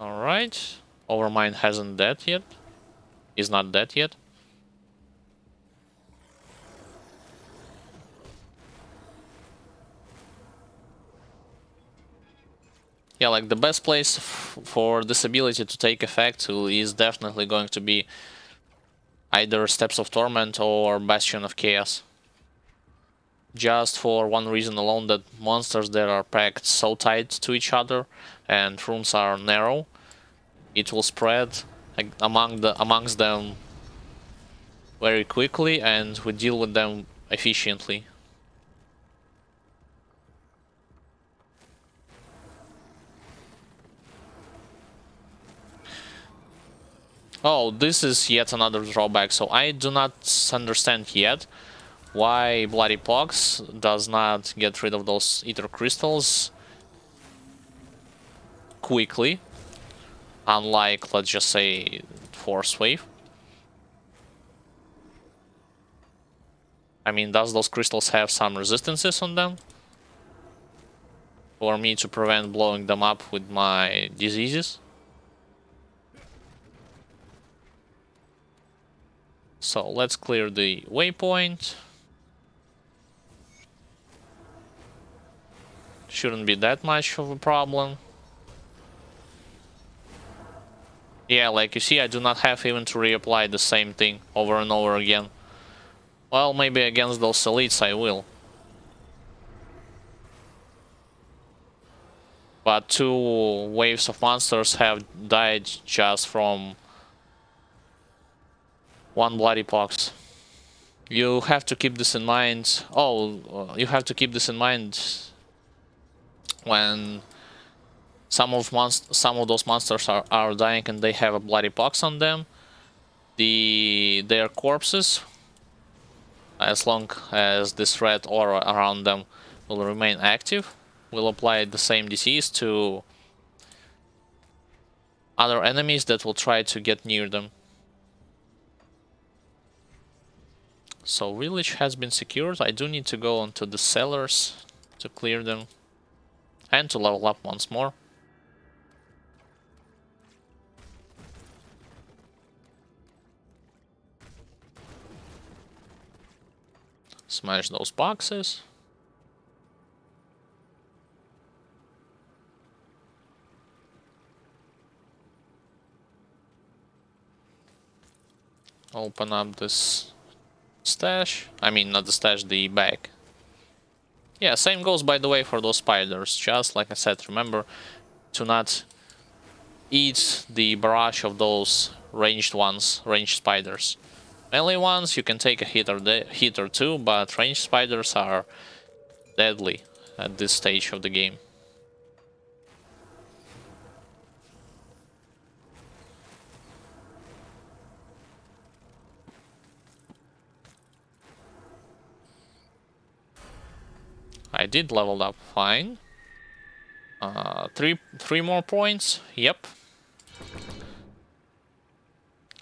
Alright, Overmind hasn't dead yet. Is not dead yet. Yeah, like the best place for this ability to take effect is definitely going to be either Steps of Torment or Bastion of Chaos. Just for one reason alone, that monsters that are packed so tight to each other and rooms are narrow, it will spread amongst them very quickly, and we deal with them efficiently. Oh, this is yet another drawback, so I do not understand yet why Bloody Pox does not get rid of those ether crystals quickly, unlike, let's just say, Force Wave. I mean, does those crystals have some resistances on them? For me to prevent blowing them up with my diseases? So let's clear the waypoint. Shouldn't be that much of a problem. Yeah, like you see, I do not have even to reapply the same thing over and over again. Well, maybe against those elites I will. But 2 waves of monsters have died just from 1 Bloody Pox. You have to keep this in mind. Oh, you have to keep this in mind when some of those monsters are dying and they have a Bloody Pox on them. Their corpses, as long as this red aura around them will remain active, will apply the same disease to other enemies that will try to get near them. So village has been secured. I do need to go onto the cellars to clear them and to level up once more. Smash those boxes. Open up this stash. I mean, not the stash, the bag. Yeah, same goes, by the way, for those spiders. Just like I said, remember to not eat the barrage of those ranged spiders. Melee ones, you can take a hit or two, but ranged spiders are deadly at this stage of the game. I did level up fine. Three more points. Yep.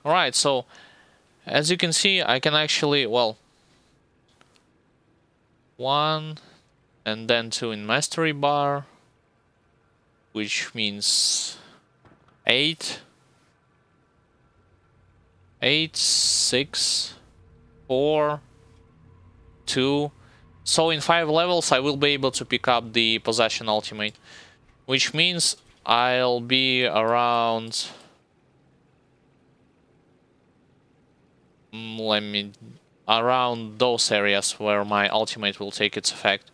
Alright, so as you can see, I can actually, well, 1 and then 2 in mastery bar, which means 8, 6, 4, 2. So in 5 levels I will be able to pick up the possession ultimate, which means I'll be around, around those areas where my ultimate will take its effect.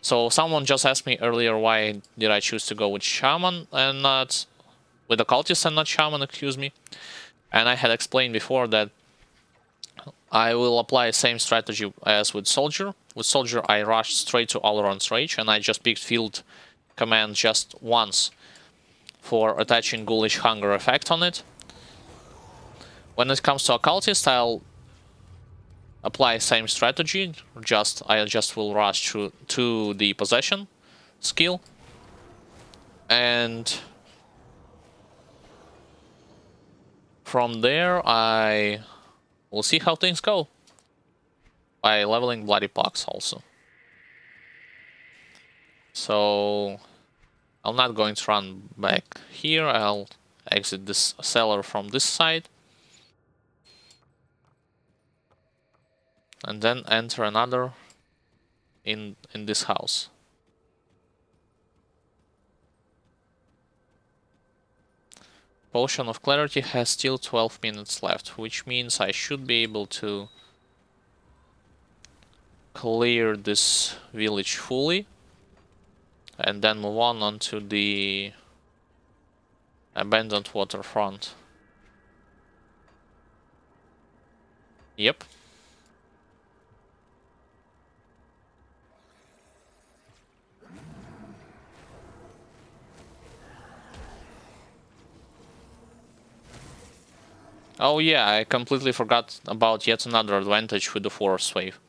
So someone just asked me earlier why did I choose to go with Shaman and not with Occultist and not Shaman, excuse me. And I had explained before that I will apply the same strategy as with Soldier. With Soldier I rushed straight to Oleron's Rage and I just picked Field Command just once for attaching Ghoulish Hunger effect on it. When it comes to Occultist, I'll apply same strategy, I just will rush to the possession skill, and from there I will see how things go by leveling Bloody Pox also. So I'm not going to run back here, I'll exit this cellar from this side and then enter another in this house. Potion of Clarity has still 12 minutes left, which means I should be able to clear this village fully and then move on onto the abandoned waterfront. Yep. Oh yeah, I completely forgot about yet another advantage with the Force Wave.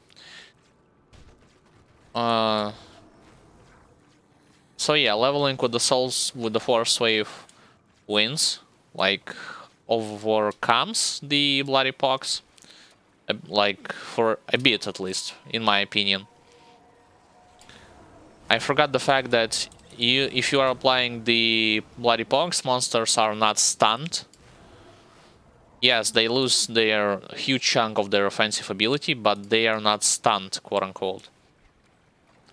So yeah, leveling with the souls with the Force Wave wins, like overcomes the Bloody Pox, like for a bit at least, in my opinion. I forgot the fact that if you are applying the Bloody Pox, monsters are not stunned. Yes, they lose their huge chunk of their offensive ability, but they are not stunned, quote-unquote,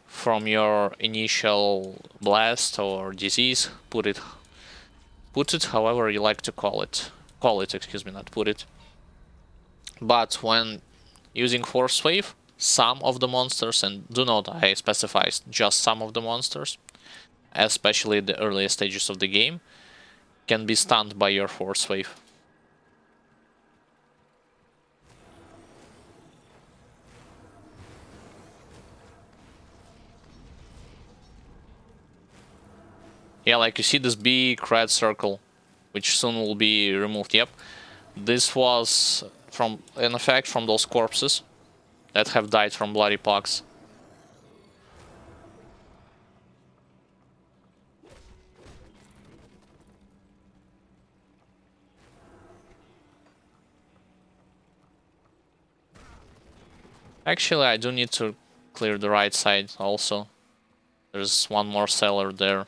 from your initial blast or disease. Put it however you like to call it. Excuse me, not put it. But when using Force Wave, some of the monsters, and do note I specify just some of the monsters, especially the earliest stages of the game, can be stunned by your Force Wave. Yeah, like you see this big red circle, which soon will be removed. Yep, this was from an effect from those corpses that have died from Bloody Pox. Actually, I do need to clear the right side also. There's one more cellar there.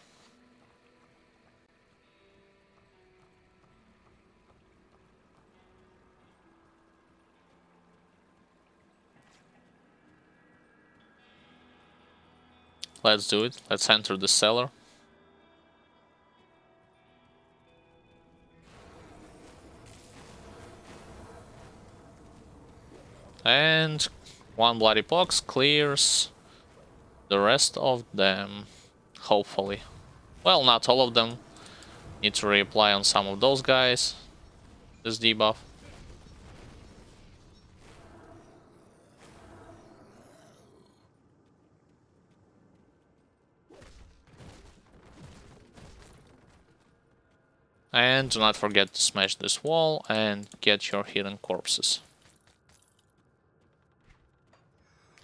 Let's do it. Let's enter the cellar. And one Bloody Pox clears the rest of them, hopefully. Well, not all of them. Need to reapply on some of those guys. This debuff. And do not forget to smash this wall and get your hidden corpses.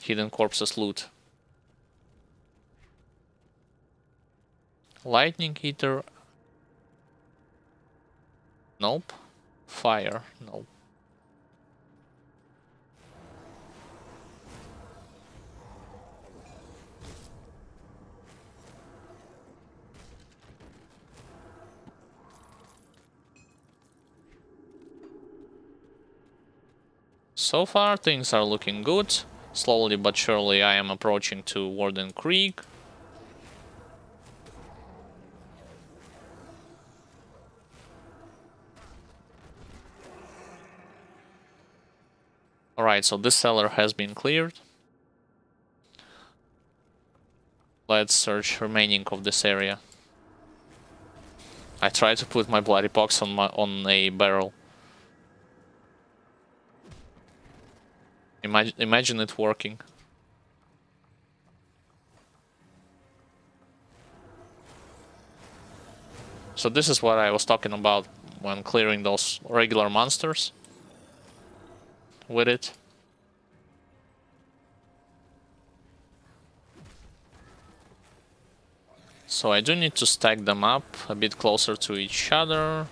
Hidden corpses loot. Lightning Eater. Nope. Fire. Nope. So far, things are looking good. Slowly but surely, I am approaching to Warden Creek. Alright, so this cellar has been cleared. Let's search remaining of this area. I tried to put my bloody pox on a barrel. Imagine it working. So this is what I was talking about when clearing those regular monsters with it. So I do need to stack them up a bit closer to each other.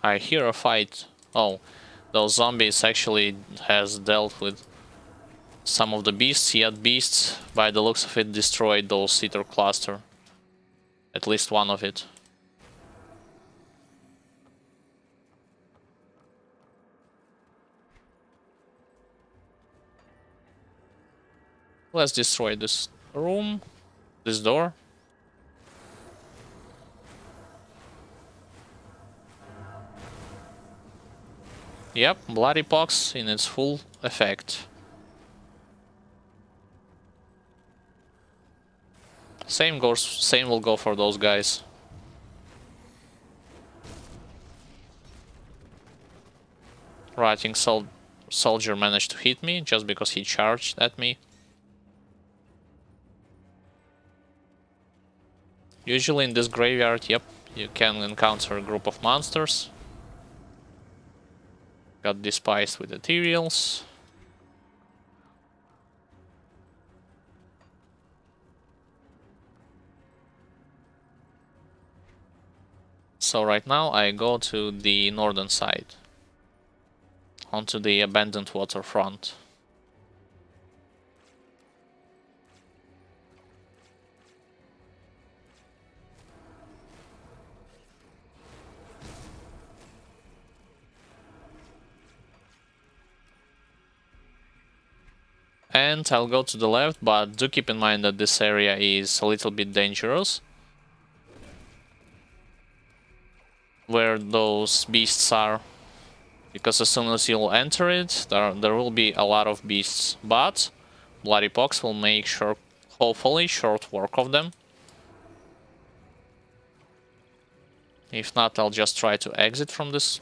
I hear a fight. Oh, those zombies actually has dealt with some of the beasts, yet beasts, by the looks of it, destroyed those Ether cluster. At least one of it. Let's destroy this room, this door. Yep, bloody pox in its full effect. Same will go for those guys. Rotting soldier managed to hit me just because he charged at me. Usually in this graveyard, yep, you can encounter a group of monsters. Got despised with ethereals. So right now I go to the northern side, onto the abandoned waterfront. And I'll go to the left, but do keep in mind that this area is a little bit dangerous. Where those beasts are. Because as soon as you'll enter it, there will be a lot of beasts. But Bloody Pox will make sure, hopefully, short work of them. If not, I'll just try to exit from this.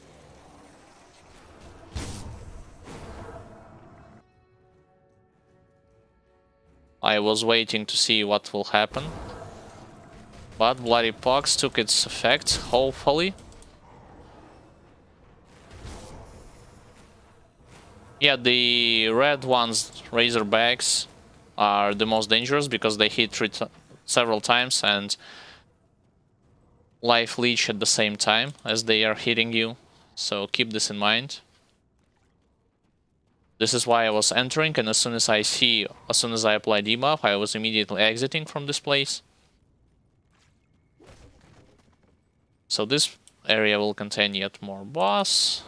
I was waiting to see what will happen. But Bloody Pox took its effect, hopefully. Yeah, the red ones, Razorbacks, are the most dangerous because they hit several times and life leech at the same time as they are hitting you. So keep this in mind. This is why I was entering, and as soon as I apply debuff, I was immediately exiting from this place. So this area will contain yet more boss.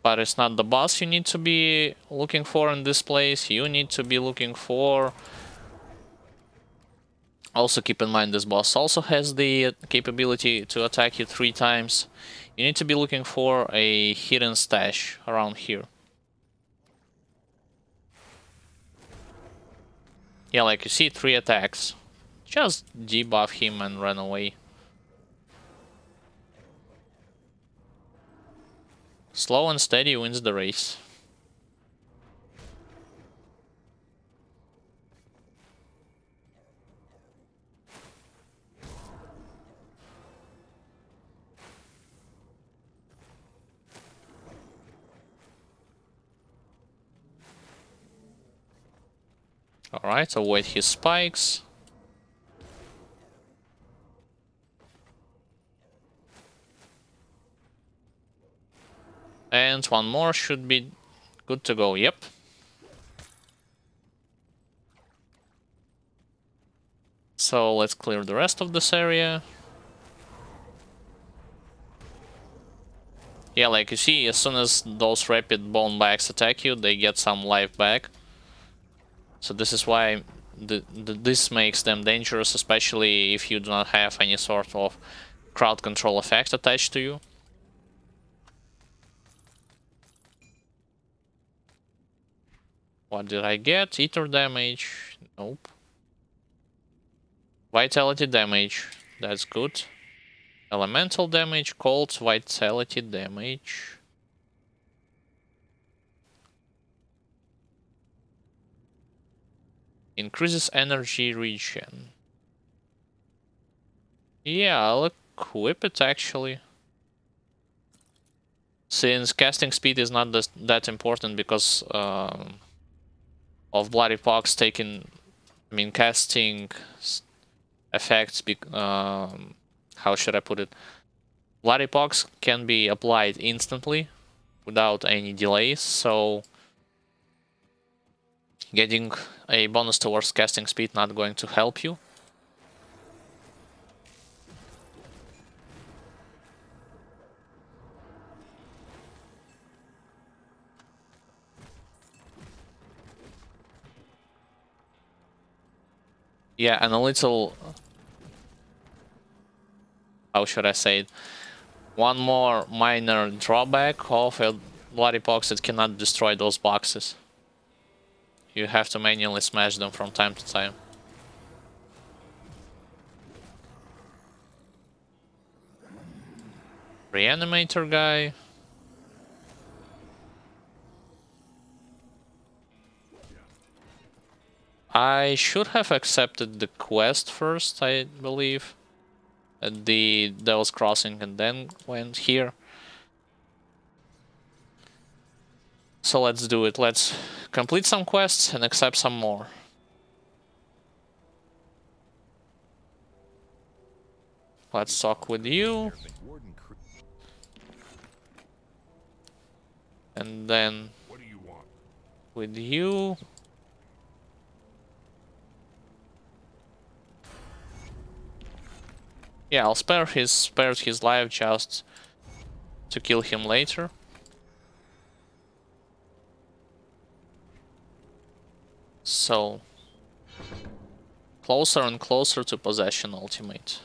But it's not the boss you need to be looking for in this place. You need to be looking for... Also keep in mind this boss also has the capability to attack you 3 times. You need to be looking for a hidden stash around here. Yeah, like you see 3 attacks. Just debuff him and run away. Slow and steady wins the race. Alright, avoid his spikes. And one more should be good to go, yep. So let's clear the rest of this area. Yeah, like you see, as soon as those rapid bone bags attack you, they get some life back. So this is why this makes them dangerous, especially if you do not have any sort of crowd control effect attached to you. What did I get? Ether damage? Nope. Vitality damage. That's good. Elemental damage, cold, vitality damage. Increases energy regen. Yeah, I'll equip it actually. Since casting speed is not that important because of Bloody Pox taking, I mean, casting effects, how should I put it? Bloody Pox can be applied instantly without any delays, so getting a bonus towards casting speed not going to help you. Yeah, and a little... how should I say it? One more minor drawback of a Bloody Pox, it cannot destroy those boxes. You have to manually smash them from time to time. Reanimator guy. I should have accepted the quest first, I believe. At the Devil's Crossing and then went here. So let's do it. Let's complete some quests and accept some more. Let's talk with you. And then with you. Yeah, I'll spare his life just to kill him later. So closer and closer to possession ultimate.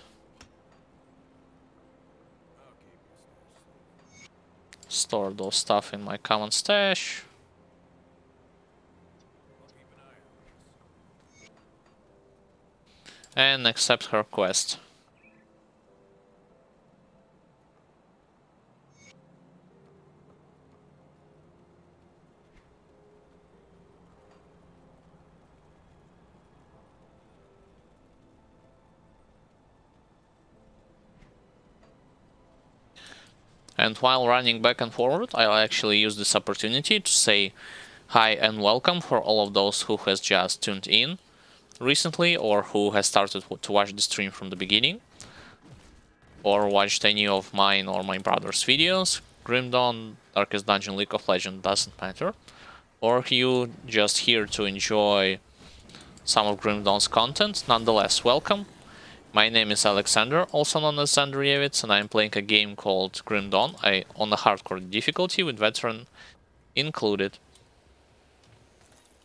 Store those stuff in my common stash. And accept her quest. And while running back and forward, I'll actually use this opportunity to say hi and welcome for all of those who has just tuned in recently or who has started to watch the stream from the beginning or watched any of mine or my brother's videos. Grim Dawn, Darkest Dungeon, League of Legends, doesn't matter. Or you just here to enjoy some of Grim Dawn's content, nonetheless welcome. My name is Alexander, also known as Zandrievitz, and I'm playing a game called Grim Dawn on a hardcore difficulty with veteran included.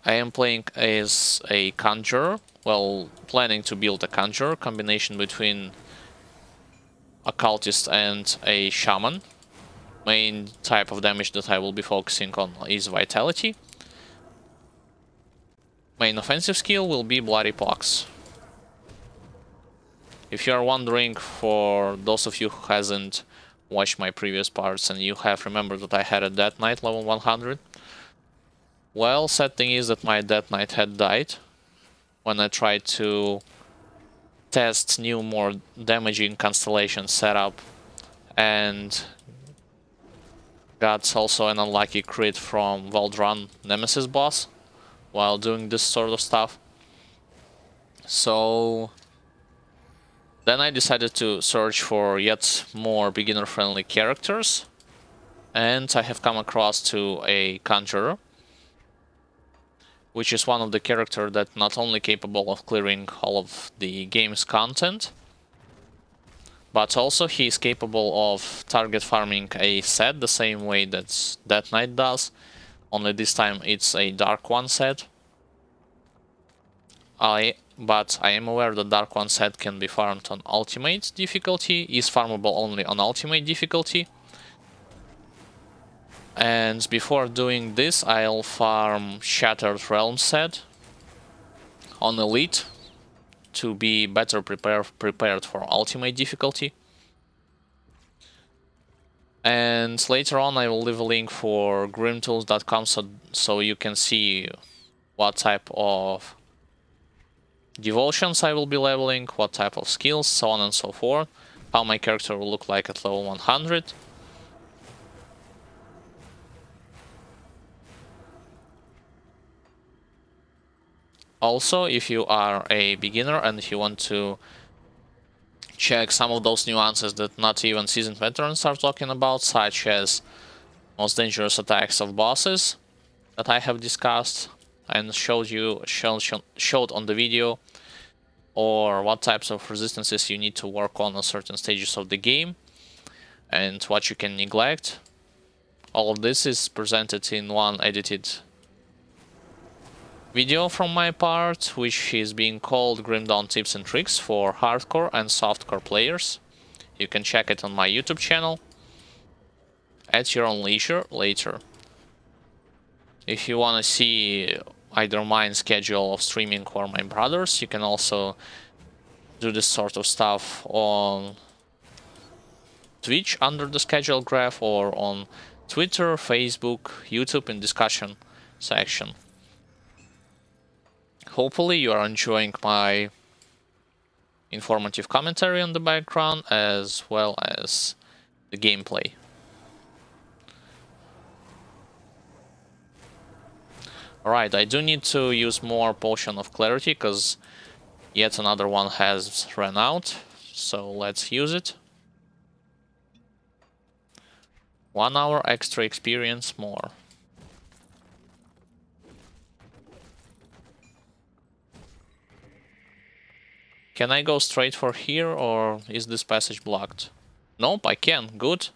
I am playing as a Conjurer, well, planning to build a Conjurer, combination between Occultist and a Shaman. Main type of damage that I will be focusing on is Vitality. Main offensive skill will be Bloody Pox. If you are wondering, for those of you who hasn't watched my previous parts and you have remembered that I had a Death Knight level 100, well, sad thing is that my Death Knight had died when I tried to test new, more damaging constellation setup and got also an unlucky crit from Valdran Nemesis boss while doing this sort of stuff. So then I decided to search for yet more beginner-friendly characters, and I have come across to a Conjurer, which is one of the characters that not only capable of clearing all of the game's content, but also he is capable of target farming a set the same way that Death Knight does, only this time it's a Dark One set. But I am aware that Dark One set can be farmed on Ultimate difficulty, is farmable only on Ultimate difficulty. And before doing this, I'll farm Shattered Realm set on Elite to be better prepared for Ultimate difficulty. And later on I will leave a link for grimtools.com so you can see what type of devotions I will be leveling, what type of skills, so on and so forth, how my character will look like at level 100. Also, if you are a beginner and if you want to check some of those nuances that not even seasoned veterans are talking about, such as most dangerous attacks of bosses that I have discussed and showed on the video, or what types of resistances you need to work on certain stages of the game, and what you can neglect. All of this is presented in one edited video from my part, which is being called Grim Dawn Tips and Tricks for hardcore and softcore players. You can check it on my YouTube channel at your own leisure later. If you want to see either my schedule of streaming or my brother's, you can also do this sort of stuff on Twitch under the schedule graph, or on Twitter, Facebook, YouTube in discussion section. Hopefully you are enjoying my informative commentary on the background as well as the gameplay. Alright, I do need to use more Potion of Clarity because yet another one has run out, so let's use it. 1 hour extra experience more. Can I go straight for here, or is this passage blocked? Nope, I can. Good.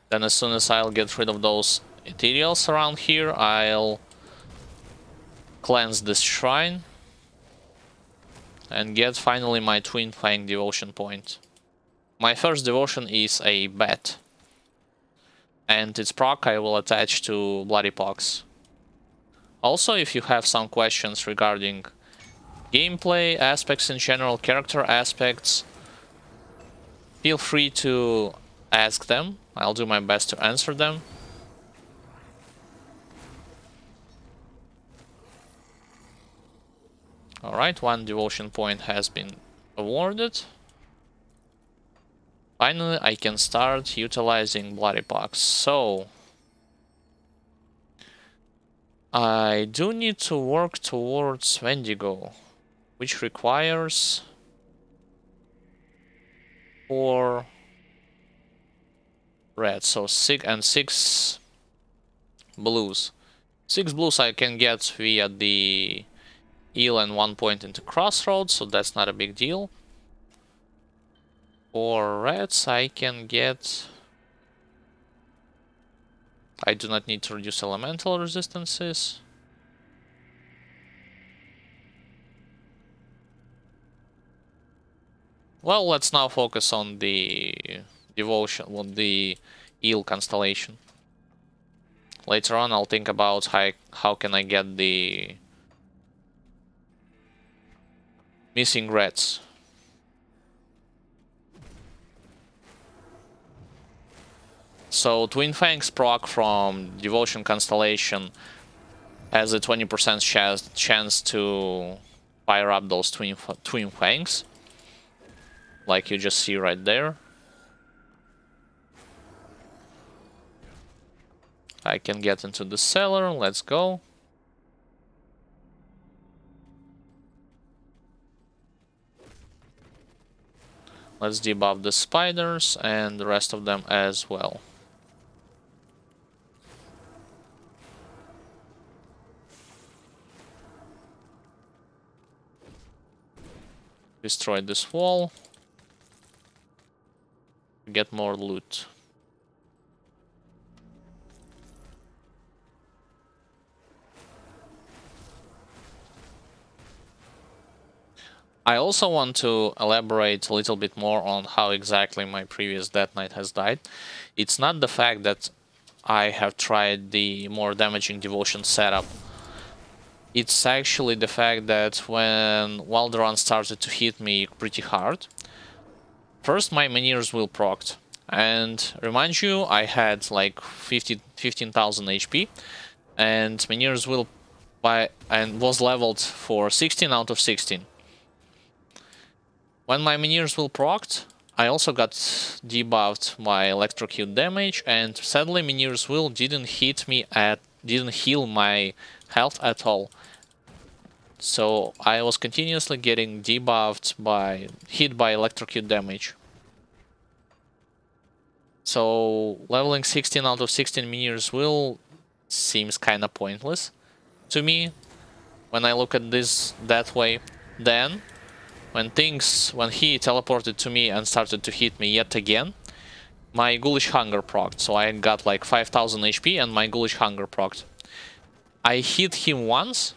Then as soon as I'll get rid of those ethereals around here, I'll cleanse this shrine and get finally my Twin Fang devotion point. My first devotion is a bat, and its proc I will attach to Bloody Pox. Also, if you have some questions regarding gameplay aspects in general, character aspects, feel free to ask them. I'll do my best to answer them. Alright, 1 devotion point has been awarded. Finally, I can start utilizing Bloody Pox. So I do need to work towards Wendigo, which requires 4 red, so 6 blues. 6 blues I can get via the eel and 1 point into Crossroads, so that's not a big deal. 4 reds I can get. I do not need to reduce elemental resistances. Well, let's now focus on the devotion, on the eel constellation. Later on I'll think about how can I get the missing reds. So Twin Fangs proc from Devotion Constellation has a 20% chance to fire up those Twin Fangs, like you just see right there. I can get into the cellar, let's go. Let's debuff the spiders and the rest of them as well. Destroy this wall. Get more loot. I also want to elaborate a little bit more on how exactly my previous Death Knight has died. It's not the fact that I have tried the more damaging devotion setup. It's actually the fact that when Walderon started to hit me pretty hard, first my Menhirs will procced. And remind you, I had like 15,000 HP, and Menhirs will and was leveled for 16 out of 16. When my Menhirs will procced, I also got debuffed by electrocute damage, and sadly Menhirs will didn't heal my health at all. So I was continuously getting debuffed hit by electrocute damage. So leveling 16 out of 16 Menhirs will seems kinda pointless to me when I look at this that way. Then when he teleported to me and started to hit me yet again, my Ghoulish Hunger procced. So I got like 5000 HP and my Ghoulish Hunger procced. I hit him once,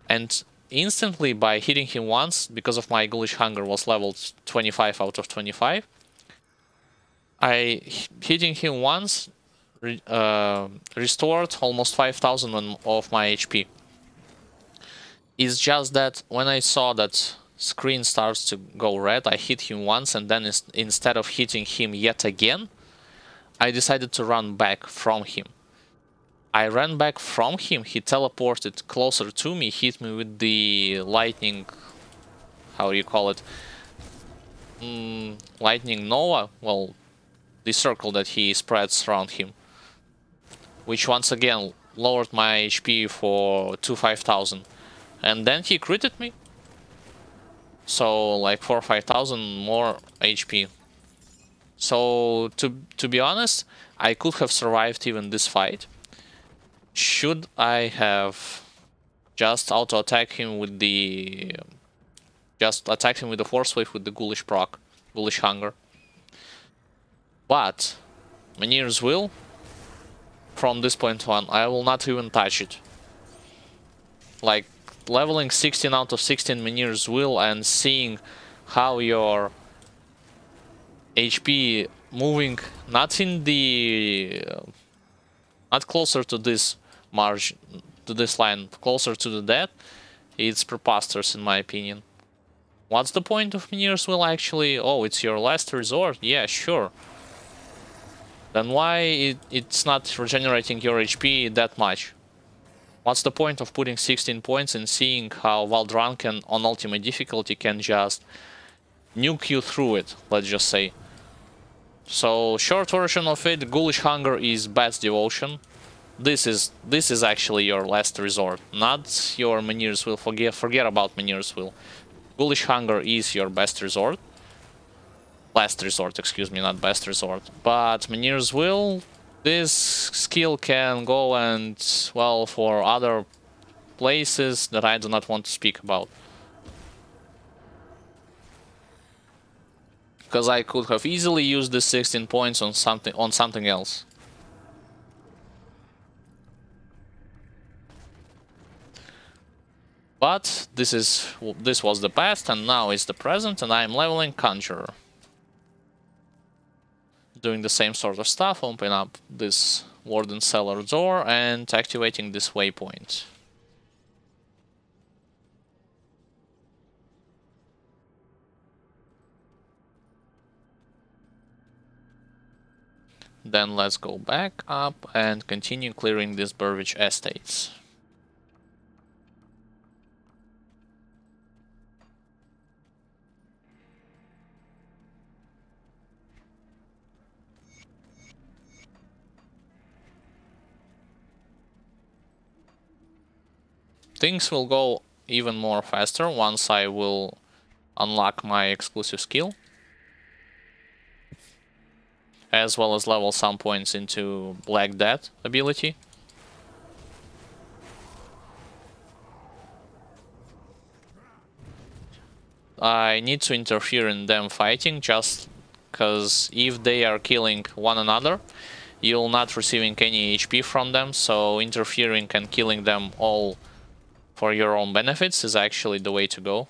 and instantly by hitting him once, because of my Ghoulish Hunger was leveled 25 out of 25, hitting him once restored almost 5000 of my HP. It's just that when I saw that screen starts to go red, I hit him once, and then instead of hitting him yet again, I decided to run back from him. I ran back from him, he teleported closer to me, hit me with the lightning, how do you call it, lightning nova, well, the circle that he spreads around him, which once again lowered my HP to 5000, and then he critted me. So like 4 or 5000 more HP. So to be honest, I could have survived even this fight. Should I have just auto attack him with the force wave with the Ghoulish Hunger. But Menhir's Will, from this point on, I will not even touch it. Like leveling 16 out of 16 Menhir's Will and seeing how your HP moving not closer to this margin, to this line, closer to the death, it's preposterous in my opinion. What's the point of Menhir's Will actually? Oh, it's your last resort? Yeah, sure. Then why it's not regenerating your HP that much? What's the point of putting 16 points and seeing how Valdran can, on ultimate difficulty, can just nuke you through it, let's just say. So, short version of it, Ghoulish Hunger is best devotion. This is actually your last resort, not your Menhir's Will. Forget about Menhir's Will. Ghoulish Hunger is your best resort. Last resort, excuse me, not best resort. But Menhir's Will, this skill can go and, well, for other places that I do not want to speak about. Because I could have easily used the 16 points on something else. But this was the past, and now is the present, and I am leveling Conjurer. Doing the same sort of stuff, open up this Warden Cellar door and activating this waypoint. Then let's go back up and continue clearing these Burbage estates. Things will go even more faster once I will unlock my exclusive skill. as well as level some points into Black Death ability. I need to interfere in them fighting just because if they are killing one another, you'll not receiving any HP from them, so interfering and killing them all for your own benefits is actually the way to go.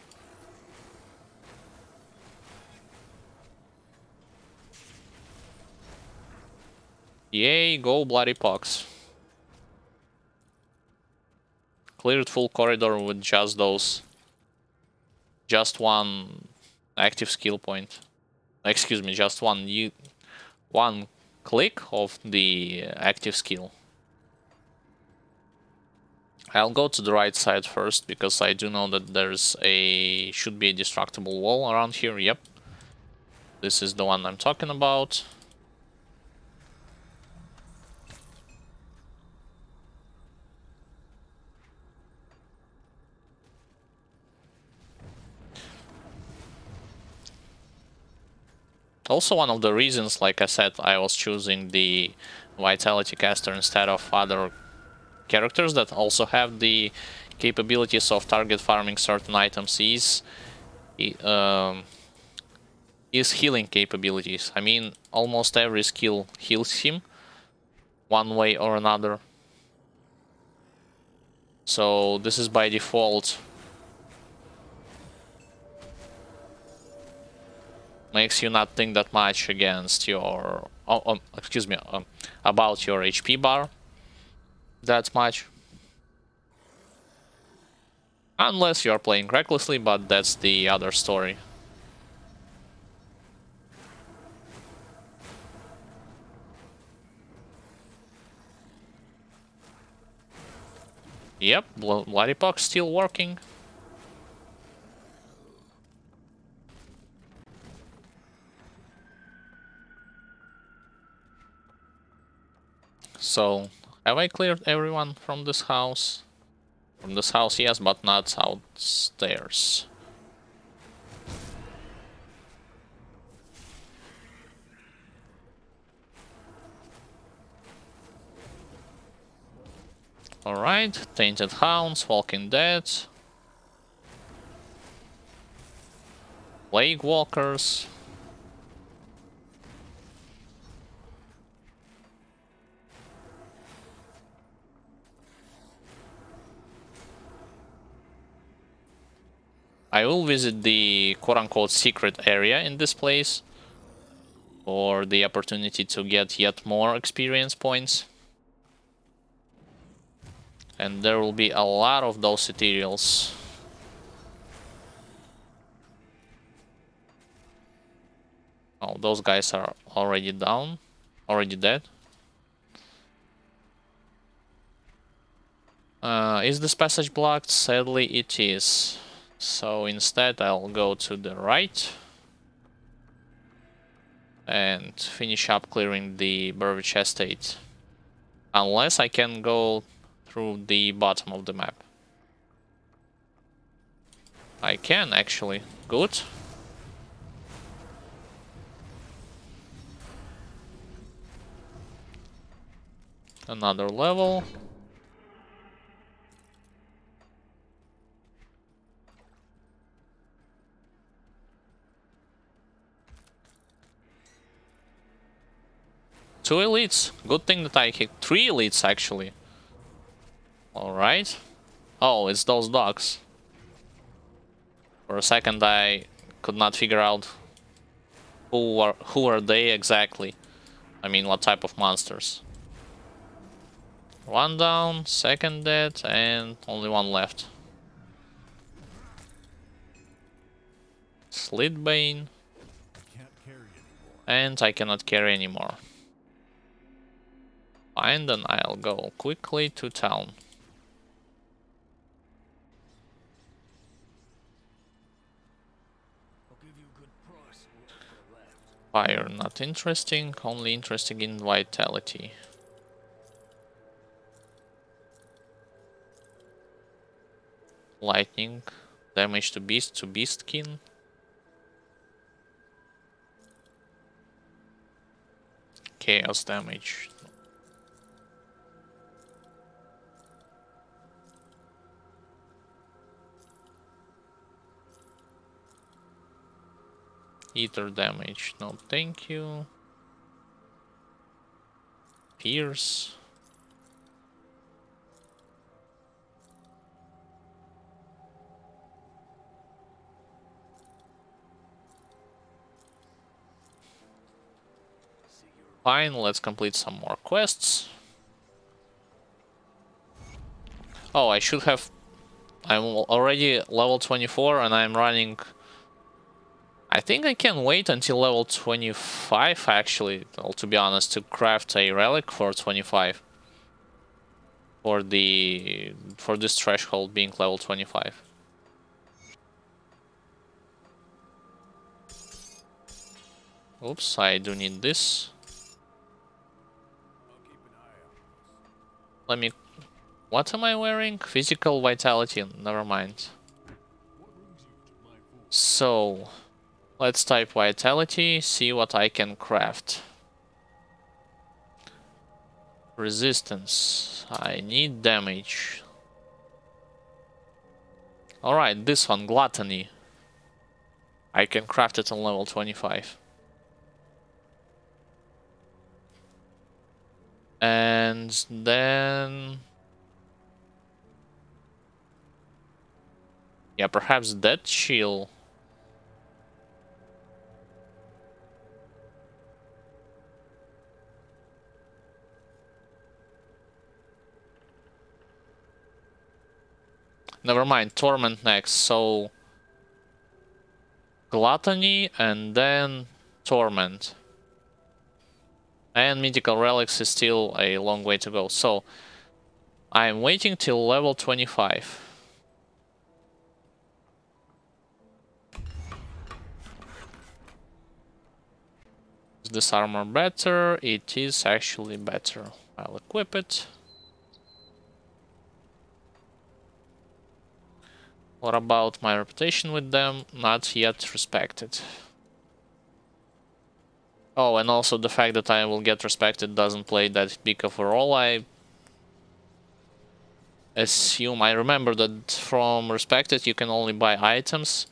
Yay, go bloody pox. Cleared full corridor with just those. Just one active skill point. Excuse me, just one click of the active skill. I'll go to the right side first because I do know that should be a destructible wall around here. Yep. This is the one I'm talking about. Also, one of the reasons, like I said, I was choosing the Vitality Caster instead of other characters that also have the capabilities of target farming certain items is healing capabilities. I mean, almost every skill heals him one way or another. So this is by default. Makes you not think that much against your... excuse me, about your HP bar. That much. Unless you're playing recklessly, but that's the other story. Yep, Bloody Pox still working. So, have I cleared everyone from this house? From this house, yes, but not outstairs. Alright, Tainted Hounds, Walking Dead. Plague Walkers. I will visit the quote-unquote secret area in this place for the opportunity to get yet more experience points. And there will be a lot of those ethereals. Oh, those guys are already down, already dead. Is this passage blocked? Sadly, it is. So instead I'll go to the right and finish up clearing the Burbage Estate. Unless I can go through the bottom of the map. I can actually. Good. Another level. Two elites. Good thing that I hit 3 elites actually. Alright. Oh, it's those dogs. For a second I could not figure out who are they exactly. I mean, what type of monsters. One down, second dead, and only one left. Slitbane. And I cannot carry anymore. Fine, then I'll go quickly to town. Fire, not interesting, only interesting in vitality. Lightning, damage to beastkin. chaos damage. Ether damage, no thank you. Pierce. Fine, let's complete some more quests. Oh, I should have... I'm already level 24 and I'm running... I think I can wait until level 25 actually, well, to be honest, to craft a relic for 25. For this threshold being level 25. Oops, I do need this. Let me... What am I wearing? Physical vitality, never mind. So, let's type vitality, see what I can craft. Resistance, I need damage. Alright, this one, gluttony. I can craft it on level 25. And then... Yeah, perhaps Death Shield. Never mind, Torment next, so... Gluttony and then Torment. And Mythical Relics is still a long way to go, so... I'm waiting till level 25. Is this armor better? It is actually better. I'll equip it. What about my reputation with them? Not yet respected. Oh, and also the fact that I will get respected doesn't play that big of a role. I assume, I remember that from respected you can only buy items.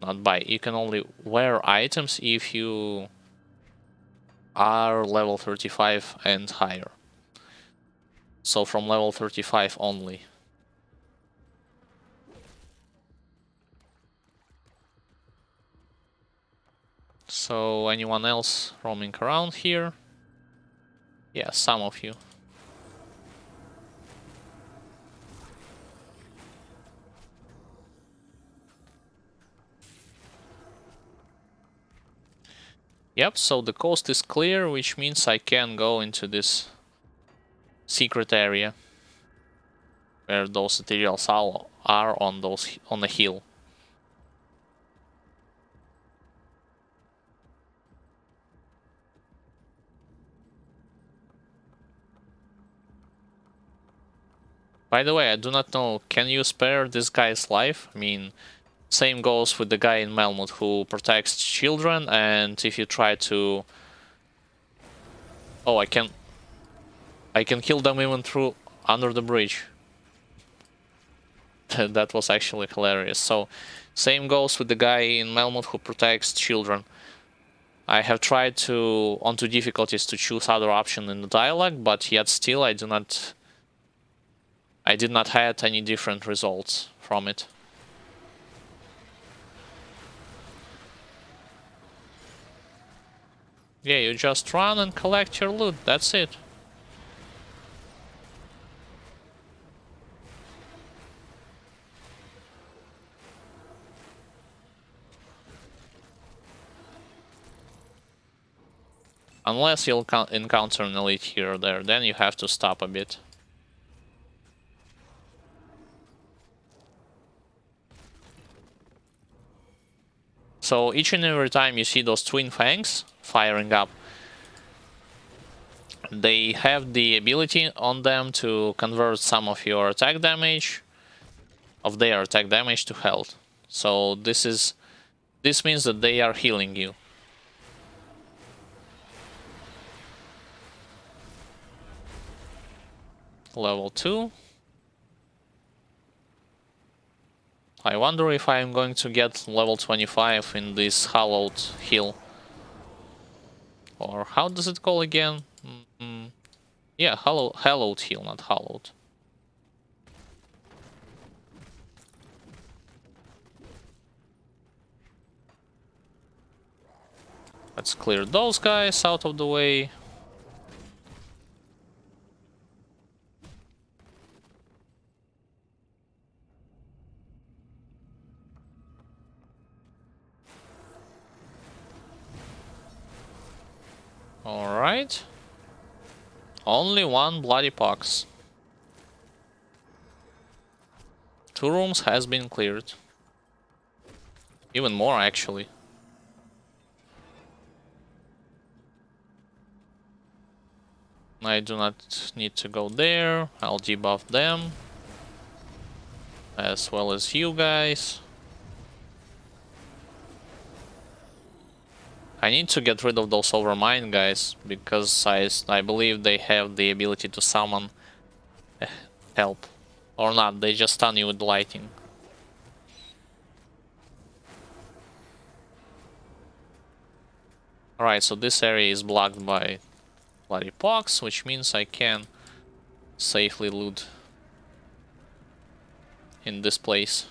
Not buy, you can only wear items if you are level 35 and higher. So from level 35 only. So anyone else roaming around here? Yeah, some of you. Yep, so the coast is clear, which means I can go into this secret area where those materials are on the hill. By the way, I do not know, can you spare this guy's life? I mean, same goes with the guy in Melmoth who protects children, and if you try to... Oh, I can kill them even through under the bridge. That was actually hilarious. So, same goes with the guy in Melmoth who protects children. I have tried to, onto difficulties, to choose other option in the dialogue, but yet still I did not have any different results from it. Yeah, you just run and collect your loot, that's it. Unless you'll encounter an elite here or there, then you have to stop a bit. So each and every time you see those twin fangs firing up, they have the ability on them to convert some of your attack damage, of their attack damage, to health. So this means that they are healing you. level 2. I wonder if I'm going to get level 25 in this hallowed hill. Or how does it call again? Yeah, hallowed hill, not hallowed. Let's clear those guys out of the way. Alright. Only one bloody pox. 2 rooms has been cleared. Even more, actually. I do not need to go there. I'll debuff them. As well as you guys. I need to get rid of those overmind guys, because I believe they have the ability to summon help. Or not, they just stun you with lighting. Alright, so this area is blocked by bloody pox, which means I can safely loot in this place.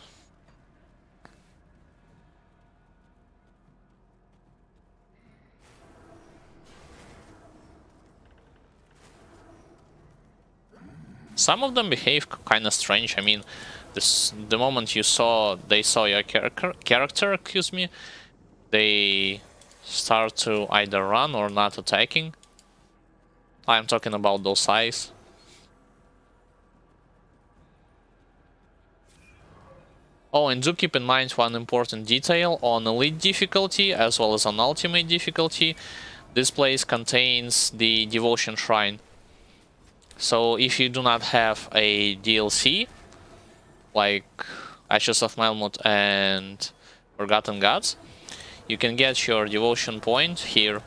Some of them behave kind of strange. I mean, the moment they saw your character, excuse me, they start to either run or not attacking. I'm talking about those eyes. Oh, and do keep in mind one important detail: on Elite difficulty as well as on Ultimate difficulty, this place contains the Devotion Shrine. So if you do not have a DLC, like Ashes of Melmoth and Forgotten Gods, you can get your Devotion point here.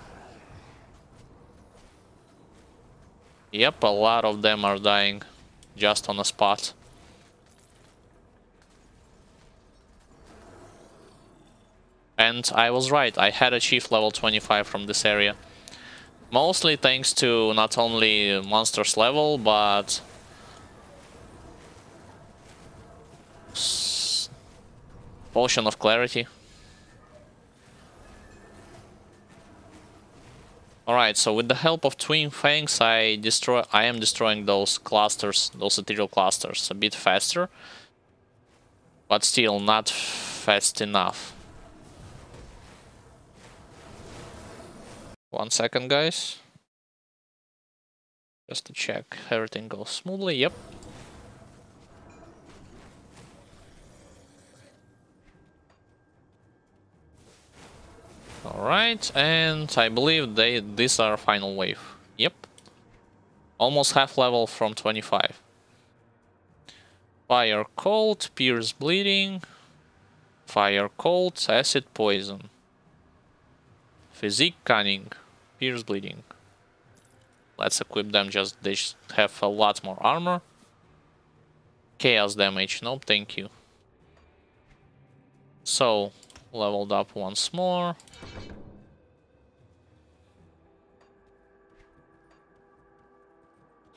Yep, a lot of them are dying just on the spot. And I was right, I had achieved level 25 from this area. Mostly thanks to not only monsters level, but Potion of Clarity. Alright, so with the help of Twin Fangs, I am destroying those clusters, those ethereal clusters, a bit faster. But still not fast enough. 1 second, guys. Just to check everything goes smoothly. Yep. Alright, and I believe these are final wave. Yep. Almost half level from 25. Fire Cold, Pierce Bleeding. Fire Cold, Acid Poison. Physique Cunning, Pierce Bleeding. Let's equip them, they just have a lot more armor. Chaos damage, nope, thank you. So, leveled up once more.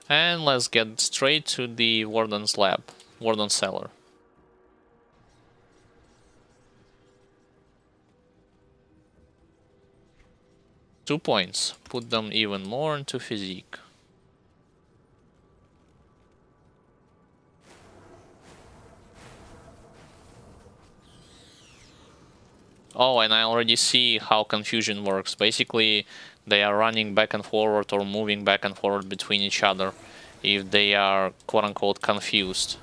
And let's get straight to the Warden's lab, Warden's cellar. Two points, put them even more into physique. Oh, and I already see how confusion works. Basically, they are running back and forward or moving back and forward between each other if they are quote-unquote confused.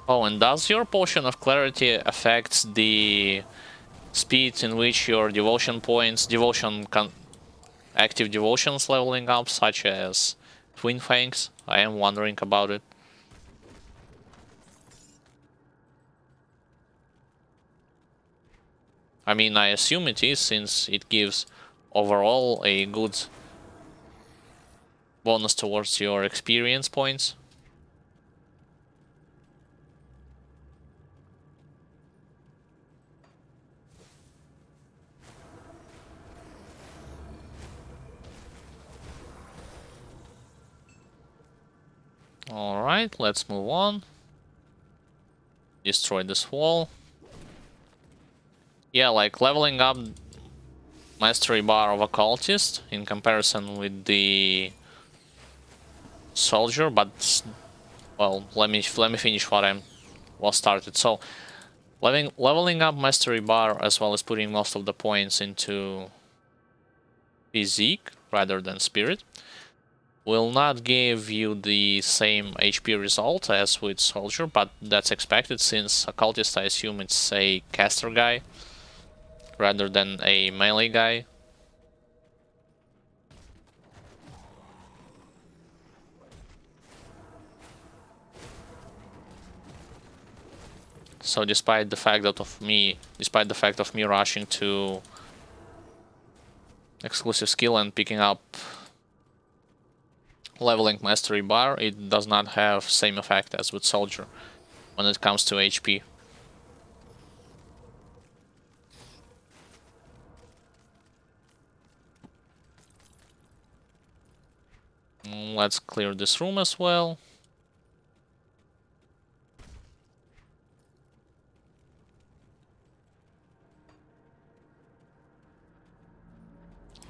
Oh, and does your Potion of Clarity affect the speed in which your devotion points, active devotions leveling up, such as Twin Fangs? I am wondering about it. I mean, I assume it is, since it gives overall a good bonus towards your experience points. Alright, let's move on. Destroy this wall. Yeah, like leveling up Mastery Bar of Occultist in comparison with the Soldier, but well, let me finish what I was started. So leveling up Mastery Bar as well as putting most of the points into Physique rather than Spirit will not give you the same HP result as with Soldier, but that's expected since Occultist, I assume it's a caster guy rather than a melee guy. So despite the fact of me rushing to exclusive skill and picking up leveling Mastery Bar, it does not have same effect as with Soldier when it comes to HP. Let's clear this room as well.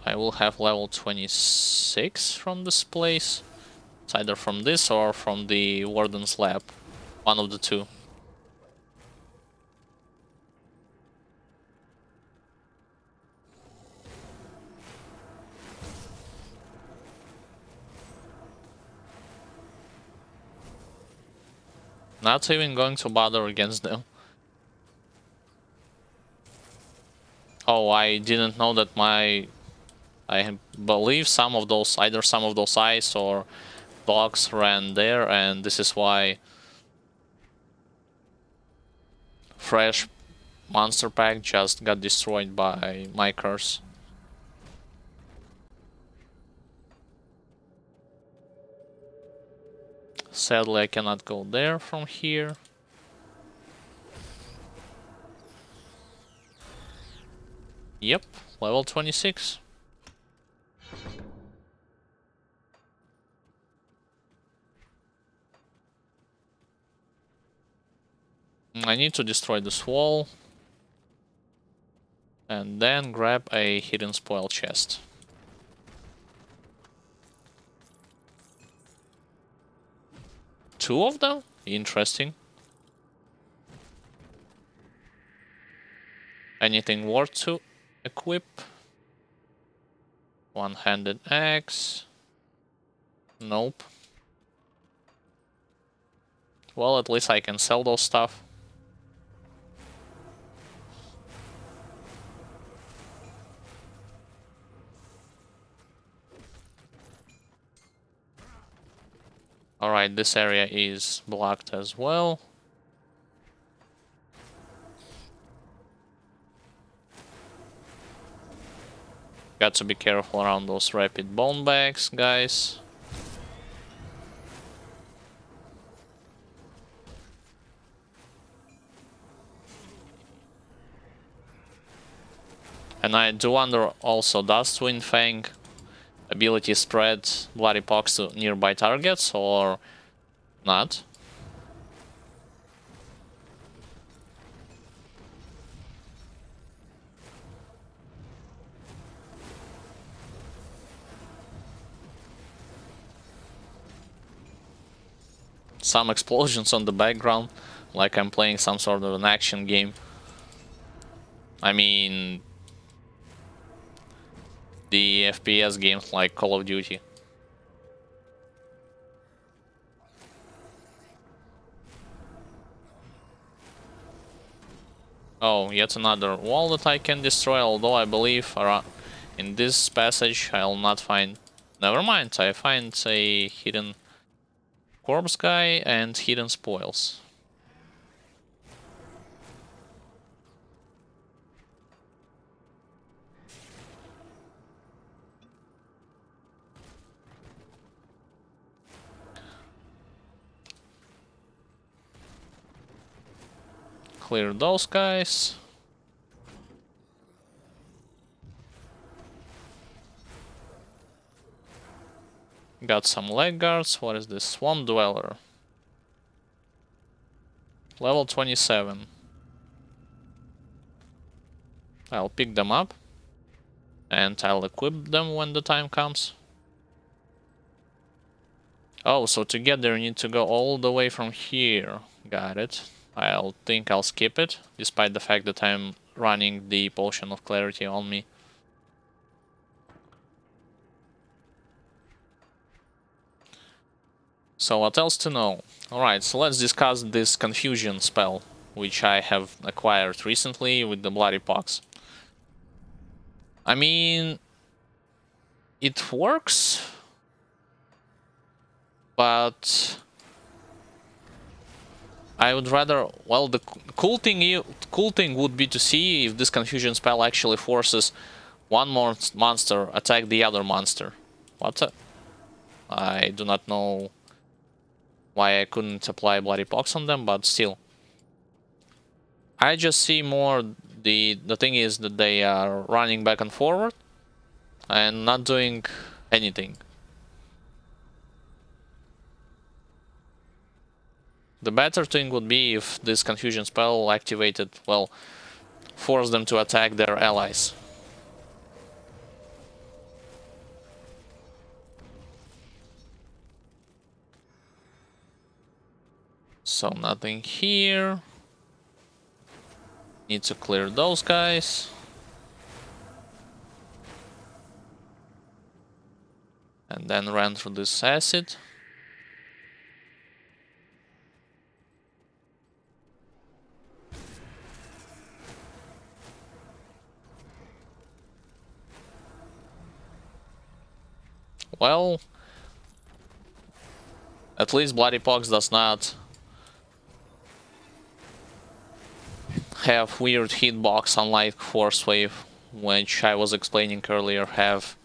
I will have level 26 from this place. It's either from this or from the Warden's Lab. One of the two. Not even going to bother against them. Oh, I didn't know that I believe either some of those eyes or dogs ran there, and this is why fresh monster pack just got destroyed by my curse. Sadly, I cannot go there from here. Yep, level 26. I need to destroy this wall and then grab a hidden spoil chest. Two of them? Interesting. Anything worth to equip? One-handed axe. Nope. Well, at least I can sell those stuff. Alright, this area is blocked as well. Got to be careful around those rapid bone bags, guys. And I do wonder also, does Twin Fang ability spread Bloody Pox to nearby targets or not? Some explosions on the background, like I'm playing some sort of an action game. I mean, the FPS games like Call of Duty. Oh, yet another wall that I can destroy, although I believe around in this passage I'll not find... Never mind, I find a hidden corpse guy and hidden spoils. clear those guys. Got some leg guards. What is this? Swamp Dweller. Level 27. I'll pick them up. And I'll equip them when the time comes. Oh, so to get there you need to go all the way from here. Got it. I'll think I'll skip it, despite the fact that I'm running the Potion of Clarity on me. So what else to know? Alright, so let's discuss this Confusion spell, which I have acquired recently with the Bloody Pox. I mean, it works, but I would rather, well, the cool thing would be to see if this Confusion spell actually forces one more monster attack the other monster. What? I do not know why I couldn't apply Bloody Pox on them, but still. I just see more the thing is that they are running back and forward and not doing anything. The better thing would be if this Confusion spell activated, well, force them to attack their allies. So nothing here. Need to clear those guys. And then run through this acid. Well, at least Bloody Pox does not have weird hitbox, unlike Force Wave, which I was explaining earlier, have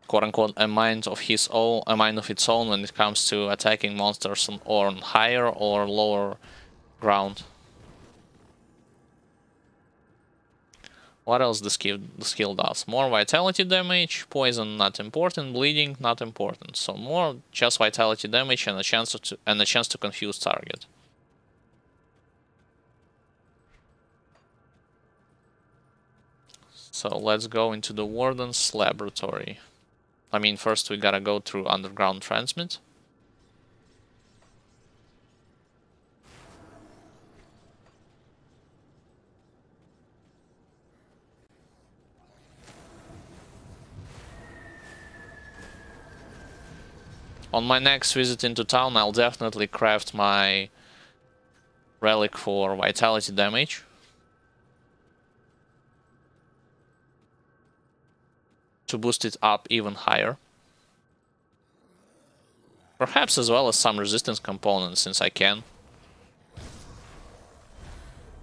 quote-unquote a mind of its own when it comes to attacking monsters on higher or lower ground. What else the skill does? More vitality damage, poison not important, bleeding not important. So more just vitality damage and a chance to confuse target. So let's go into the Warden's laboratory. I mean, first we gotta go through underground transmit. On my next visit into town, I'll definitely craft my relic for vitality damage. To boost it up even higher. Perhaps as well as some resistance components, since I can.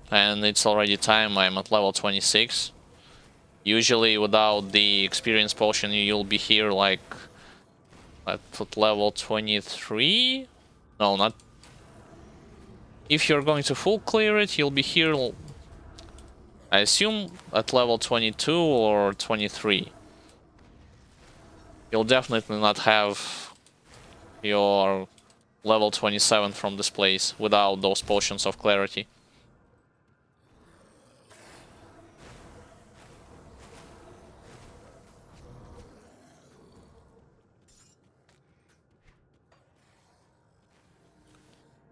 And it's already time, I'm at level 26. Usually without the experience potion you'll be here like at level 23? No, not... If you're going to full clear it, you'll be here, I assume, at level 22 or 23. You'll definitely not have your level 27 from this place without those potions of clarity.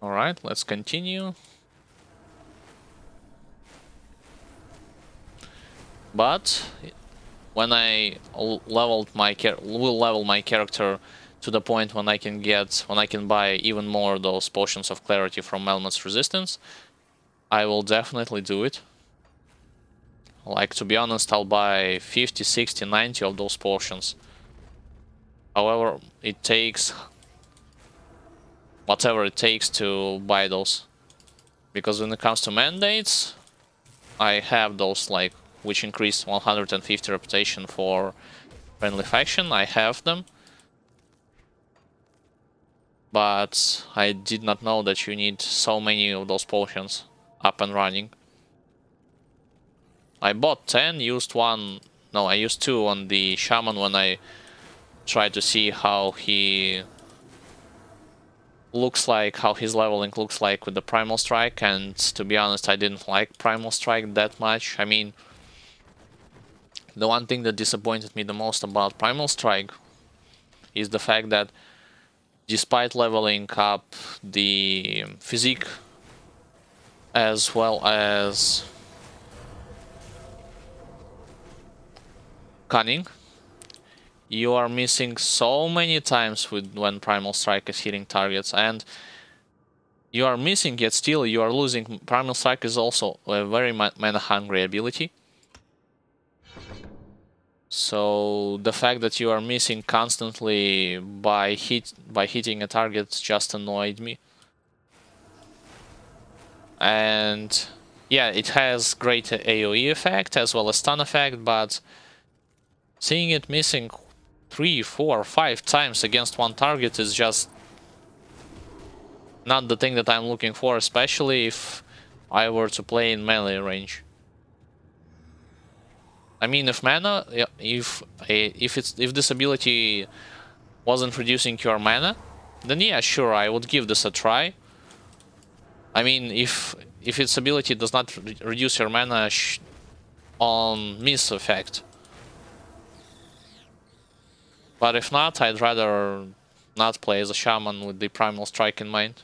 Alright, let's continue. But when I will level my character to the point when I can buy even more of those potions of clarity from Melmoth's Resistance, I will definitely do it. Like, to be honest, I'll buy 50, 60, 90 of those potions. However, it takes whatever it takes to buy those. Because when it comes to mandates, I have those, like, which increase 150 reputation for friendly faction. I have them. but I did not know that you need so many of those potions up and running. I bought 10, used one, no, I used 2 on the shaman when I tried to see how he looks like, how his leveling looks like with the Primal Strike, and to be honest, I didn't like Primal Strike that much. I mean, the one thing that disappointed me the most about Primal Strike is the fact that despite leveling up the physique as well as cunning, you are missing so many times when Primal Strike is hitting targets, and you are missing, yet still you are losing. Primal Strike is also a very mana-hungry ability. So the fact that you are missing constantly by hitting a target just annoyed me. And yeah, it has great AoE effect as well as stun effect, but seeing it missing 3, 4, 5 times against one target is just not the thing that I'm looking for, especially if I were to play in melee range. I mean, if mana, if this ability wasn't reducing your mana, then yeah, sure, I would give this a try. I mean, if its ability does not reduce your mana on miss effect. But if not, I'd rather not play as a shaman with the Primal Strike in mind.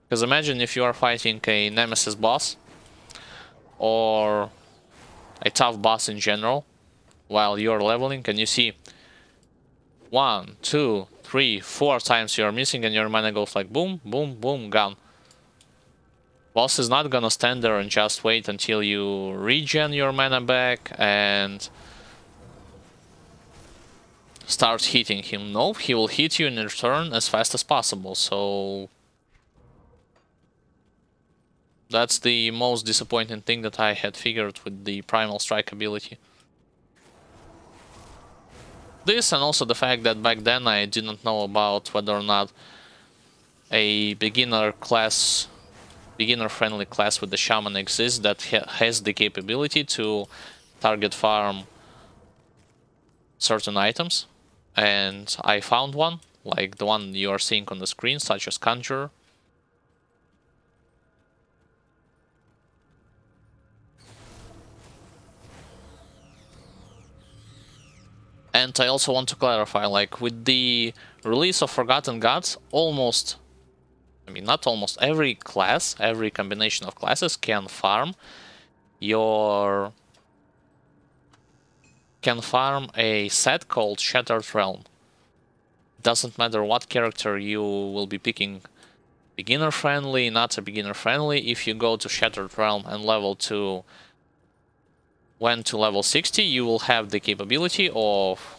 Because imagine if you are fighting a Nemesis boss, or a tough boss in general, while you're leveling, and you see 1, 2, 3, 4 times you're missing, and your mana goes like boom, boom, boom, gone. Boss is not gonna stand there and just wait until you regen your mana back and start hitting him. No, he will hit you in return as fast as possible, so that's the most disappointing thing that I had figured with the Primal Strike ability. This, and also the fact that back then I didn't know about whether or not a beginner-friendly class with the Shaman exists that has the capability to target farm certain items. And I found one, like the one you are seeing on the screen, such as Conjurer. And I also want to clarify, like, with the release of Forgotten Gods, almost, I mean, not almost, every class, every combination of classes can farm a set called Shattered Realm. Doesn't matter what character you will be picking, beginner friendly, not a beginner friendly, if you go to Shattered Realm and went to level 60, you will have the capability of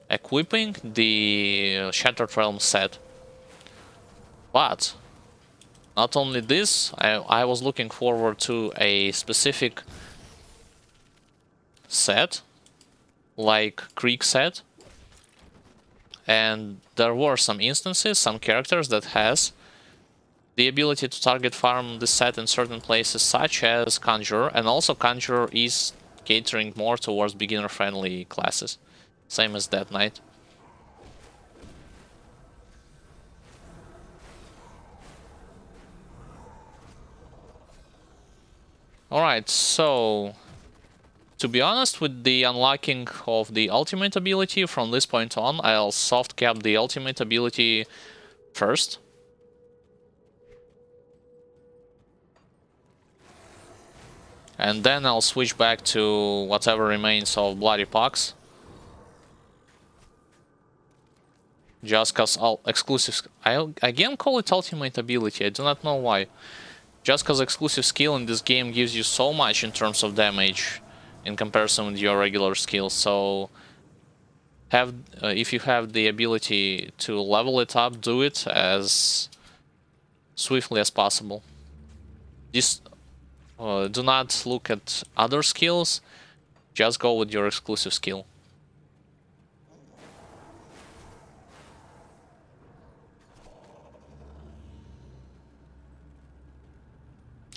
equipping the Shattered Realm set. But not only this, I was looking forward to a specific set, like Creek set, and there were some instances, some characters that has the ability to target farm this set in certain places, such as Conjurer, and also Conjurer is catering more towards beginner-friendly classes, same as Death Knight. Alright, so to be honest, with the unlocking of the ultimate ability from this point on, I'll soft cap the ultimate ability first. And then I'll switch back to whatever remains of Bloody Pox. Just cause all exclusive... I again call it ultimate ability, I do not know why. Just cause exclusive skill in this game gives you so much in terms of damage in comparison with your regular skills, so if you have the ability to level it up, do it as swiftly as possible. Do not look at other skills, just go with your exclusive skill.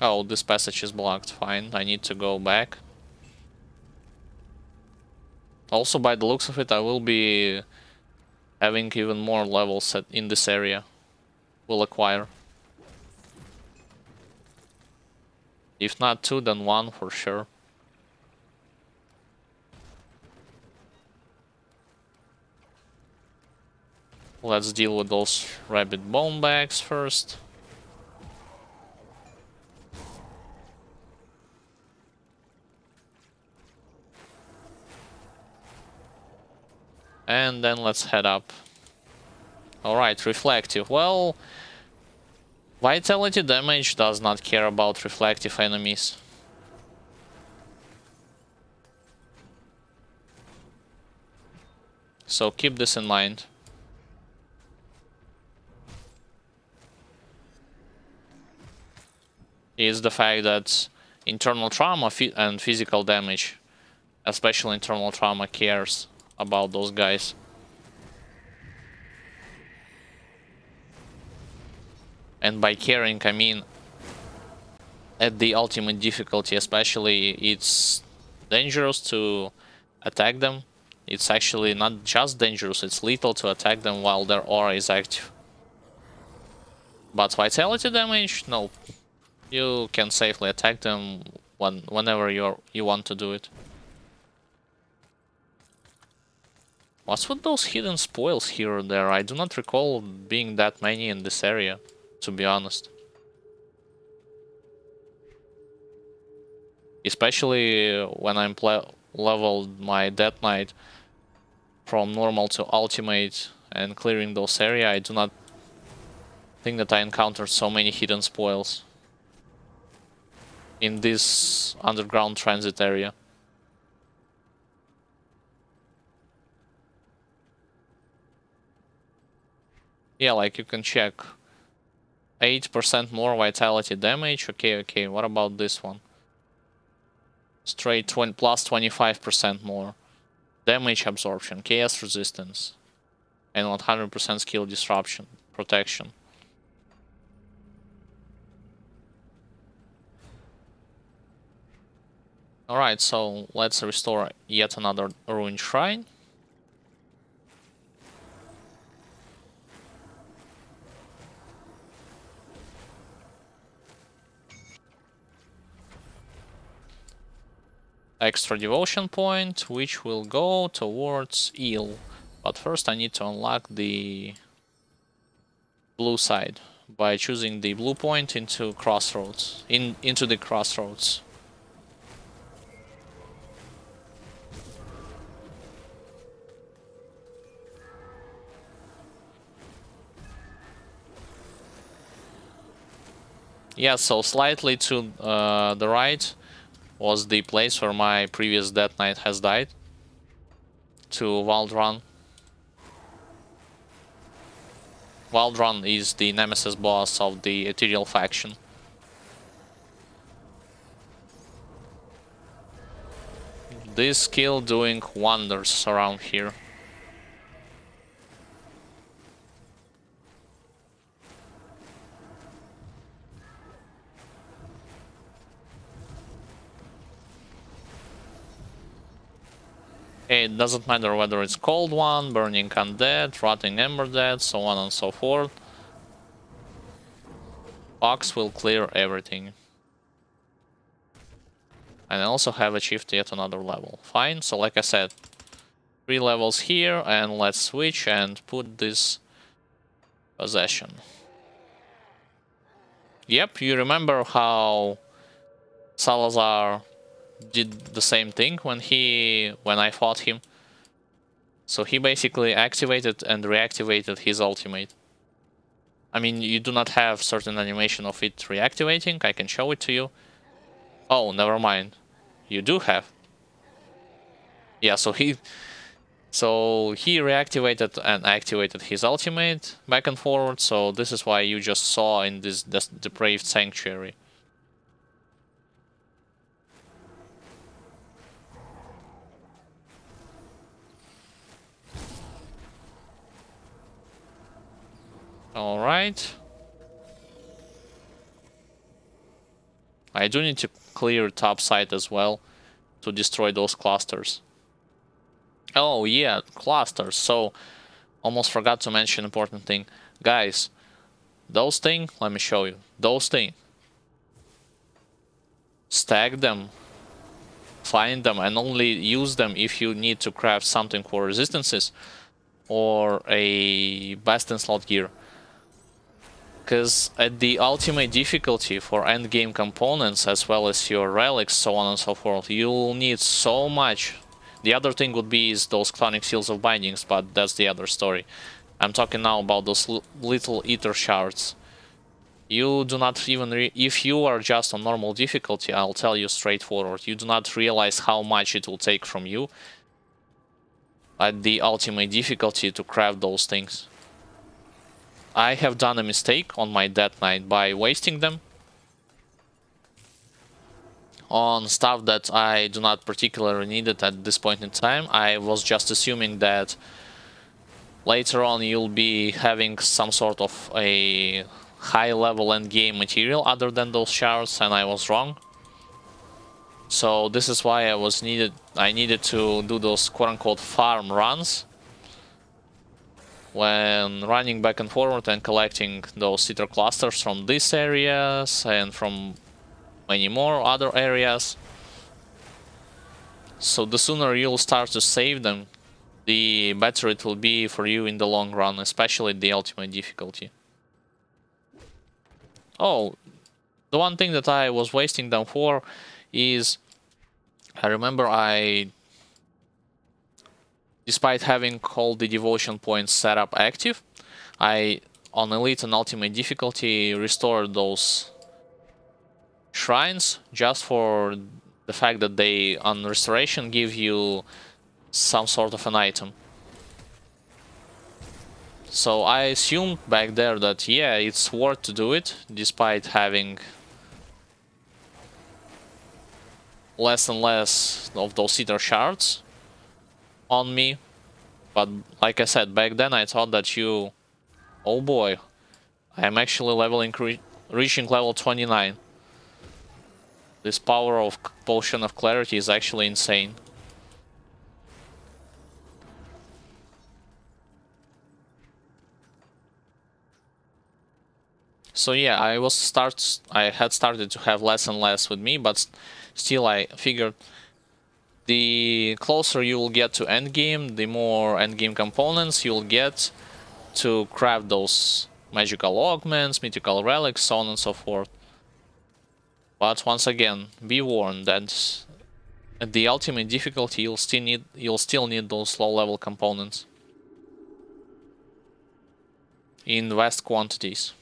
Oh, this passage is blocked. Fine, I need to go back. Also, by the looks of it, I will be having even more levels in this area. Will acquire. If not 2, then 1 for sure. Let's deal with those rabbit bone bags first. And then let's head up. Alright, reflective. Well, vitality damage does not care about reflective enemies. So keep this in mind. Is the fact that internal trauma and physical damage, especially internal trauma, cares about those guys. And by caring, I mean at the ultimate difficulty, especially, it's dangerous to attack them. It's actually not just dangerous, it's lethal to attack them while their aura is active. But vitality damage, no. You can safely attack them whenever you want to do it. What's with those hidden spoils here or there? I do not recall being that many in this area, to be honest. Especially when I'm leveled my Death Knight from normal to ultimate and clearing those area, I do not think that I encountered so many hidden spoils in this underground transit area. Yeah, like you can check. 8% more vitality damage. Okay, what about this one? Straight plus 25% more. Damage absorption, chaos resistance, and 100% skill disruption, protection. Alright, so let's restore yet another ruined shrine. Extra devotion point, which will go towards Eel. But first I need to unlock the blue side by choosing the blue point into crossroads, into the crossroads. Yeah, so slightly to the right was the place where my previous Death Knight has died, to Waldron. Waldron is the nemesis boss of the Ethereal faction. This skill doing wonders around here. It doesn't matter whether it's Cold One, Burning Undead, Rotting Ember Dead, so on and so forth. Fox will clear everything. And I also have achieved yet another level. Fine, so like I said, 3 levels here, and let's switch and put this possession. Yep, you remember how Salazar did the same thing when I fought him. So he basically activated and reactivated his ultimate. I mean, you do not have certain animation of it reactivating. I can show it to you. Oh, never mind. You do have. Yeah, so he reactivated and activated his ultimate back and forward. So this is why you just saw in this depraved sanctuary. All right. I do need to clear top side as well to destroy those clusters. Oh yeah, clusters. So almost forgot to mention important thing. Guys, those thing, let me show you. Those thing. Stack them, find them, and only use them if you need to craft something for resistances or a best in slot gear. Because at the ultimate difficulty for endgame components as well as your relics, so on and so forth, you'll need so much. The other thing would be is those clonic seals of bindings, but that's the other story. I'm talking now about those little ether shards. You do not even, if you are just on normal difficulty, I'll tell you straightforward, you do not realize how much it will take from you at the ultimate difficulty to craft those things. I have done a mistake on my Death Knight by wasting them on stuff that I do not particularly need it at this point in time. I was just assuming that later on you'll be having some sort of a high level endgame material other than those shards, and I was wrong. So this is why I needed to do those quote-unquote farm runs when running back and forward and collecting those ether clusters from these areas and from many more other areas. So the sooner you'll start to save them, the better it will be for you in the long run, especially the ultimate difficulty. Oh, the one thing that I was wasting them for is, I remember despite having all the devotion points set up active, I, on Elite and Ultimate difficulty, restored those shrines just for the fact that they, on restoration, give you some sort of an item. So I assumed back there that, yeah, it's worth to do it, despite having less and less of those ether shards on me. But like I said, back then I thought that oh boy, I am actually reaching level 29. This power of Potion of Clarity is actually insane. So yeah, I had started to have less and less with me, but still I figured the closer you will get to endgame, the more endgame components you'll get to craft those magical augments, mythical relics, so on and so forth. But once again, be warned that at the ultimate difficulty you'll still need those low level components in vast quantities.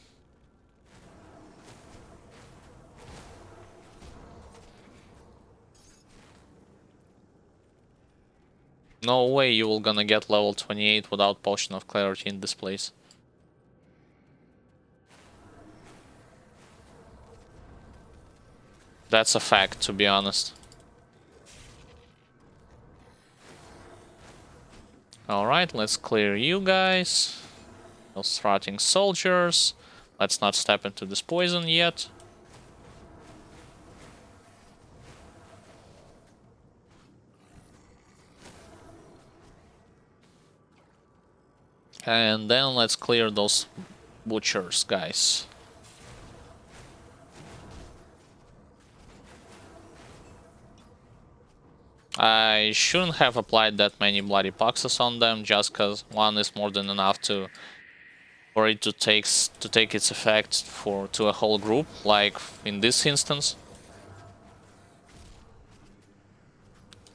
No way you will gonna get level 28 without Potion of Clarity in this place. That's a fact, to be honest. Alright, let's clear you guys. Those rotting soldiers. Let's not step into this poison yet. And then let's clear those butchers, guys. I shouldn't have applied that many bloody poxes on them, just because one is more than enough for it to take its effect to a whole group, like in this instance.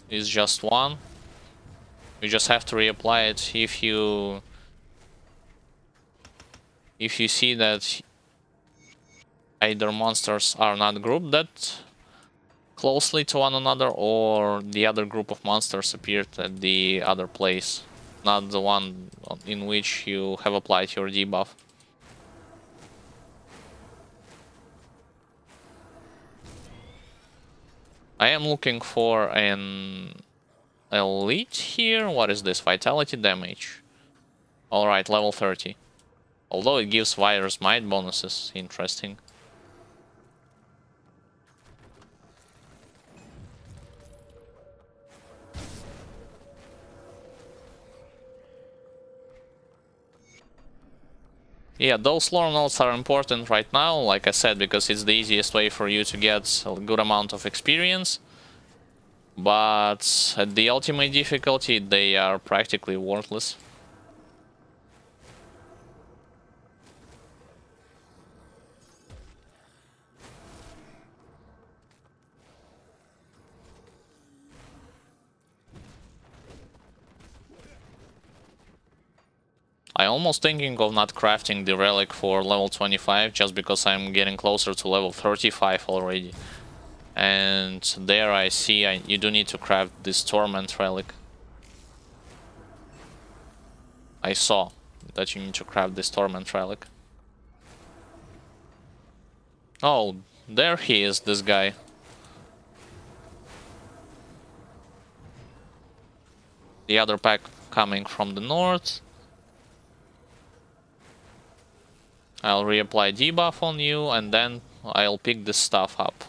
It's just one. You just have to reapply it if you see that either monsters are not grouped that closely to one another, or the other group of monsters appeared at the other place, not the one in which you have applied your debuff. I am looking for an elite here. What is this? Vitality damage. Alright, level 30. Although it gives virus might bonuses. Interesting. Yeah, those lore notes are important right now, like I said, because it's the easiest way for you to get a good amount of experience. But at the ultimate difficulty, they are practically worthless. I'm almost thinking of not crafting the relic for level 25, just because I'm getting closer to level 35 already. And there I see you do need to craft this Torment relic. I saw that you need to craft this Torment relic. Oh, there he is, this guy. The other pack coming from the north. I'll reapply debuff on you, and then I'll pick this stuff up.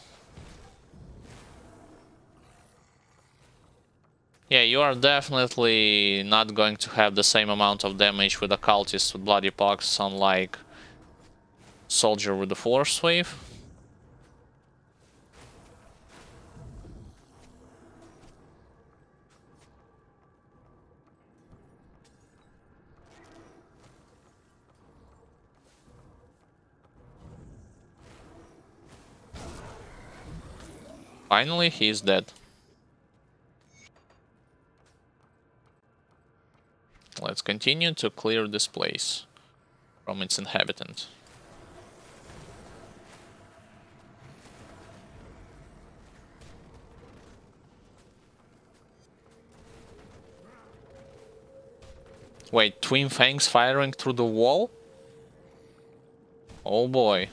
Yeah, you are definitely not going to have the same amount of damage with Occultist with Bloody Pox, unlike Soldier with the Force Wave. Finally, he is dead. Let's continue to clear this place from its inhabitant. Wait, Twin Fangs firing through the wall? Oh boy.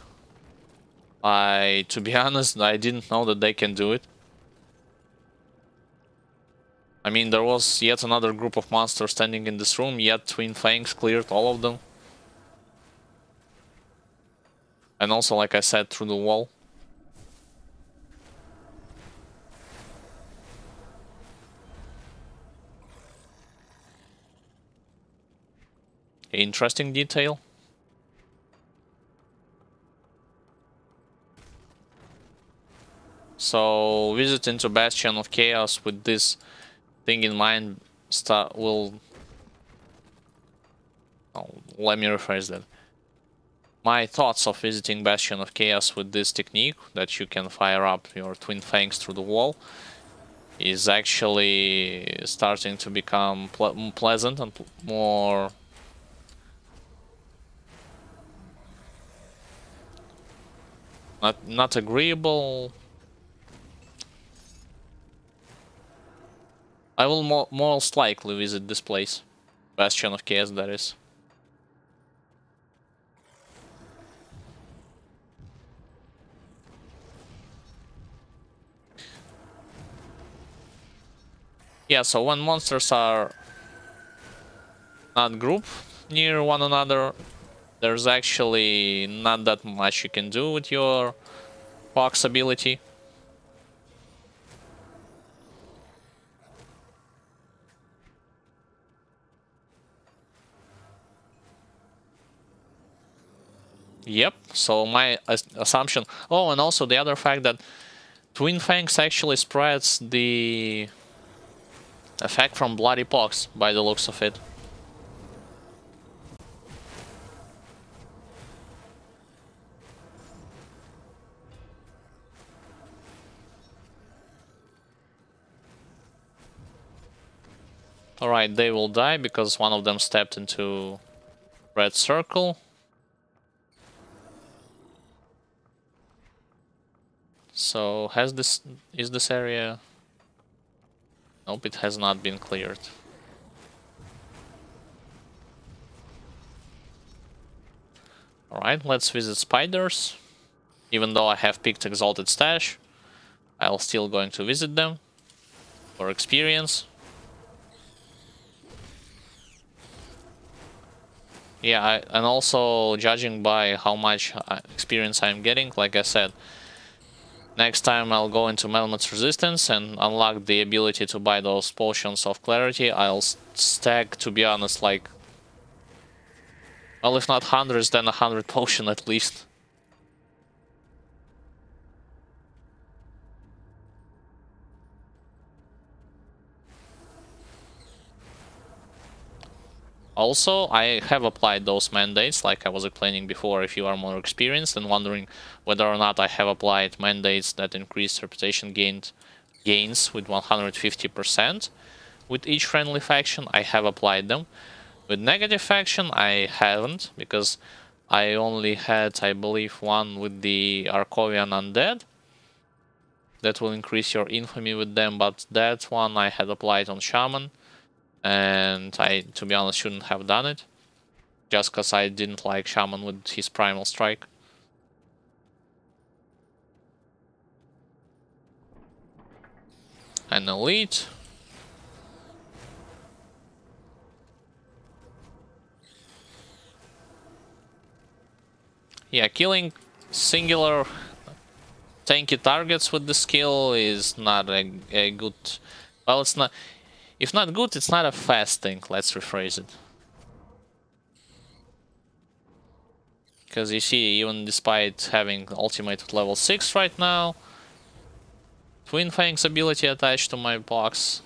To be honest, I didn't know that they can do it. I mean, there was yet another group of monsters standing in this room, yet Twin Fangs cleared all of them. And also, like I said, through the wall. Interesting detail. So, visit into Bastion of Chaos with this thing in mind will... Oh, let me rephrase that. My thoughts of visiting Bastion of Chaos with this technique, that you can fire up your Twin Fangs through the wall, is actually starting to become pleasant and more... Not agreeable. I will most likely visit this place. Bastion of Chaos, that is. Yeah, so when monsters are not grouped near one another, there's actually not that much you can do with your Fox ability. Yep, so my assumption... Oh, and also the other fact that Twin Fangs actually spreads the effect from Bloody Pox, by the looks of it. Alright, they will die because one of them stepped into red circle. So, is this area... Nope, it has not been cleared. Alright, let's visit spiders. Even though I have picked Exalted Stash, I'll still going to visit them for experience. Yeah, and also judging by how much experience I'm getting, like I said, next time I'll go into Melmoth's Resistance and unlock the ability to buy those potions of clarity. I'll stack, to be honest, like Well, if not hundreds, then 100 potion at least. Also, I have applied those mandates, like I was explaining before, if you are more experienced and wondering whether or not I have applied mandates that increase reputation gains with 150%. With each friendly faction, I have applied them. With negative faction, I haven't, because I only had, I believe, one with the Arkovian Undead. That will increase your infamy with them, but that one I had applied on Shaman. And I, to be honest, shouldn't have done it. Just because I didn't like Shaman with his Primal Strike. An Elite. Yeah, killing singular tanky targets with the skill is not a good... Well, it's not... If not good, it's not a fast thing, let's rephrase it. Because you see, even despite having ultimate at level 6 right now, Twin Fang's ability attached to my box,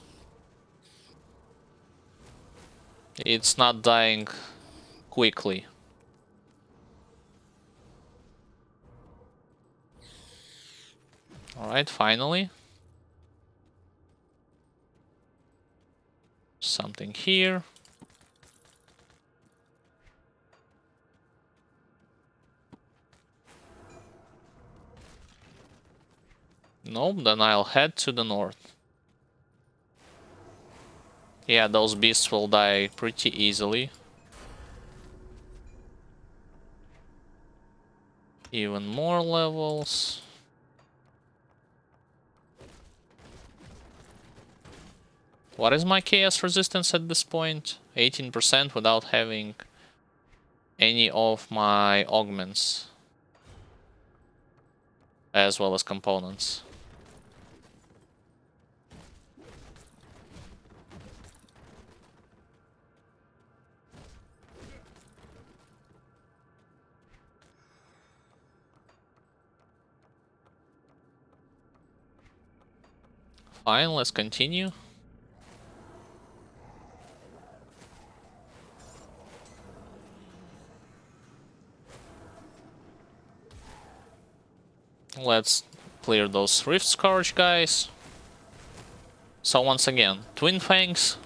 it's not dying quickly. Alright, finally. Something here. Nope, then I'll head to the north. Yeah, those beasts will die pretty easily. Even more levels. What is my chaos resistance at this point? 18% without having any of my augments. As well as components. Fine, let's continue. Let's clear those Rift Scourge guys. So once again, Twin Fangs,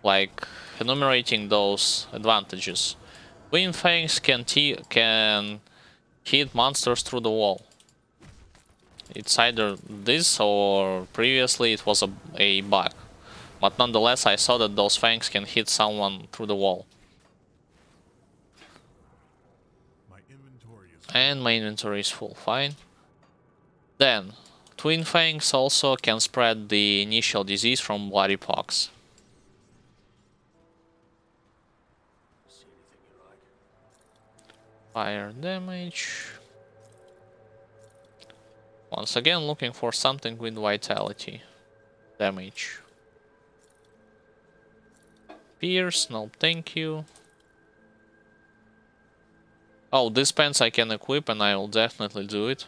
like enumerating those advantages. Twin Fangs can hit monsters through the wall. It's either this or previously it was a bug. But nonetheless, I saw that those fangs can hit someone through the wall. And my inventory is full, fine. Then, Twin Fangs also can spread the initial disease from bloody pox. Fire damage. Once again, looking for something with vitality. Damage. Pierce, no thank you. Oh, this pants I can equip and I will definitely do it.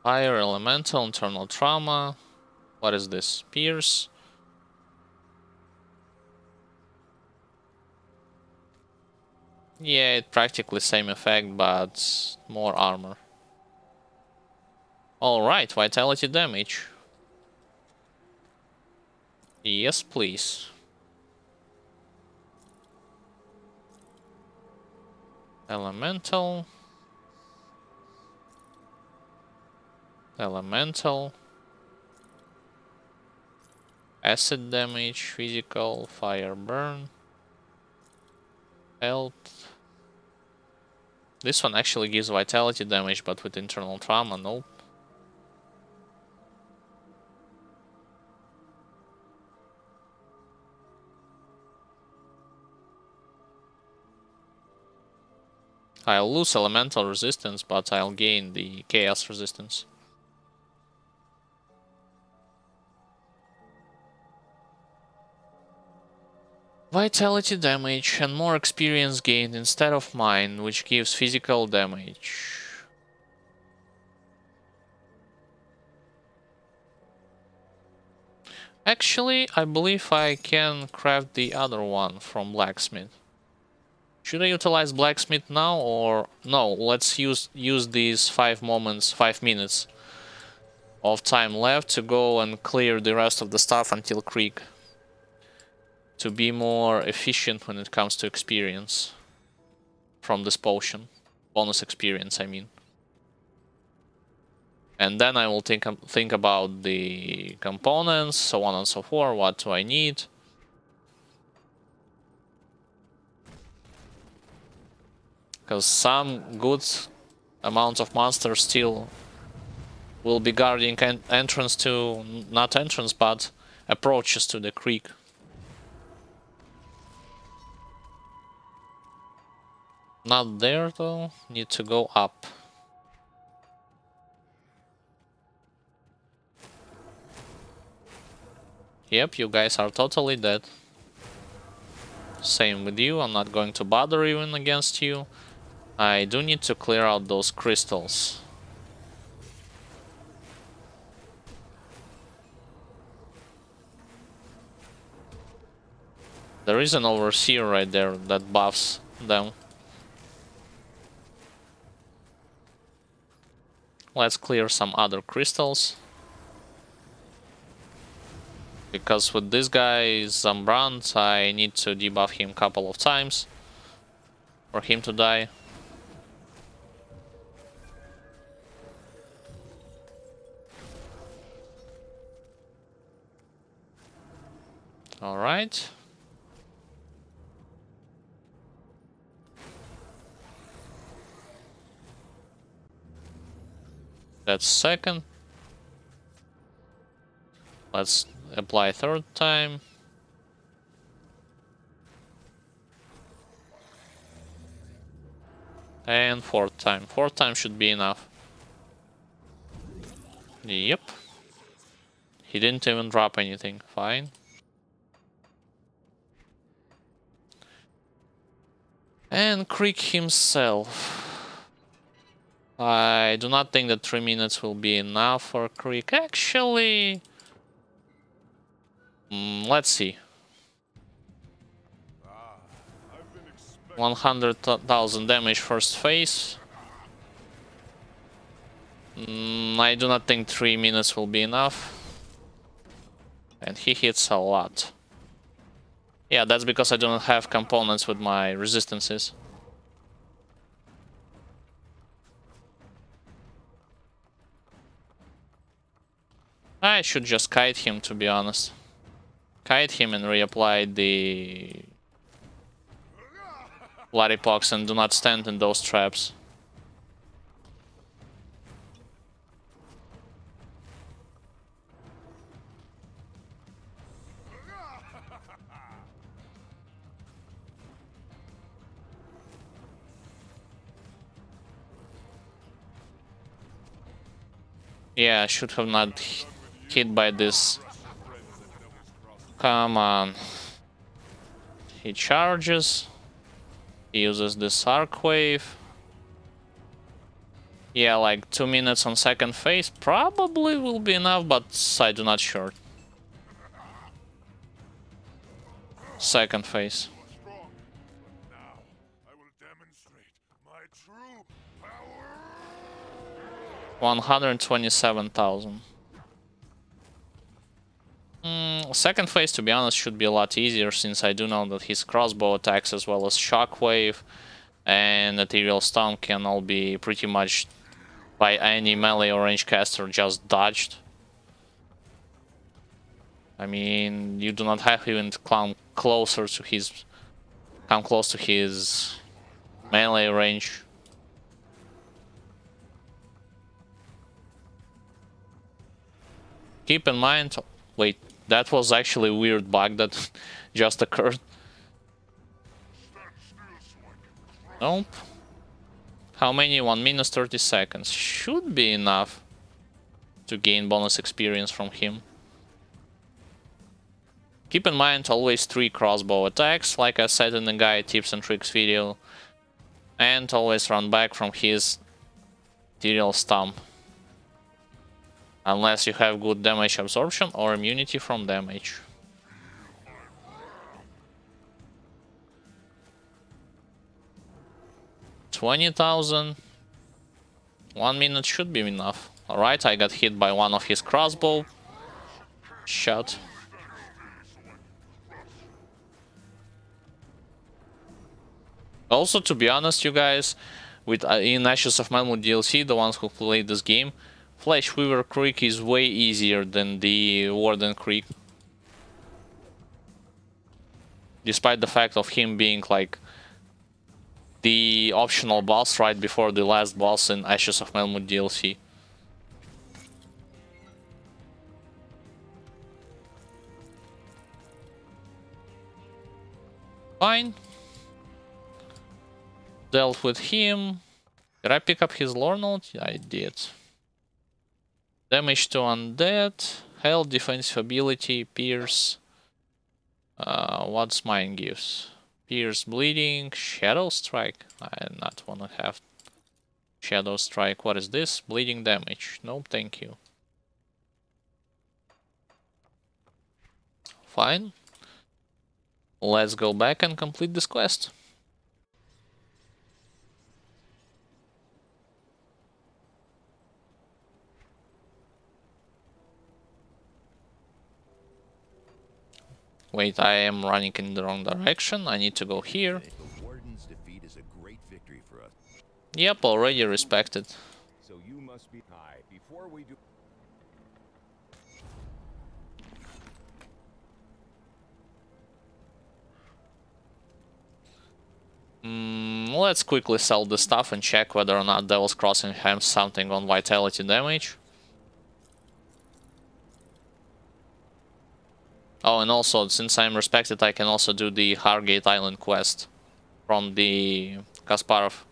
Fire, Elemental, Internal Trauma. What is this? Pierce. Yeah, it practically same effect, but more armor. Alright, vitality damage. Yes, please. Elemental. Elemental. Acid damage, physical, fire burn. Health. This one actually gives vitality damage, but with internal trauma, nope. I'll lose elemental resistance, but I'll gain the chaos resistance. Vitality damage and more experience gained instead of mine, which gives physical damage. Actually, I believe I can craft the other one from blacksmith. Should I utilize blacksmith now or no? Let's use these 5 minutes of time left to go and clear the rest of the stuff until Creek, to be more efficient when it comes to experience from this potion. Bonus experience, I mean. And then I will think about the components, so on and so forth. What do I need? Because some good amount of monsters still will be guarding entrance to, not entrance, but approaches to the creek. Not there though, need to go up. Yep, you guys are totally dead. Same with you, I'm not going to bother even against you. I do need to clear out those crystals. There is an overseer right there that buffs them. Let's clear some other crystals. Because with this guy, Zambrand, I need to debuff him a couple of times for him to die. Alright. That's second. Let's apply third time. And fourth time. Fourth time should be enough. Yep. He didn't even drop anything. Fine. And Creek himself. I do not think that 3 minutes will be enough for Creek. Actually, let's see. 100,000 damage first phase. I do not think 3 minutes will be enough. And he hits a lot. Yeah, that's because I do not have components with my resistances. I should just kite him, to be honest. Kite him and reapply the Bloody Pox and do not stand in those traps. Yeah, I should have not hit by this. Come on. He charges. He uses this arc wave. Yeah, like 2 minutes on second phase probably will be enough, but I do not sure. Second phase. 127,000. Second phase, to be honest, should be a lot easier, since I do know that his crossbow attacks as well as shockwave and ethereal storm can all be pretty much by any melee or range caster just dodged. I mean, you do not have even to come closer to his melee range. Keep in mind, wait, that was actually a weird bug that just occurred. Nope. How many? 1 minute 30 seconds. Should be enough to gain bonus experience from him. Keep in mind always 3 crossbow attacks, like I said in the guide tips and tricks video. And always run back from his material stump. Unless you have good damage absorption or immunity from damage. $20,000. 1 minute should be enough. Alright, I got hit by one of his crossbow shot. Also, to be honest, you guys, with in Ashes of Mammoth DLC, the ones who played this game, Flash Weaver Creek is way easier than the Warden Creek. Despite the fact of him being like the optional boss right before the last boss in Ashes of Mammoth DLC. Fine. Dealt with him. Did I pick up his lore note? Yeah, I did. Damage to undead. Health, defensive ability, pierce. What's mine gives? Pierce, bleeding, shadow strike. I not wanna have shadow strike. What is this? Bleeding damage. Nope, thank you. Fine. Let's go back and complete this quest. Wait, I am running in the wrong direction. I need to go here. The Warden's defeat is a great victory for us. Yep, already respected. So you must be high. Before we do... Let's quickly sell this stuff and check whether or not Devil's Crossing has something on vitality damage. Oh, and also, since I'm respected, I can also do the Hargate Island quest from the Kasparov.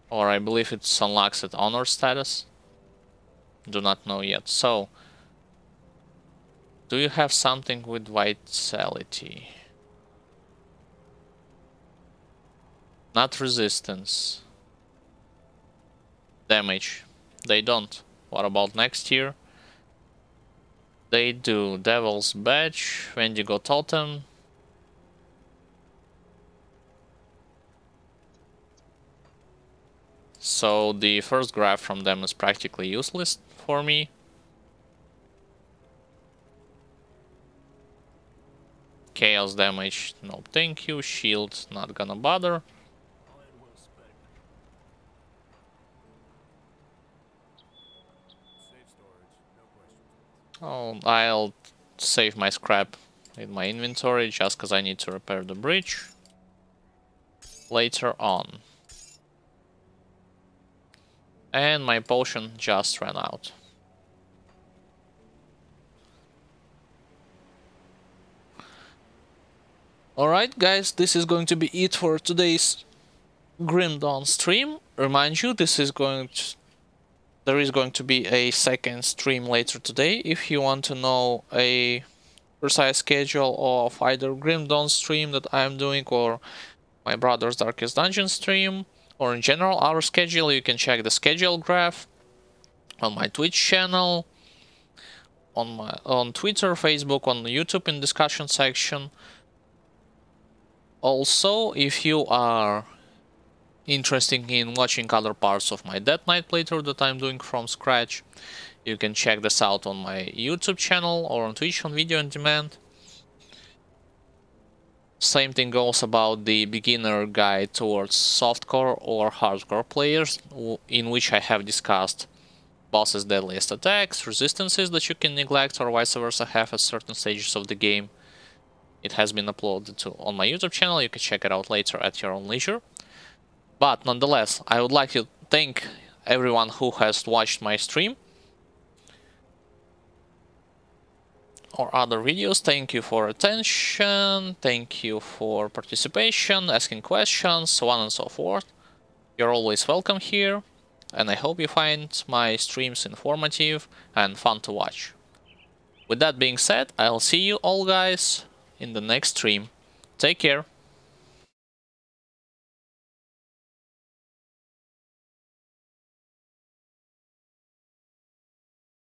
Or I believe it unlocks at honor status. Do not know yet. So, do you have something with vitality? Not resistance. Damage. They don't. What about next year? They do. Devil's Badge, Wendigo Totem. So the first graph from them is practically useless for me. Chaos damage, no thank you. Shield, not gonna bother. Oh, I'll save my scrap in my inventory just because I need to repair the bridge later on. And my potion just ran out. Alright guys, this is going to be it for today's Grim Dawn stream. Remind you, there is going to be a second stream later today. If you want to know a precise schedule of either Grim Dawn stream that I'm doing or my brother's Darkest Dungeon stream, or in general our schedule, you can check the schedule graph on my Twitch channel, on Twitter, Facebook, on YouTube in discussion section. Also, if you are interested in watching other parts of my Death Knight playthrough that I'm doing from scratch, you can check this out on my YouTube channel or on Twitch on Video on Demand. Same thing goes about the beginner guide towards softcore or hardcore players, in which I have discussed boss's deadliest attacks, resistances that you can neglect or vice versa have at certain stages of the game. It has been uploaded on my YouTube channel. You can check it out later at your own leisure. But nonetheless, I would like to thank everyone who has watched my stream or other videos. Thank you for attention, thank you for participation, asking questions, so on and so forth. You're always welcome here. and I hope you find my streams informative and fun to watch. With that being said, I'll see you all guys in the next stream. Take care.